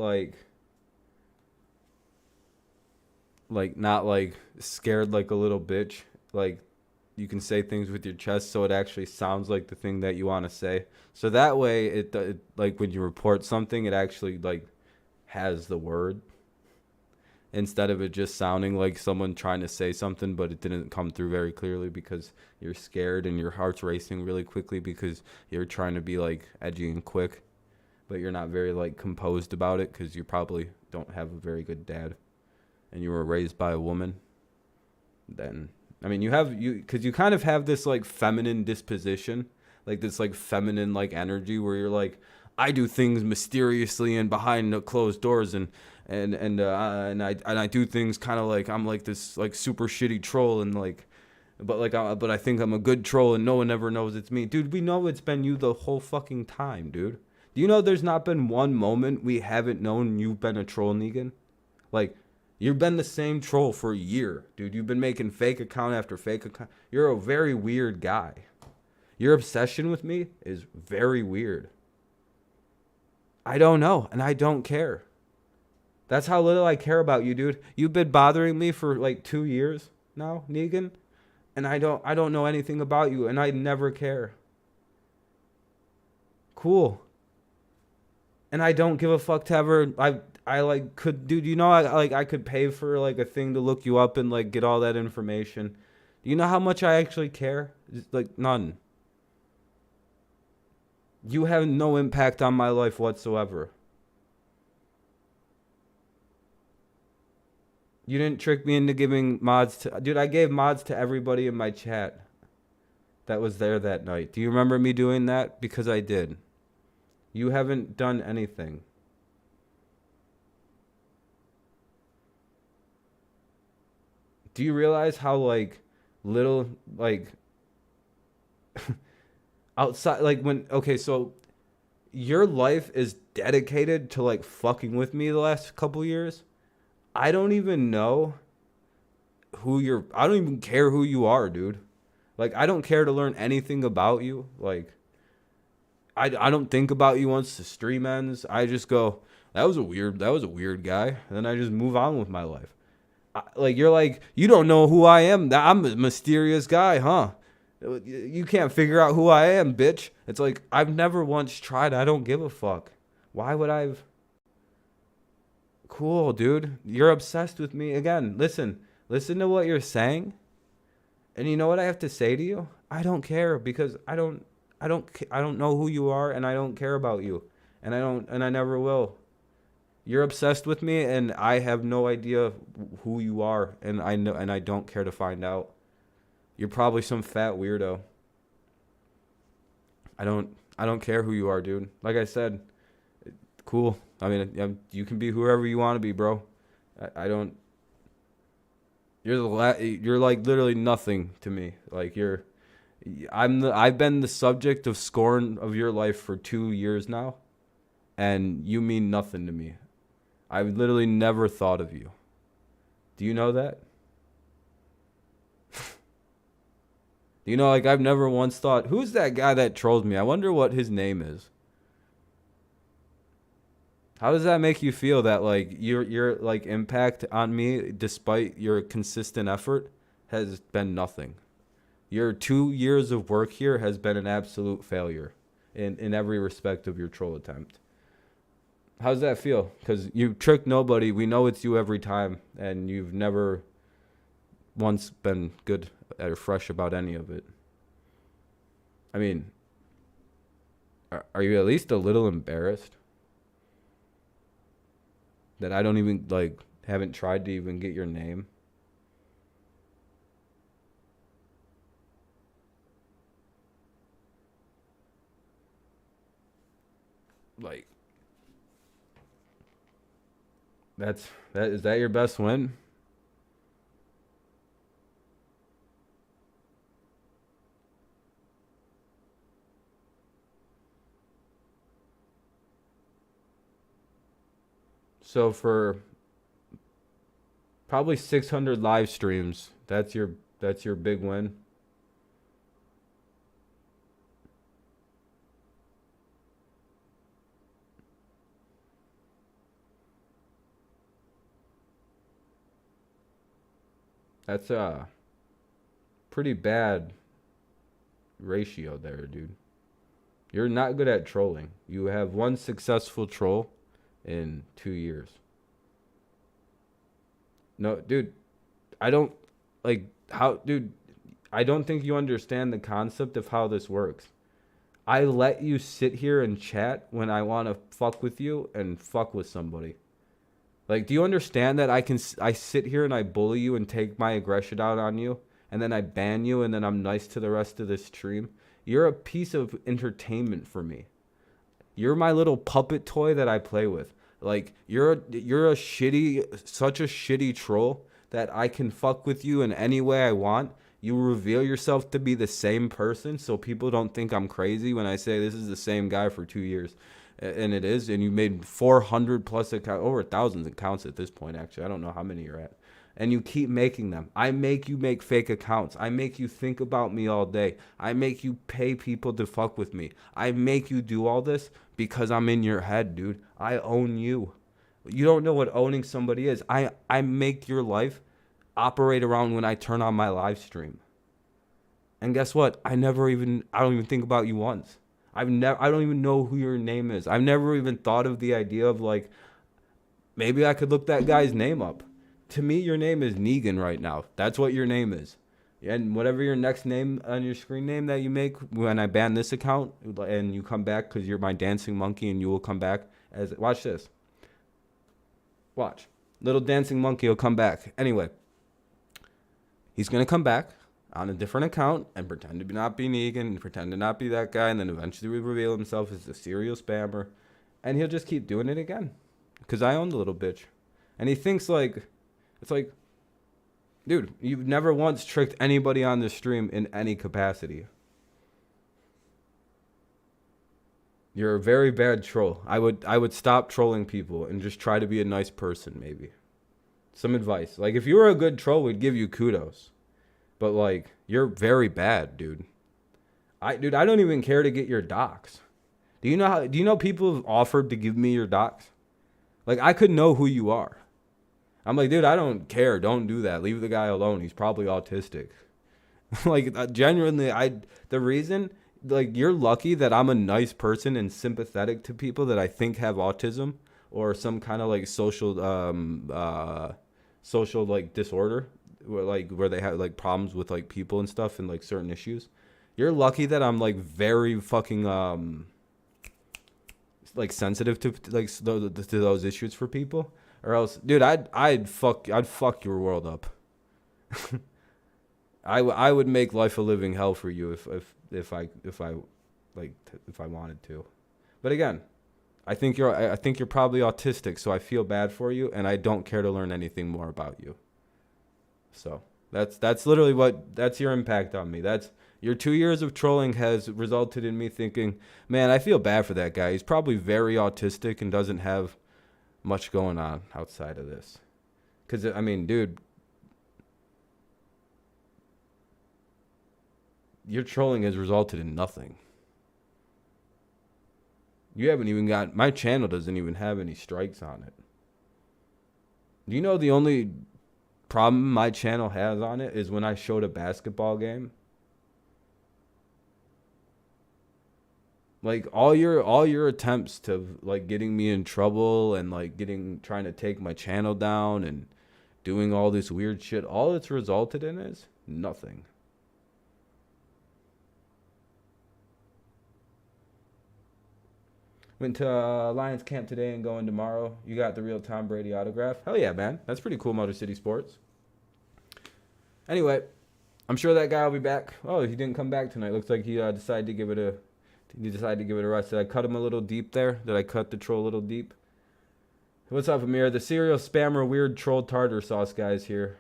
not scared like a little bitch. Like, you can say things with your chest so it actually sounds like the thing that you want to say. So that way, it like when you report something, it actually like has the word. Instead of it just sounding like someone trying to say something, but it didn't come through very clearly because you're scared and your heart's racing really quickly because you're trying to be like edgy and quick, but you're not very like composed about it because you probably don't have a very good dad and you were raised by a woman. Then, I mean, because you kind of have this like feminine disposition, like this like feminine like energy where you're like, I do things mysteriously and behind the closed doors and I do things kind of like I'm like this like super shitty troll and like, but I think I'm a good troll and no one ever knows it's me, dude. We know it's been you the whole fucking time, dude. Do you know there's not been one moment we haven't known you've been a troll, Negan? Like, you've been the same troll for a year, dude. You've been making fake account after fake account. You're a very weird guy. Your obsession with me is very weird. I don't know, and I don't care. That's how little I care about you, dude. You've been bothering me for like 2 years now, Negan, and I don't know anything about you, and I never care. Cool. And I don't give a fuck to ever. I like could, dude. You know, I could pay for like a thing to look you up and like get all that information. Do you know how much I actually care? Like none. You have no impact on my life whatsoever. You didn't trick me into giving mods to, dude. I gave mods to everybody in my chat that was there that night. Do you remember me doing that? Because I did. You haven't done anything. Do you realize how like little like outside like when okay, so your life is dedicated to like fucking with me the last couple years? I don't even know I don't even care who you are, dude. Like I don't care to learn anything about you. Like I don't think about you once the stream ends. I just go, that was a weird guy, and then I just move on with my life. Like you're like, you don't know who I am. I'm a mysterious guy, huh? You can't figure out who I am, bitch. It's like I've never once tried. I don't give a fuck. Why would I've? Cool, dude. You're obsessed with me again. Listen to what you're saying, and you know what I have to say to you. I don't care because I don't know who you are, and I don't care about you, and I never will. You're obsessed with me, and I have no idea who you are, and I don't care to find out. You're probably some fat weirdo. I don't care who you are, dude. Like I said, cool. I mean, you can be whoever you want to be, bro. I don't. You're like literally nothing to me. Like I've been the subject of scorn of your life for 2 years now, and you mean nothing to me. I've literally never thought of you. Do you know that? You know, like I've never once thought, who's that guy that trolled me? I wonder what his name is. How does that make you feel that like your like impact on me despite your consistent effort has been nothing? Your 2 years of work here has been an absolute failure in every respect of your troll attempt. How's that feel? Because you tricked nobody. We know it's you every time, and you've never once been good or fresh about any of it. I mean, are you at least a little embarrassed that I don't even like haven't tried to even get your name? Like is that your best win? So for probably 600 live streams, that's your big win. That's a pretty bad ratio there, dude. You're not good at trolling. You have one successful troll in 2 years. No, dude, I don't like how, dude, I don't think you understand the concept of how this works. I let you sit here and chat when I want to fuck with you and fuck with somebody. Like, do you understand that I sit here and I bully you and take my aggression out on you, and then I ban you, and then I'm nice to the rest of the stream? You're a piece of entertainment for me. You're my little puppet toy that I play with. Like, you're a such a shitty troll that I can fuck with you in any way I want. You reveal yourself to be the same person so people don't think I'm crazy when I say this is the same guy for 2 years. And it is, and you made 400 plus accounts, over 1,000 accounts at this point, actually. I don't know how many you're at. And you keep making them. I make you make fake accounts. I make you think about me all day. I make you pay people to fuck with me. I make you do all this because I'm in your head, dude. I own you. You don't know what owning somebody is. I make your life operate around when I turn on my live stream. And guess what? I don't even think about you once. I don't even know who your name is. I've never even thought of the idea of like, maybe I could look that guy's name up. To me, your name is Negan right now. That's what your name is. And whatever your next name on your screen name that you make when I ban this account and you come back because you're my dancing monkey and you will come back as, watch this. Watch. Little dancing monkey will come back. Anyway, he's going to come back on a different account and pretend to not be Negan and pretend to not be that guy, and then eventually reveal himself as a serial spammer. And he'll just keep doing it again because I own the little bitch. And he thinks like, it's like, dude, you've never once tricked anybody on this stream in any capacity. You're a very bad troll. I would stop trolling people and just try to be a nice person, maybe. Some advice. Like, if you were a good troll, we'd give you kudos. But, like, you're very bad, dude. I don't even care to get your docs. Do you know people have offered to give me your docs? Like, I could know who you are. I'm like, dude, I don't care. Don't do that. Leave the guy alone. He's probably autistic. Like, genuinely, the reason, like, you're lucky that I'm a nice person and sympathetic to people that I think have autism or some kind of, like, social like disorder where they have like problems with like people and stuff and like certain issues. You're lucky that I'm like very fucking like sensitive to like to those issues for people, or else, dude, I'd fuck your world up. I would make life a living hell for you if I wanted to. But again, I think you're probably autistic, so I feel bad for you, and I don't care to learn anything more about you. So that's literally that's your impact on me. That's your 2 years of trolling has resulted in me thinking, man, I feel bad for that guy. He's probably very autistic and doesn't have much going on outside of this. Because, I mean, dude, your trolling has resulted in nothing. You haven't even got, my channel doesn't even have any strikes on it. Do you know the only problem my channel has on it is when I showed a basketball game? Like, all your attempts to like getting me in trouble and like trying to take my channel down and doing all this weird shit, all it's resulted in is nothing. Went to Lions camp today and going tomorrow. You got the real Tom Brady autograph? Hell yeah, man. That's pretty cool, Motor City Sports. Anyway, I'm sure that guy will be back. Oh, he didn't come back tonight. Looks like he decided to give it a rest. Did I cut him a little deep there? Did I cut the troll a little deep? What's up, Amir? The serial spammer weird troll tartar sauce guy's here.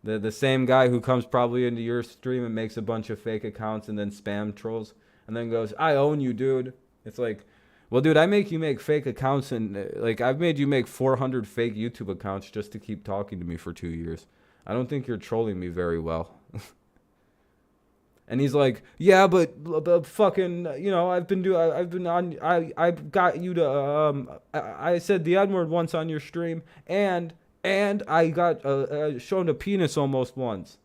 the same guy who comes probably into your stream and makes a bunch of fake accounts and then spam trolls. And then goes, I own you, dude. It's like, well, dude, I make you make fake accounts, and like I've made you make 400 fake YouTube accounts just to keep talking to me for 2 years. I don't think you're trolling me very well. And he's like, yeah, but fucking, you know, I got you to, I said the N-word once on your stream, and I got shown a penis almost once.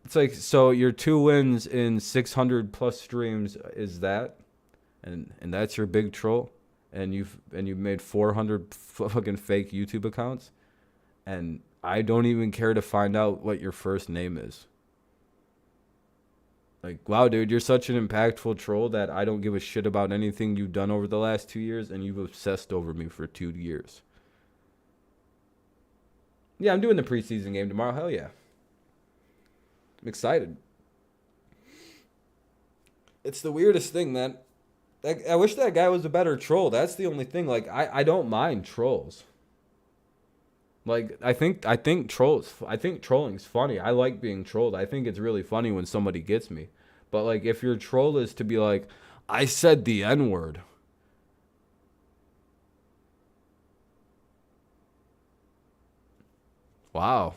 It's like, so your 2 wins in 600 plus streams is that, and that's your big troll, and you've made 400 fucking fake YouTube accounts, and I don't even care to find out what your first name is. Like, wow, dude, you're such an impactful troll that I don't give a shit about anything you've done over the last 2 years, and you've obsessed over me for 2 years. Yeah, I'm doing the preseason game tomorrow. Hell yeah. I'm excited. It's the weirdest thing, man. Like, I wish that guy was a better troll. That's the only thing. Like, I don't mind trolls. Like, I think trolling's funny. I like being trolled. I think it's really funny when somebody gets me. But like, if your troll is to be like, I said the N-word. Wow.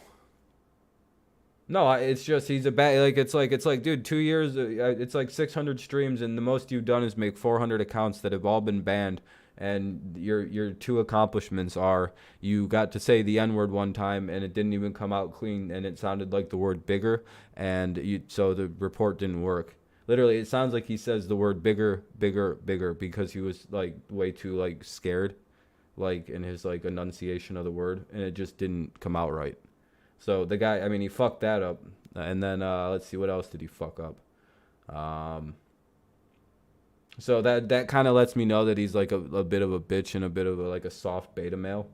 No, it's just he's a bad, like it's like dude, 2 years, it's like 600 streams, and the most you've done is make 400 accounts that have all been banned, and your 2 accomplishments are you got to say the N-word one time and it didn't even come out clean and it sounded like the word bigger, and so the report didn't work. Literally, it sounds like he says the word bigger, bigger, bigger because he was like way too like scared, like in his like enunciation of the word, and it just didn't come out right. So the guy, I mean, he fucked that up. And then let's see, what else did he fuck up? So that kind of lets me know that he's like a bit of a bitch and a bit of like a soft beta male,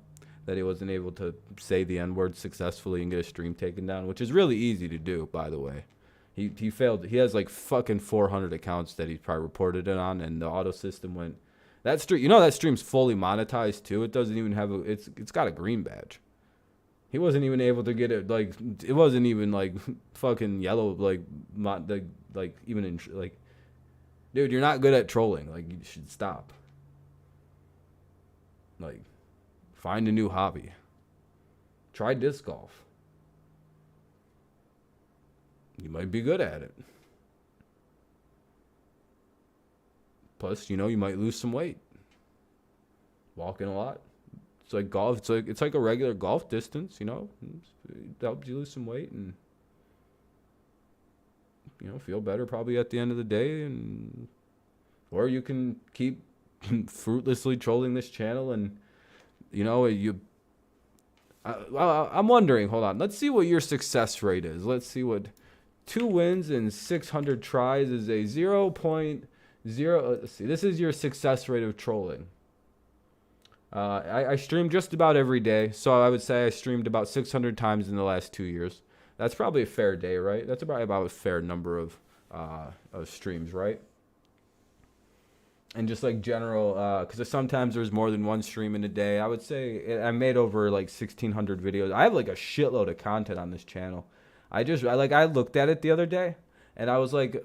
that he wasn't able to say the N-word successfully and get a stream taken down, which is really easy to do, by the way. He failed. He has like fucking 400 accounts that he probably reported it on, and the auto system went. That stream, you know, that stream's fully monetized too. It doesn't even have it's got a green badge. He wasn't even able to get it, like, it wasn't even like fucking yellow, like even in like, dude, you're not good at trolling. Like, you should stop. Like, find a new hobby. Try disc golf. You might be good at it. Plus, you know, you might lose some weight. Walking a lot. It's like golf. It's like a regular golf distance, you know. It helps you lose some weight and, you know, feel better probably at the end of the day. And or you can keep fruitlessly trolling this channel, and, you know, I'm wondering. Hold on. Let's see what your success rate is. Let's see what 2 wins and 600 tries is a 0.0. Let's see. This is your success rate of trolling. I stream just about every day, so I would say I streamed about 600 times in the last 2 years. That's probably a fair day, right? That's probably about a fair number of streams, right? And just like general, because sometimes there's more than one stream in a day. I would say I made over like 1,600 videos. I have like a shitload of content on this channel. I looked at it the other day, and I was like,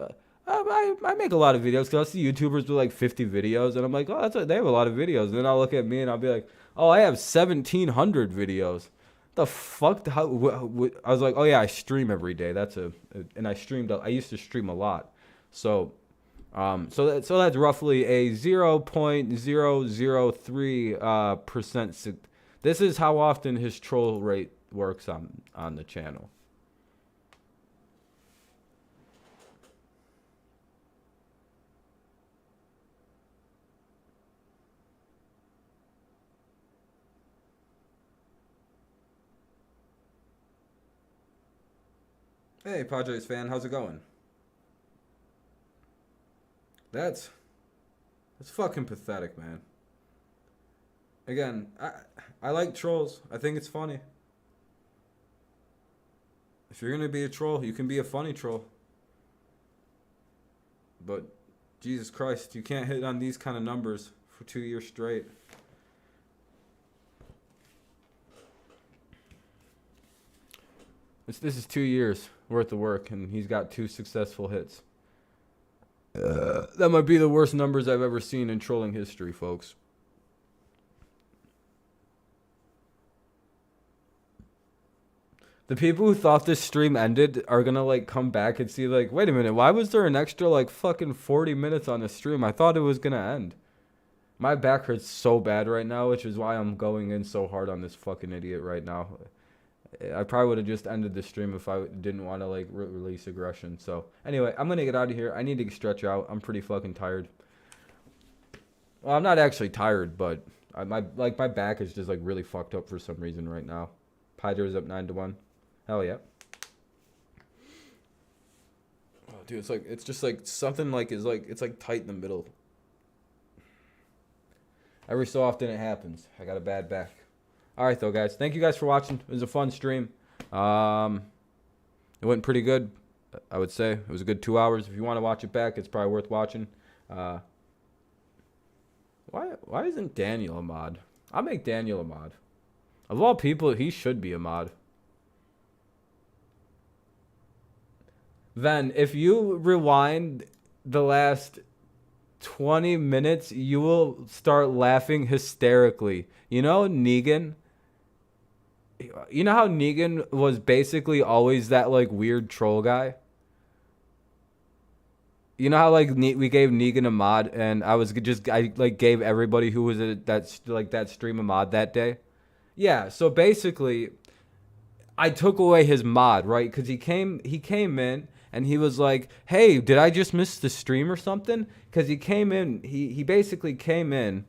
I make a lot of videos, because I'll see YouTubers with like 50 videos, and I'm like, oh, they have a lot of videos. And then I'll look at me, and I'll be like, oh, I have 1,700 videos. The fuck? I was like, oh yeah, I stream every day. And I used to stream a lot. So that's roughly a 0.003%. This is how often his troll rate works on the channel. Hey, Padres fan, how's it going? That's fucking pathetic, man. Again, I like trolls. I think it's funny. If you're gonna be a troll, you can be a funny troll. But Jesus Christ, you can't hit on these kind of numbers for 2 years straight. This is 2 years worth of work, and he's got 2 successful hits. That might be the worst numbers I've ever seen in trolling history, folks. The people who thought this stream ended are gonna like come back and see like, wait a minute, why was there an extra like fucking 40 minutes on the stream? I thought it was gonna end. My back hurts so bad right now, which is why I'm going in so hard on this fucking idiot right now. I probably would have just ended the stream if I didn't want to like release aggression. So anyway, I'm gonna get out of here. I need to stretch out. I'm pretty fucking tired. Well, I'm not actually tired, but my back is just like really fucked up for some reason right now. Padres up 9-1. Hell yeah. Oh, dude, it's just like something like it's like tight in the middle. Every so often it happens. I got a bad back. All right, though, guys. Thank you guys for watching. It was a fun stream. It went pretty good, I would say. It was a good 2 hours. If you want to watch it back, it's probably worth watching. Why isn't Daniel a mod? I'll make Daniel a mod. Of all people, he should be a mod. Then, if you rewind the last 20 minutes, you will start laughing hysterically. You know Negan? You know how Negan was basically always that like weird troll guy? You know how like we gave Negan a mod, and I like gave everybody who was that stream a mod that day? Yeah, so basically I took away his mod, right? Cuz he came in and he was like, "Hey, did I just miss the stream or something?" Because he came in, he basically came in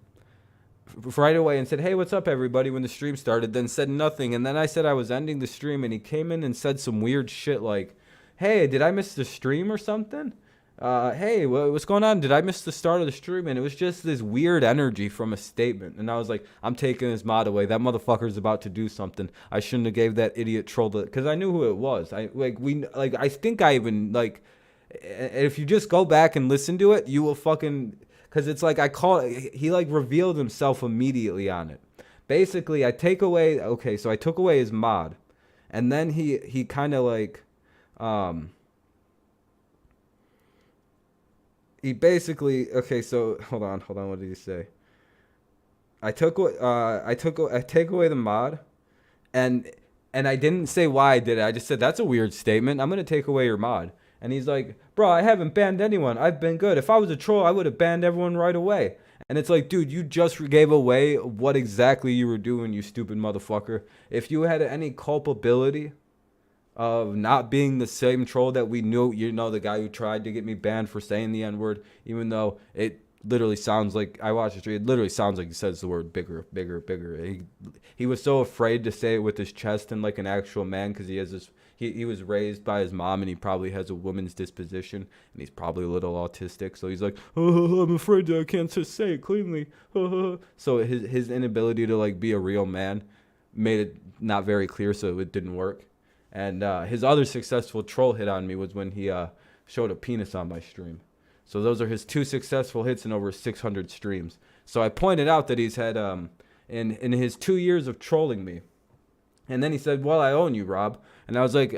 right away and said, "Hey, what's up, everybody?" when the stream started, then said nothing. And then I said I was ending the stream, and he came in and said some weird shit like, "Hey, did I miss the stream or something? Hey, what's going on? Did I miss the start of the stream?" And it was just this weird energy from a statement. And I was like, I'm taking his mod away. That motherfucker's about to do something. I shouldn't have gave that idiot troll the, because I knew who it was. I think I even like, if you just go back and listen to it, you will fucking, because it's like he like revealed himself immediately on it. Basically, so I took away his mod, and then he kind of like, he basically, so hold on, what did he say? I take away the mod, and I didn't say why I did it. I just said that's a weird statement. I'm gonna take away your mod. And he's like, "Bro, I haven't banned anyone. I've been good. If I was a troll, I would have banned everyone right away." And it's like, dude, you just gave away what exactly you were doing, you stupid motherfucker. If you had any culpability of not being the same troll that we knew, the guy who tried to get me banned for saying the N-word, even though it literally sounds like, I watched the stream, it literally sounds like he says the word bigger, bigger, bigger. He was so afraid to say it with his chest and like an actual man, because he has this, he was raised by his mom, and he probably has a woman's disposition, and he's probably a little autistic, so he's like, "Oh, I'm afraid that I can't just say it cleanly." So his inability to like be a real man made it not very clear, so it didn't work. And his other successful troll hit on me was when he showed a penis on my stream. So those are his 2 successful hits in over 600 streams. So I pointed out that he's had, in his 2 years of trolling me. And then he said, "Well, I own you, Rob." And I was like,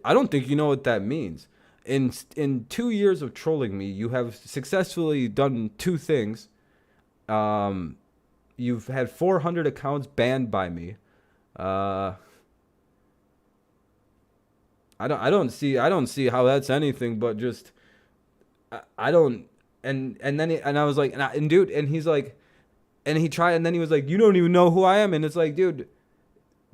"I don't think you know what that means. In 2 years of trolling me, you have successfully done 2 things. You've had 400 accounts banned by me. I don't see how that's anything but just, I don't." And then I was like, dude, and he's like, and he tried, and then he was like, "You don't even know who I am." And it's like, dude,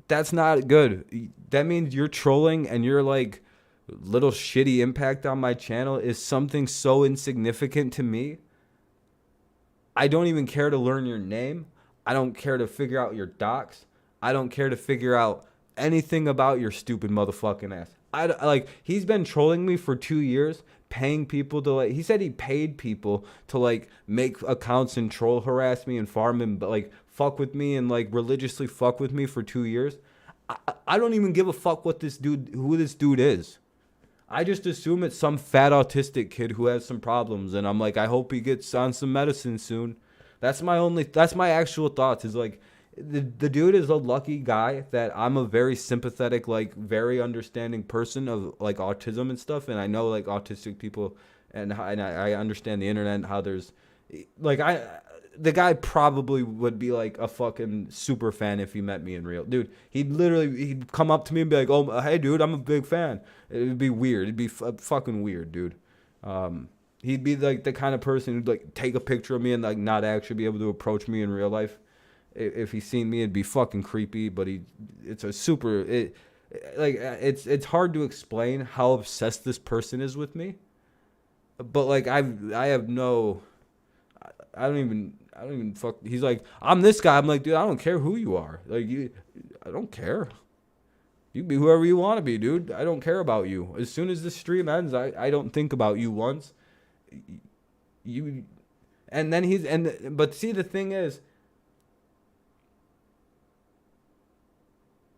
that's not good. That means you're trolling, and your like little shitty impact on my channel is something so insignificant to me. I don't even care to learn your name. I don't care to figure out your docs. I don't care to figure out anything about your stupid motherfucking ass. He's been trolling me for 2 years, paying people to like, he said he paid people to like make accounts and troll harass me and farm and like fuck with me and like religiously fuck with me for 2 years. I don't even give a fuck who this dude is. I just assume it's some fat autistic kid who has some problems, and I'm like, I hope he gets on some medicine soon. That's my actual thoughts, is like, the dude is a lucky guy that I'm a very sympathetic, like very understanding person of like autism and stuff, and I know like autistic people, and I understand the internet and how there's like, the guy probably would be like a fucking super fan if he met me in real. Dude, he'd come up to me and be like, "Oh, hey dude, I'm a big fan." It'd be weird. It'd be fucking weird, dude. He'd be like the kind of person who'd like take a picture of me and like not actually be able to approach me in real life. If he's seen me, it'd be fucking creepy. But it's hard to explain how obsessed this person is with me. But like I don't even fuck. He's like, "I'm this guy." I'm like, dude, I don't care who you are. Like I don't care. You be whoever you want to be, dude. I don't care about you. As soon as the stream ends, I don't think about you once. But see, the thing is,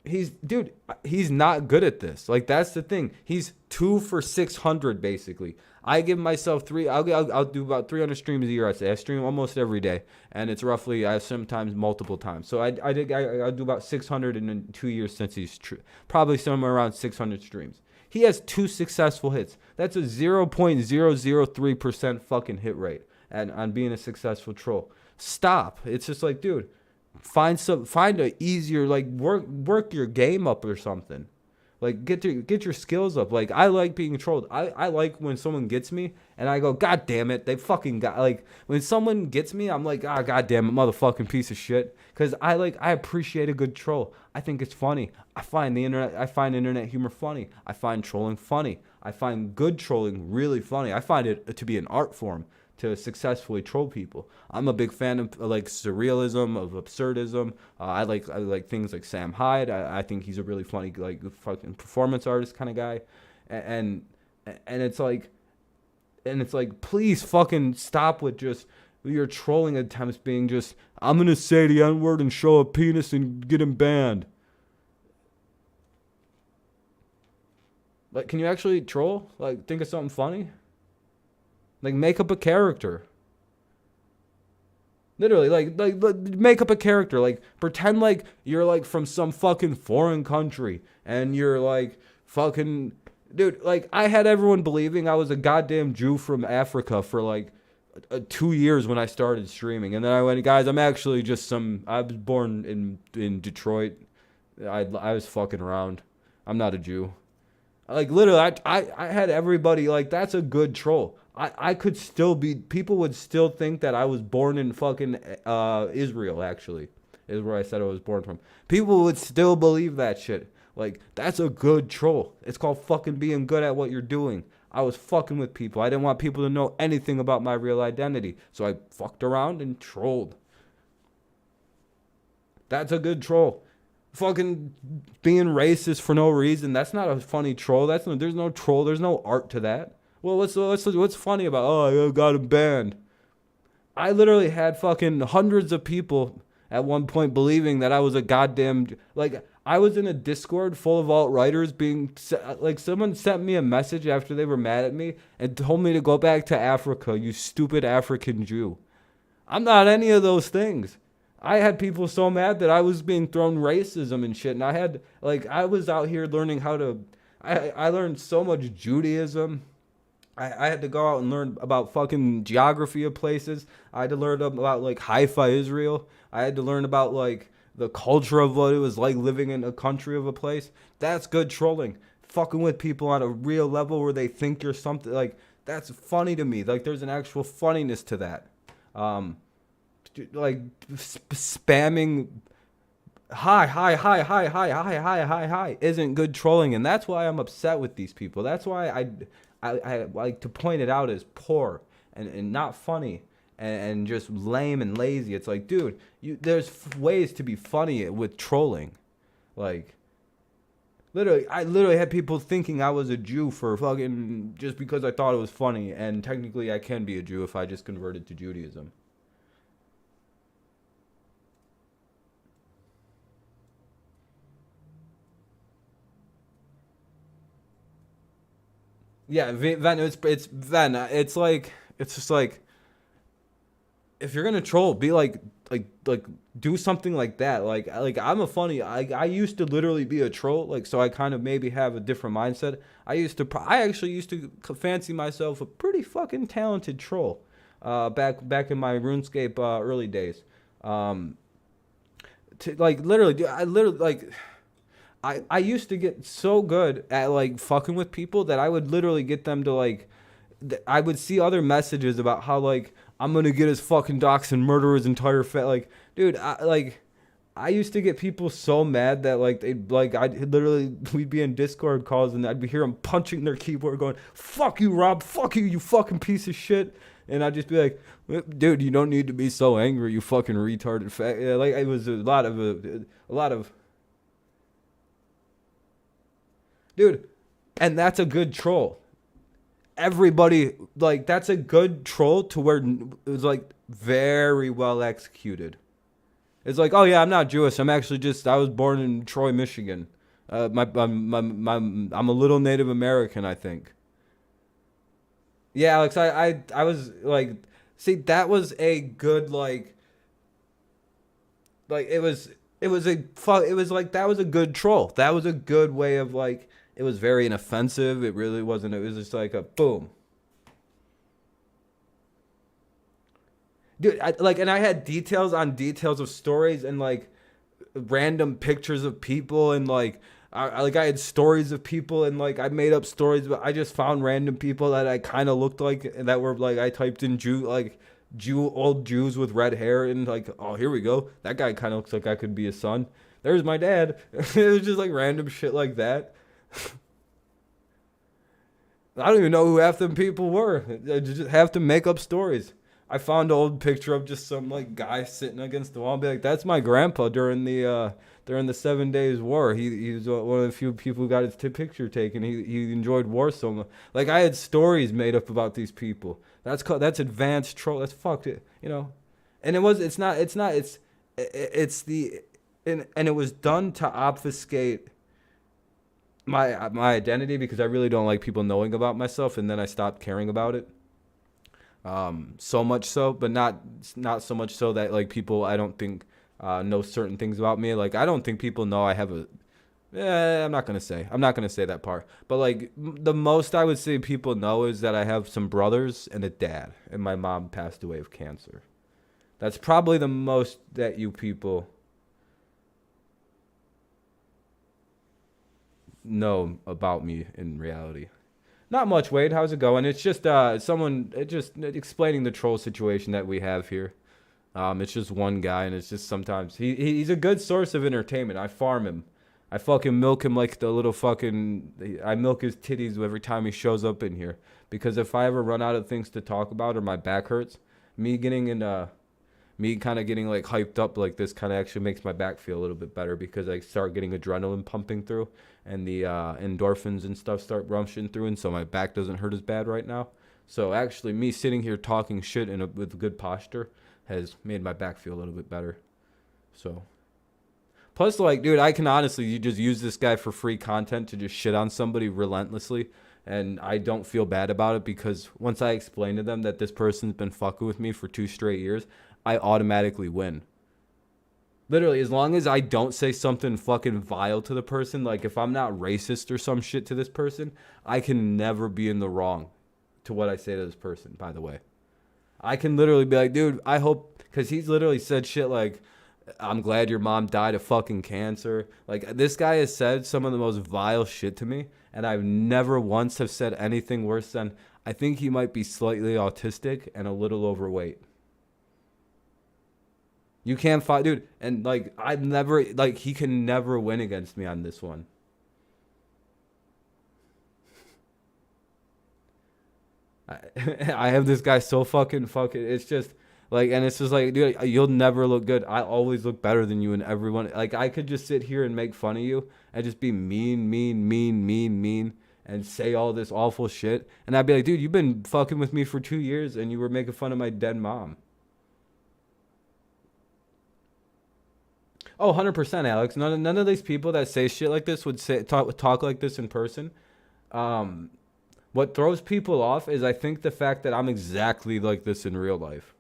he's not good at this. Like, that's the thing. He's 2 for 600 basically. I give myself 3. I'll do about 300 streams a year. I stream almost every day, and it's roughly sometimes multiple times. So I do about 600 in 2 years since he's probably somewhere around 600 streams. He has 2 successful hits. That's a 0.003% fucking hit rate on being a successful troll. Stop. It's just like, dude, find a easier, like, work your game up or something. Like, get your skills up. Like, I like being trolled. I like when someone gets me and I go, "God damn it, they fucking got," like, when someone gets me, I'm like, "Ah, God damn it, motherfucking piece of shit." Because I appreciate a good troll. I think it's funny. I find internet humor funny. I find trolling funny. I find good trolling really funny. I find it to be an art form to successfully troll people. I'm a big fan of like surrealism, of absurdism. I like things like Sam Hyde. I think he's a really funny like fucking performance artist kind of guy, and and it's like please fucking stop with just your trolling attempts being just I'm gonna say the N word and show a penis and get him banned. Like, can you actually troll? Like, think of something funny? Like, make up a character. Literally, like make up a character. Like, pretend like you're like from some fucking foreign country and you're like fucking dude. Like, I had everyone believing I was a goddamn Jew from Africa for like 2 years when I started streaming, and then I went, guys, I'm actually just some. I was born in Detroit. I was fucking around. I'm not a Jew. Like, literally, I had everybody, like, that's a good troll. I could still be, people would still think that I was born in fucking Israel, actually, is where I said I was born from. People would still believe that shit. Like, that's a good troll. It's called fucking being good at what you're doing. I was fucking with people. I didn't want people to know anything about my real identity. So I fucked around and trolled. That's a good troll. Fucking being racist for no reason. That's not a funny troll. There's no troll. There's no art to that. Well, what's funny about? Oh, I got him banned. I literally had fucking hundreds of people at one point believing that I was a goddamn like. I was in a Discord full of alt-writers being like, someone sent me a message after they were mad at me and told me to go back to Africa. You stupid African Jew. I'm not any of those things. I had people so mad that I was being thrown racism and shit. And I was out here learning how to, I learned so much Judaism. I had to go out and learn about fucking geography of places. I had to learn about like Haifa, Israel. I had to learn about like the culture of what it was like living in a country of a place. That's good trolling. Fucking with people on a real level where they think you're something like, that's funny to me. Like, there's an actual funniness to that. Like spamming hi isn't good trolling, and that's why I'm upset with these people. That's why I like to point it out as poor and not funny and just lame and lazy. It's like, dude, there's ways to be funny with trolling. Like, I literally had people thinking I was a Jew for fucking just because I thought it was funny, and technically I can be a Jew if I just converted to Judaism. Yeah, Ven. It's Ven. It's just like, if you're gonna troll, be like do something like that. Like I'm a funny. I used to literally be a troll. Like, so I kind of maybe have a different mindset. I actually used to fancy myself a pretty fucking talented troll. Back in my RuneScape early days. To like literally, dude, I used to get so good at like fucking with people that I would literally get them to like, I would see other messages about how like I'm gonna get his fucking docs and murder his entire like, dude, I used to get people so mad that like we'd be in Discord calls and I'd be hear them punching their keyboard going, "Fuck you, Rob, fuck you fucking piece of shit," and I'd just be like, "Dude, you don't need to be so angry, you fucking retarded fat." Yeah, like, it was a lot of. Dude, and that's a good troll. Everybody, like, that's a good troll to where it was, like, very well executed. It's like, oh, yeah, I'm not Jewish. I was born in Troy, Michigan. I'm a little Native American, I think. Yeah, Alex, I was, like, see, that was a good, that was a good troll. That was a good way of, like, it was very inoffensive. It really wasn't. It was just like a boom. Dude, and I had details on details of stories and, like, random pictures of people and, like, I had stories of people and, like, I made up stories, but I just found random people that I kind of looked like and that were, like, I typed in old Jews with red hair and, like, oh, here we go. That guy kind of looks like I could be his son. There's my dad. It was just, like, random shit like that. I don't even know who half them people were. I just have to make up stories. I found an old picture of just some like guy sitting against the wall. And be like, that's my grandpa during the 7 Days War. He was one of the few people who got his picture taken. He enjoyed war so much. Like I had stories made up about these people. That's advanced troll. That's fucked it. You know, and it's the and it was done to obfuscate my identity because I really don't like people knowing about myself, and then I stopped caring about it. So much so, but not so much so that like people I don't think know certain things about me. Like I don't think people know I have a. I'm not gonna say. I'm not gonna say that part. But like the most I would say people know is that I have some brothers and a dad, and my mom passed away of cancer. That's probably the most that you people know about me in reality. Not much, Wade. How's it going? It's just just explaining the troll situation that we have here. It's just one guy, and it's just sometimes he's a good source of entertainment. I farm him. I fucking milk him like the little fucking. I milk his titties every time he shows up in here. Because if I ever run out of things to talk about or my back hurts, me getting in me kind of getting like hyped up like this kind of actually makes my back feel a little bit better because I start getting adrenaline pumping through and the endorphins and stuff start rushing through, and so my back doesn't hurt as bad right now. So actually me sitting here talking shit with good posture has made my back feel a little bit better. So plus, like, dude, I can honestly you just use this guy for free content to just shit on somebody relentlessly, and I don't feel bad about it because once I explain to them that this person's been fucking with me for 2 straight years, I automatically win. Literally, as long as I don't say something fucking vile to the person, like if I'm not racist or some shit to this person, I can never be in the wrong to what I say to this person, by the way. I can literally be like, dude, I hope, because he's literally said shit like, I'm glad your mom died of fucking cancer. Like, this guy has said some of the most vile shit to me, and I've never once have said anything worse than, I think he might be slightly autistic and a little overweight. You can't fight, dude. And like, I've never, like, he can never win against me on this one. I have this guy so fucking. It's just like, and it's just like, dude, you'll never look good. I always look better than you and everyone. Like, I could just sit here and make fun of you and just be mean, and say all this awful shit. And I'd be like, dude, you've been fucking with me for 2 years and you were making fun of my dead mom. Oh, 100%, Alex. None of these people that say shit like this would talk like this in person. Um, what throws people off is I think the fact that I'm exactly like this in real life.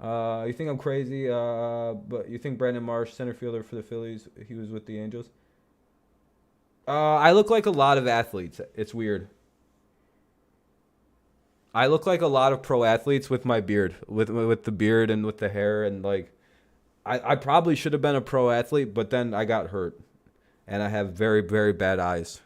You think I'm crazy, but you think Brandon Marsh, center fielder for the Phillies, he was with the Angels? I look like a lot of athletes. It's weird. I look like a lot of pro athletes with my beard, with the beard and with the hair and like. I probably should have been a pro athlete, but then I got hurt. And I have very, very bad eyes.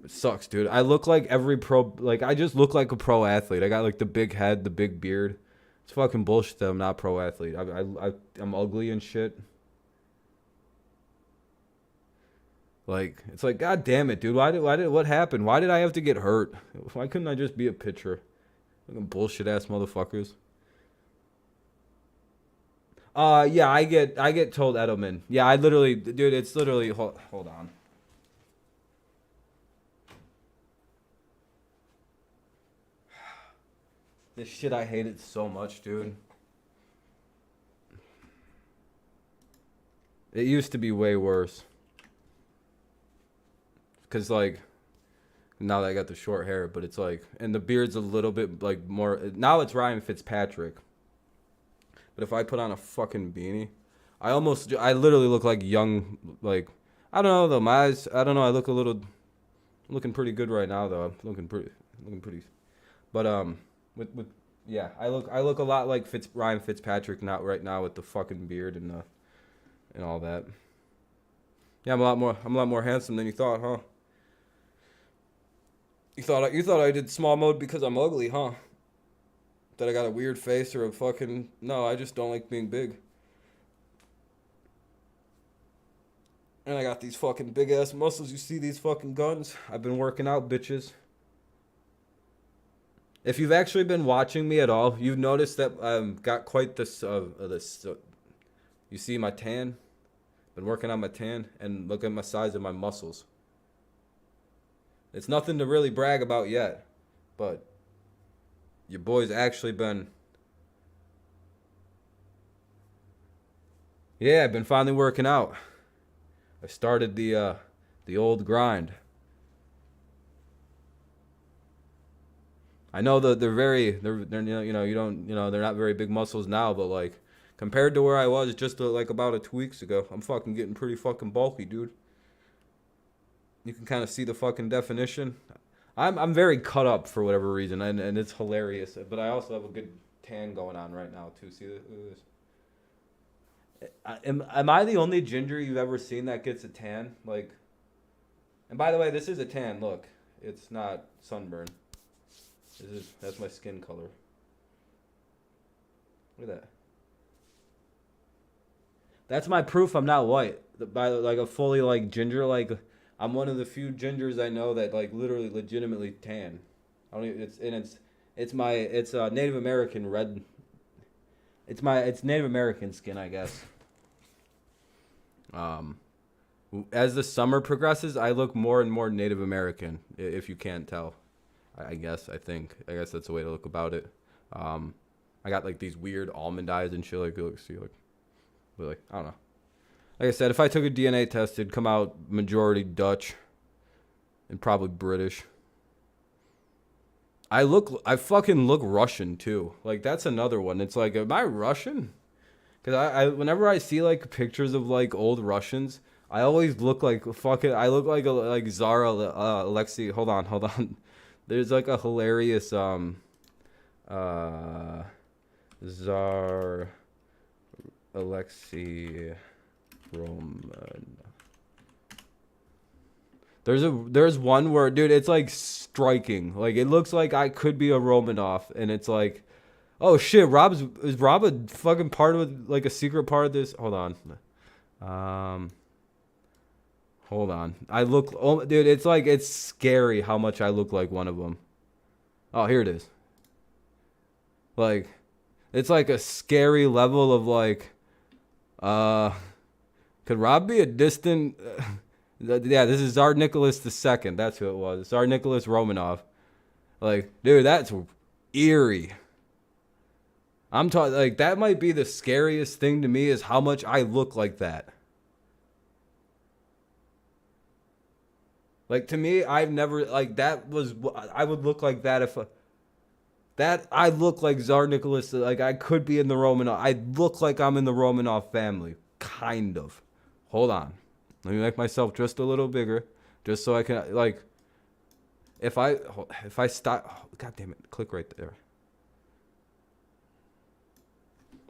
It sucks, dude. I look like every pro... Like, I just look like a pro athlete. I got, like, the big head, the big beard. It's fucking bullshit that I'm not a pro athlete. I'm ugly and shit. Like, it's like, God damn it, dude. What happened? Why did I have to get hurt? Why couldn't I just be a pitcher? Fucking bullshit-ass motherfuckers. Yeah, I get told Edelman. Yeah, I literally, dude, it's literally, hold on. This shit, I hate it so much, dude. It used to be way worse. Cause like, now that I got the short hair, but it's like, and the beard's a little bit like more, now it's Ryan Fitzpatrick. But if I put on a fucking beanie, I literally look like young, like, I don't know though, my eyes, I don't know, I look a little, I'm looking pretty good right now though, I'm looking pretty, but, yeah, I look a lot like Ryan Fitzpatrick not right now with the fucking beard and all that. Yeah, I'm a lot more handsome than you thought, huh? You thought I did small mode because I'm ugly, huh? That I got a weird face or a fucking... No, I just don't like being big. And I got these fucking big ass muscles. You see these fucking guns? I've been working out, bitches. If you've actually been watching me at all, you've noticed that I've got quite this. You see my tan? Been working on my tan, and look at my size of my muscles. It's nothing to really brag about yet, but your boy's actually been. Yeah, I've been finally working out. I started the old grind. I know that they're you don't they're not very big muscles now, but like compared to where I was just like about 2 weeks ago, I'm fucking getting pretty fucking bulky, dude. You can kind of see the fucking definition. I'm very cut up for whatever reason, and it's hilarious. But I also have a good tan going on right now too. See this? Am I the only ginger you've ever seen that gets a tan? Like, and by the way, this is a tan. Look, it's not sunburn. That's my skin color. Look at that. That's my proof I'm not white. By like a fully like ginger, like I'm one of the few gingers I know that like literally legitimately tan. I don't even, it's Native American red. It's Native American skin, I guess. As the summer progresses, I look more and more Native American, if you can't tell. I guess that's the way to look about it. I got like these weird almond eyes and shit. Like, I don't know. Like I said, if I took a DNA test, it'd come out majority Dutch and probably British. I fucking look Russian too. Like that's another one. It's like, am I Russian? Because I whenever I see like pictures of like old Russians, I always look like fucking. I look like Zara Alexei. Hold on. There's like a hilarious Tsar Alexei Roman. There's one where, dude, it's like striking. Like it looks like I could be a Romanov, and it's like, oh shit, is Rob a fucking part of like a secret part of this? Hold on. Dude, it's like it's scary how much I look like one of them. Oh, here it is. Like, it's like a scary level of like, could Rob be a distant? Yeah, this is Tsar Nicholas II. That's who it was. Tsar Nicholas Romanov. Like, dude, that's eerie. I'm talking like that might be the scariest thing to me is how much I look like that. Like to me, I've never like that was I would look like that if that I look like Tsar Nicholas. Like I could be in the Romanov. I look like I'm in the Romanov family, kind of. Hold on, let me make myself just a little bigger, just so I can like. If I stop, God damn it, click right there.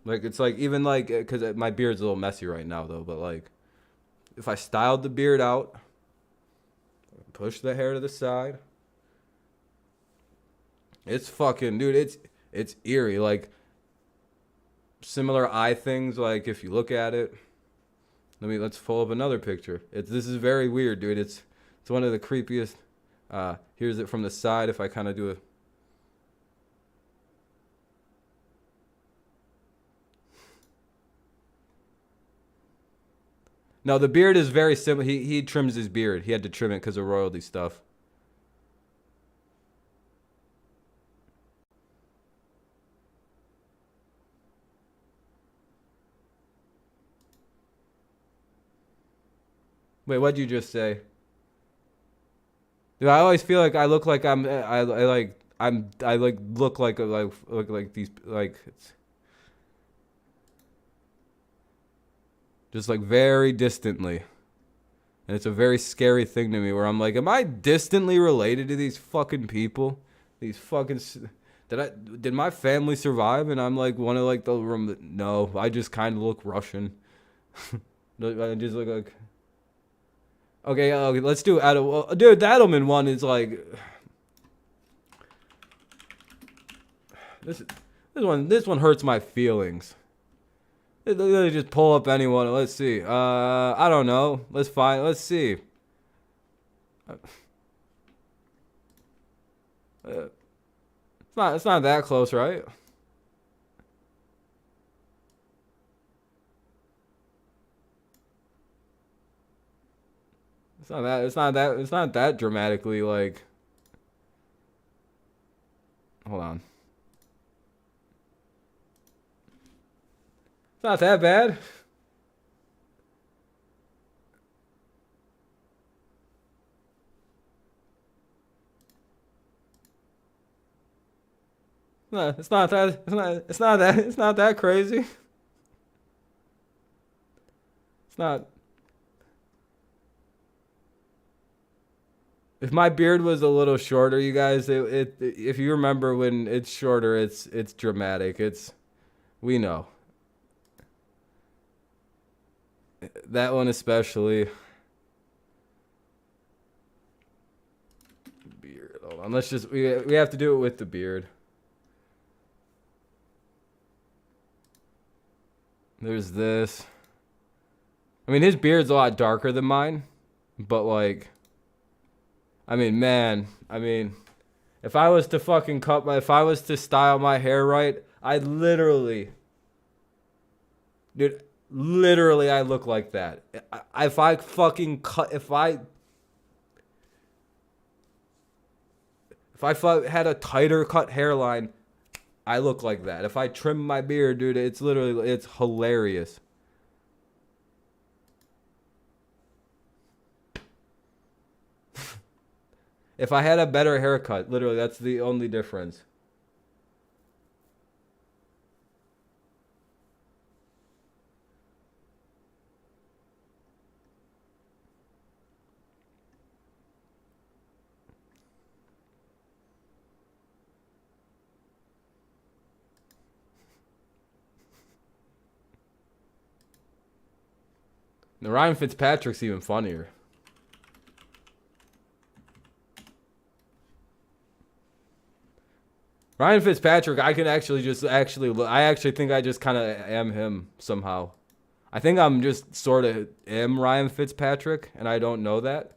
Like it's like even like because my beard's a little messy right now though, but like if I styled the beard out. Push the hair to the side. It's fucking, dude, it's eerie. Like, similar eye things, like, if you look at it. Let's pull up another picture. This is very weird, dude. It's one of the creepiest. Here's it from the side if I kind of do it. No, the beard is very simple. He trims his beard. He had to trim it because of royalty stuff. Wait, what'd you just say? Dude, I always feel like I look like I look like these like it's just like very distantly. And it's a very scary thing to me where I'm like, am I distantly related to these fucking people? These fucking did my family survive and I'm like one of like the no, I just kind of look Russian. I just look like Okay, let's do Adam. Dude, the Edelman one is like this one hurts my feelings. They just pull up anyone. Let's see. I don't know. Let's see. It's not that close, right? It's not that dramatically like. Hold on. It's not that bad. It's not that crazy. It's not. If my beard was a little shorter, you guys, if you remember when it's shorter, it's dramatic. We know. That one especially. Beard. Hold on. We have to do it with the beard. There's this. I mean, his beard's a lot darker than mine, but like, I mean, man, if I was to if I was to style my hair right, I literally I look like that. If I fucking cut, if I had a tighter cut hairline, I look like that. If I trim my beard, dude, it's hilarious. If I had a better haircut, literally, that's the only difference. The Ryan Fitzpatrick's even funnier. Ryan Fitzpatrick, I can actually I actually think I just kind of am him somehow. I think I'm just sort of am Ryan Fitzpatrick, and I don't know that.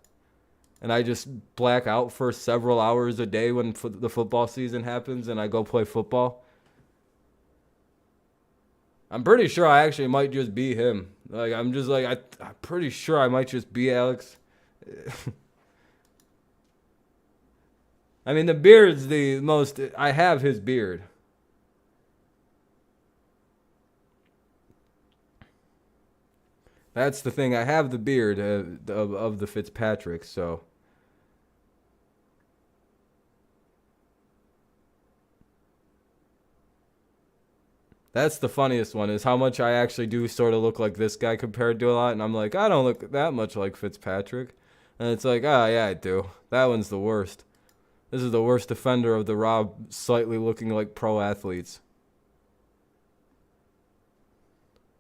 And I just black out for several hours a day when the football season happens and I go play football. I'm pretty sure I actually might just be him. Like, I'm just like, I'm pretty sure I might just be Alex. I mean, the beard's the most. I have his beard. That's the thing. I have the beard of the Fitzpatrick, so. That's the funniest one, is how much I actually do sort of look like this guy compared to a lot. And I'm like, I don't look that much like Fitzpatrick. And it's like, oh, yeah, I do. That one's the worst. This is the worst offender of the Rob slightly looking like pro athletes.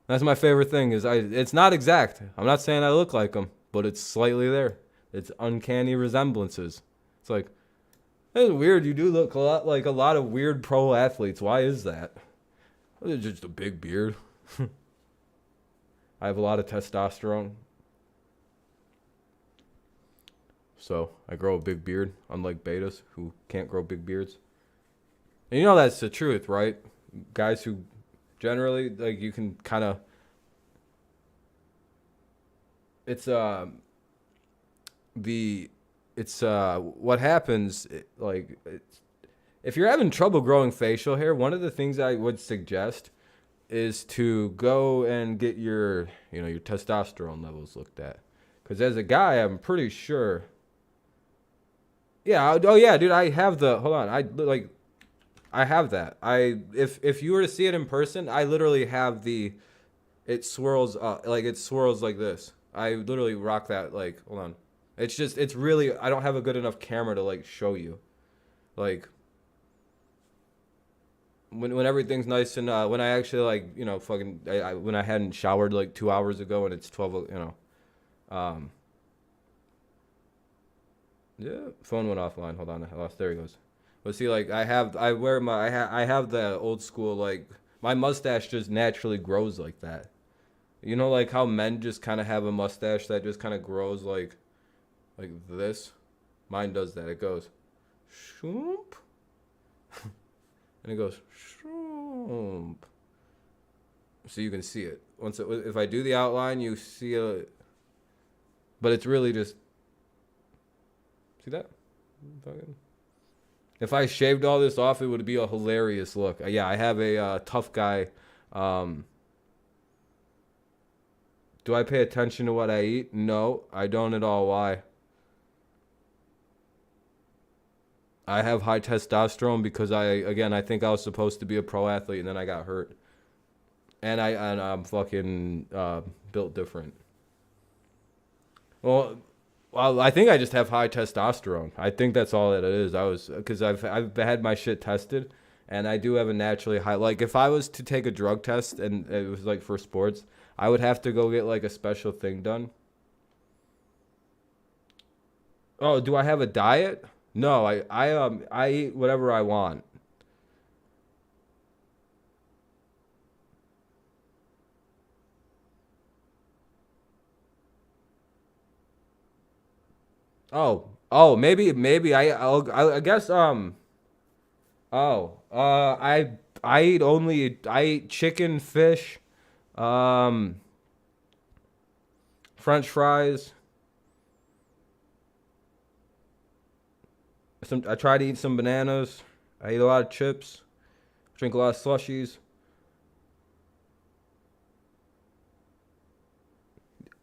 That's my favorite thing, is it's not exact. I'm not saying I look like him, but it's slightly there. It's uncanny resemblances. It's like, it's weird. You do look a lot like a lot of weird pro athletes. Why is that? It's just a big beard. I have a lot of testosterone. So I grow a big beard, unlike betas who can't grow big beards. And you know that's the truth, right? Guys who generally, like, you can kind of... what happens, if you're having trouble growing facial hair, one of the things I would suggest is to go and get your testosterone levels looked at. Because as a guy, I'm pretty sure... Yeah, oh yeah, dude, I have the... Hold on, I have that. If you were to see it in person, I literally have the... It swirls like this. I literally rock that, like, hold on. It's really... I don't have a good enough camera to, like, show you. Like... When everything's nice and when I actually, like, when I hadn't showered like 2 hours ago and it's 12, yeah, phone went offline. Hold on, I lost. There he goes. But see, like, I have the old school, like, My mustache just naturally grows like that. You know, like how men just kind of have a mustache that just kind of grows like this. Mine does that. It goes, shoop, and it goes, shoop. So you can see it. If I do the outline, you see it. But it's really just. See that? If I shaved all this off, it would be a hilarious look. Yeah, I have a tough guy. Do I pay attention to what I eat? No, I don't at all. Why? I have high testosterone because I think I was supposed to be a pro athlete and then I got hurt. And I'm fucking built different. Well, I think I just have high testosterone. I think that's all that it is. Because I've had my shit tested, and I do have a naturally high. Like if I was to take a drug test and it was like for sports, I would have to go get like a special thing done. Oh, do I have a diet? No, I eat whatever I want. Maybe I guess I eat chicken, fish, um French fries. I try to eat some bananas. I eat a lot of chips. Drink a lot of slushies.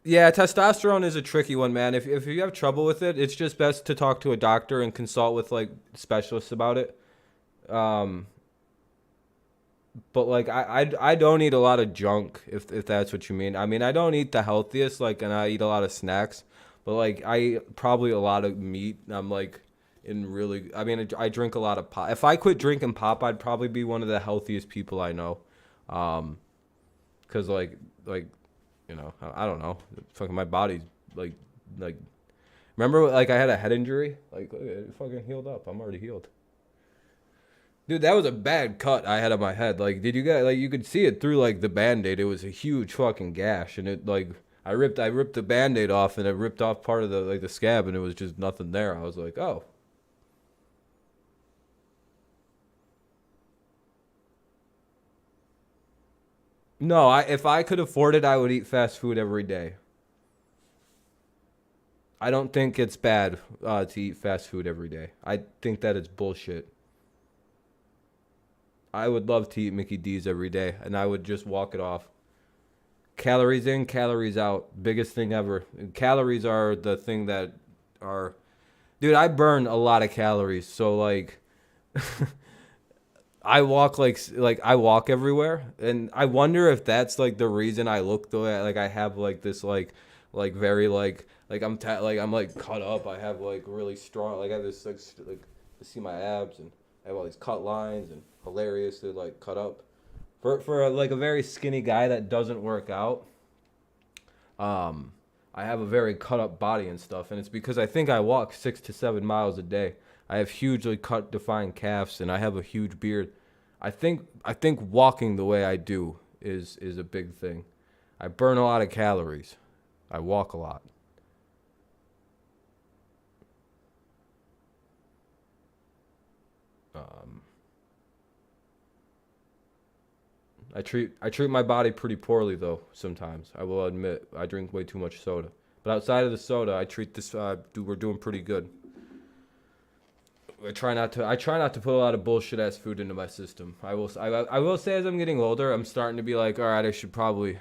Yeah, testosterone is a tricky one, man. If you have trouble with it, it's just best to talk to a doctor and consult with like specialists about it. Um, but like I don't eat a lot of junk if that's what you mean. I mean I don't eat the healthiest like and I eat a lot of snacks, but like I eat probably a lot of meat. I'm like in really I mean I drink a lot of pop. If I quit drinking pop, I'd probably be one of the healthiest people I know. Um, 'Cause like you know, I don't know. Fucking my body's like remember like I had a head injury? Like it fucking healed up. I'm already healed. Dude, that was a bad cut I had on my head. Like, did you guys like you could see it through like the band-aid. It was a huge fucking gash and it like I ripped the band-aid off and it ripped off part of the scab and it was just nothing there. I was like, "Oh." No, if I could afford it, I would eat fast food every day. I don't think it's bad to eat fast food every day. I think that it's bullshit. I would love to eat Mickey D's every day, and I would just walk it off. Calories in, calories out. Biggest thing ever. Calories are the thing that are. Dude, I burn a lot of calories, so like. I walk like I walk everywhere, and I wonder if that's like the reason I look the way like I have like this like very like I'm like cut up. I have like really strong like I have this like you see my abs and I have all these cut lines and hilariously like cut up for like a very skinny guy that doesn't work out. I have a very cut up body and stuff, and it's because I think I walk 6 to 7 miles a day. I have hugely cut, defined calves, and I have a huge beard. I think walking the way I do is a big thing. I burn a lot of calories. I walk a lot. Um, I treat my body pretty poorly though. Sometimes I will admit I drink way too much soda. But outside of the soda, I treat this. We're doing pretty good. I try not to put a lot of bullshit ass food into my system. I will say as I'm getting older, I'm starting to be like, all right, I should probably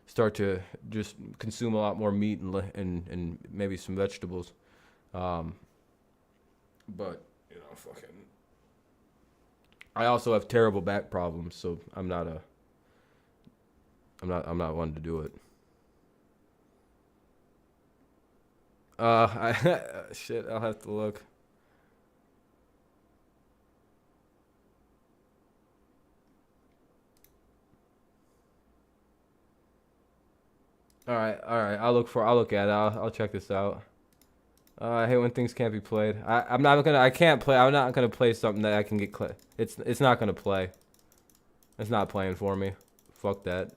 start to just consume a lot more meat and maybe some vegetables. Um, but you know, fucking. I also have terrible back problems, so I'm not one to do it. Shit, I'll have to look. All right. I'll look at it. I'll check this out. I hate when things can't be played. I can't play. I'm not gonna play something that I can get. It's not gonna play. It's not playing for me. Fuck that.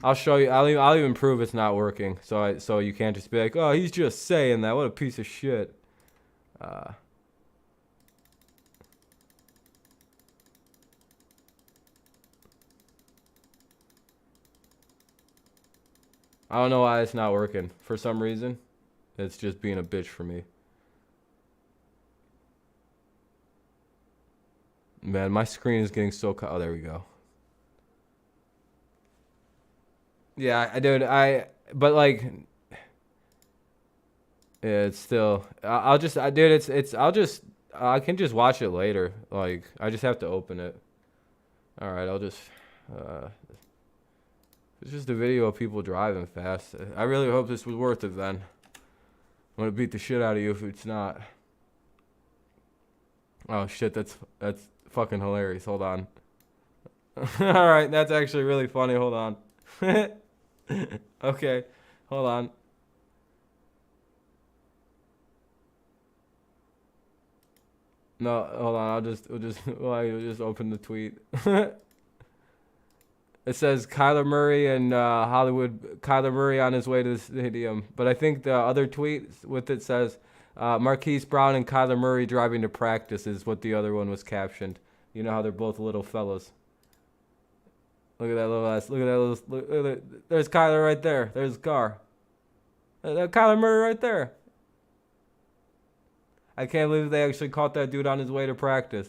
I'll show you. I'll even prove it's not working. So you can't just be like, oh, he's just saying that. What a piece of shit. I don't know why it's not working. For some reason, it's just being a bitch for me. Man, my screen is getting so oh, there we go. Yeah, but like, yeah, it's still, I'll just, I can just watch it later. Like, I just have to open it. All right, I'll just, it's just a video of people driving fast. I really hope this was worth it then. I'm gonna beat the shit out of you if it's not. Oh shit, that's fucking hilarious. Hold on. All right, that's actually really funny. Hold on. Okay, hold on. No, hold on. We'll just open the tweet. It says Kyler Murray and Kyler Murray on his way to the stadium. But I think the other tweet with it says Marquise Brown and Kyler Murray driving to practice is what the other one was captioned. You know how they're both little fellas. Look at that little ass. Look at that little. Look at that. There's Kyler right there. There's the car. Kyler Murray right there. I can't believe they actually caught that dude on his way to practice.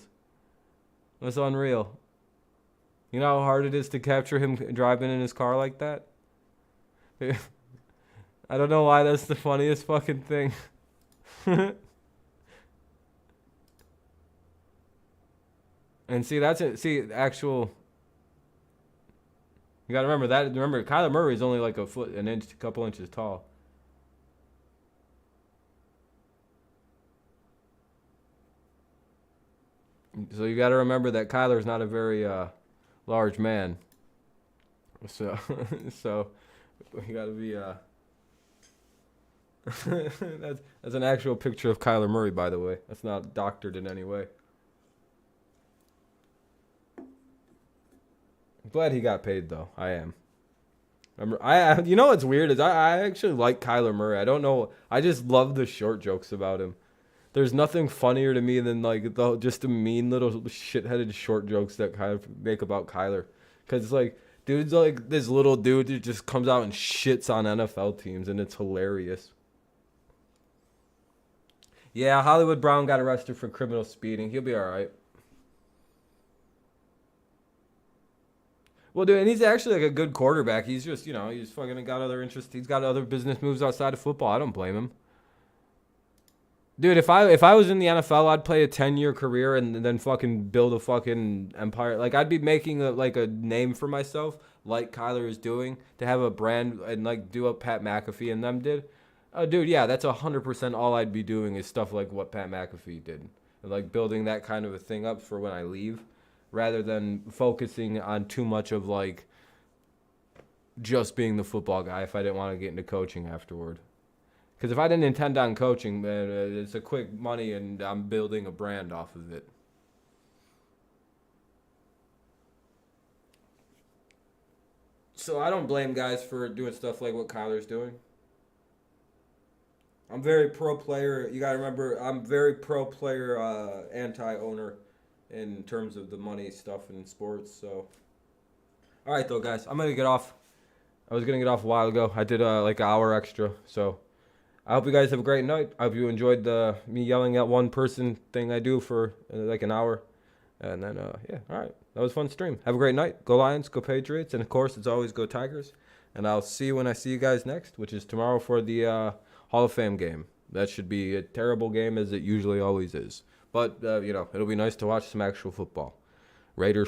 That's unreal. You know how hard it is to capture him driving in his car like that? I don't know why that's the funniest fucking thing. And see, that's it. See, actual. You gotta remember that. Remember, Kyler Murray is only like a couple inches tall. So you gotta remember that Kyler's not a very large man. So, so you gotta be. That's an actual picture of Kyler Murray, by the way. That's not doctored in any way. I'm glad he got paid, though. I am. You know what's weird is I actually like Kyler Murray. I don't know. I just love the short jokes about him. There's nothing funnier to me than like just the mean little shit-headed short jokes that kind of make about Kyler. Because it's like, dude's like this little dude who just comes out and shits on NFL teams, and it's hilarious. Yeah, Hollywood Brown got arrested for criminal speeding. He'll be all right. Well, dude, and he's actually like a good quarterback. He's just, he's fucking got other interests. He's got other business moves outside of football. I don't blame him. Dude, if I was in the NFL, I'd play a 10-year career and then fucking build a fucking empire. Like, I'd be making a name for myself, like Kyler is doing, to have a brand and like do what Pat McAfee and them did. Dude, yeah, that's 100% all I'd be doing is stuff like what Pat McAfee did, and like building that kind of a thing up for when I leave, rather than focusing on too much of like just being the football guy if I didn't want to get into coaching afterward. Because if I didn't intend on coaching, man, it's a quick money and I'm building a brand off of it. So I don't blame guys for doing stuff like what Kyler's doing. I'm very pro player. You got to remember, I'm very pro player, anti-owner in terms of the money stuff in sports. So, all right, though, guys. I'm going to get off. I was going to get off a while ago. I did like an hour extra. So I hope you guys have a great night. I hope you enjoyed me yelling at one person thing I do for like an hour. And then, yeah, all right. That was a fun stream. Have a great night. Go Lions, go Patriots. And, of course, it's always go Tigers. And I'll see you when I see you guys next, which is tomorrow for the Hall of Fame game. That should be a terrible game as it usually always is. But, it'll be nice to watch some actual football. Raiders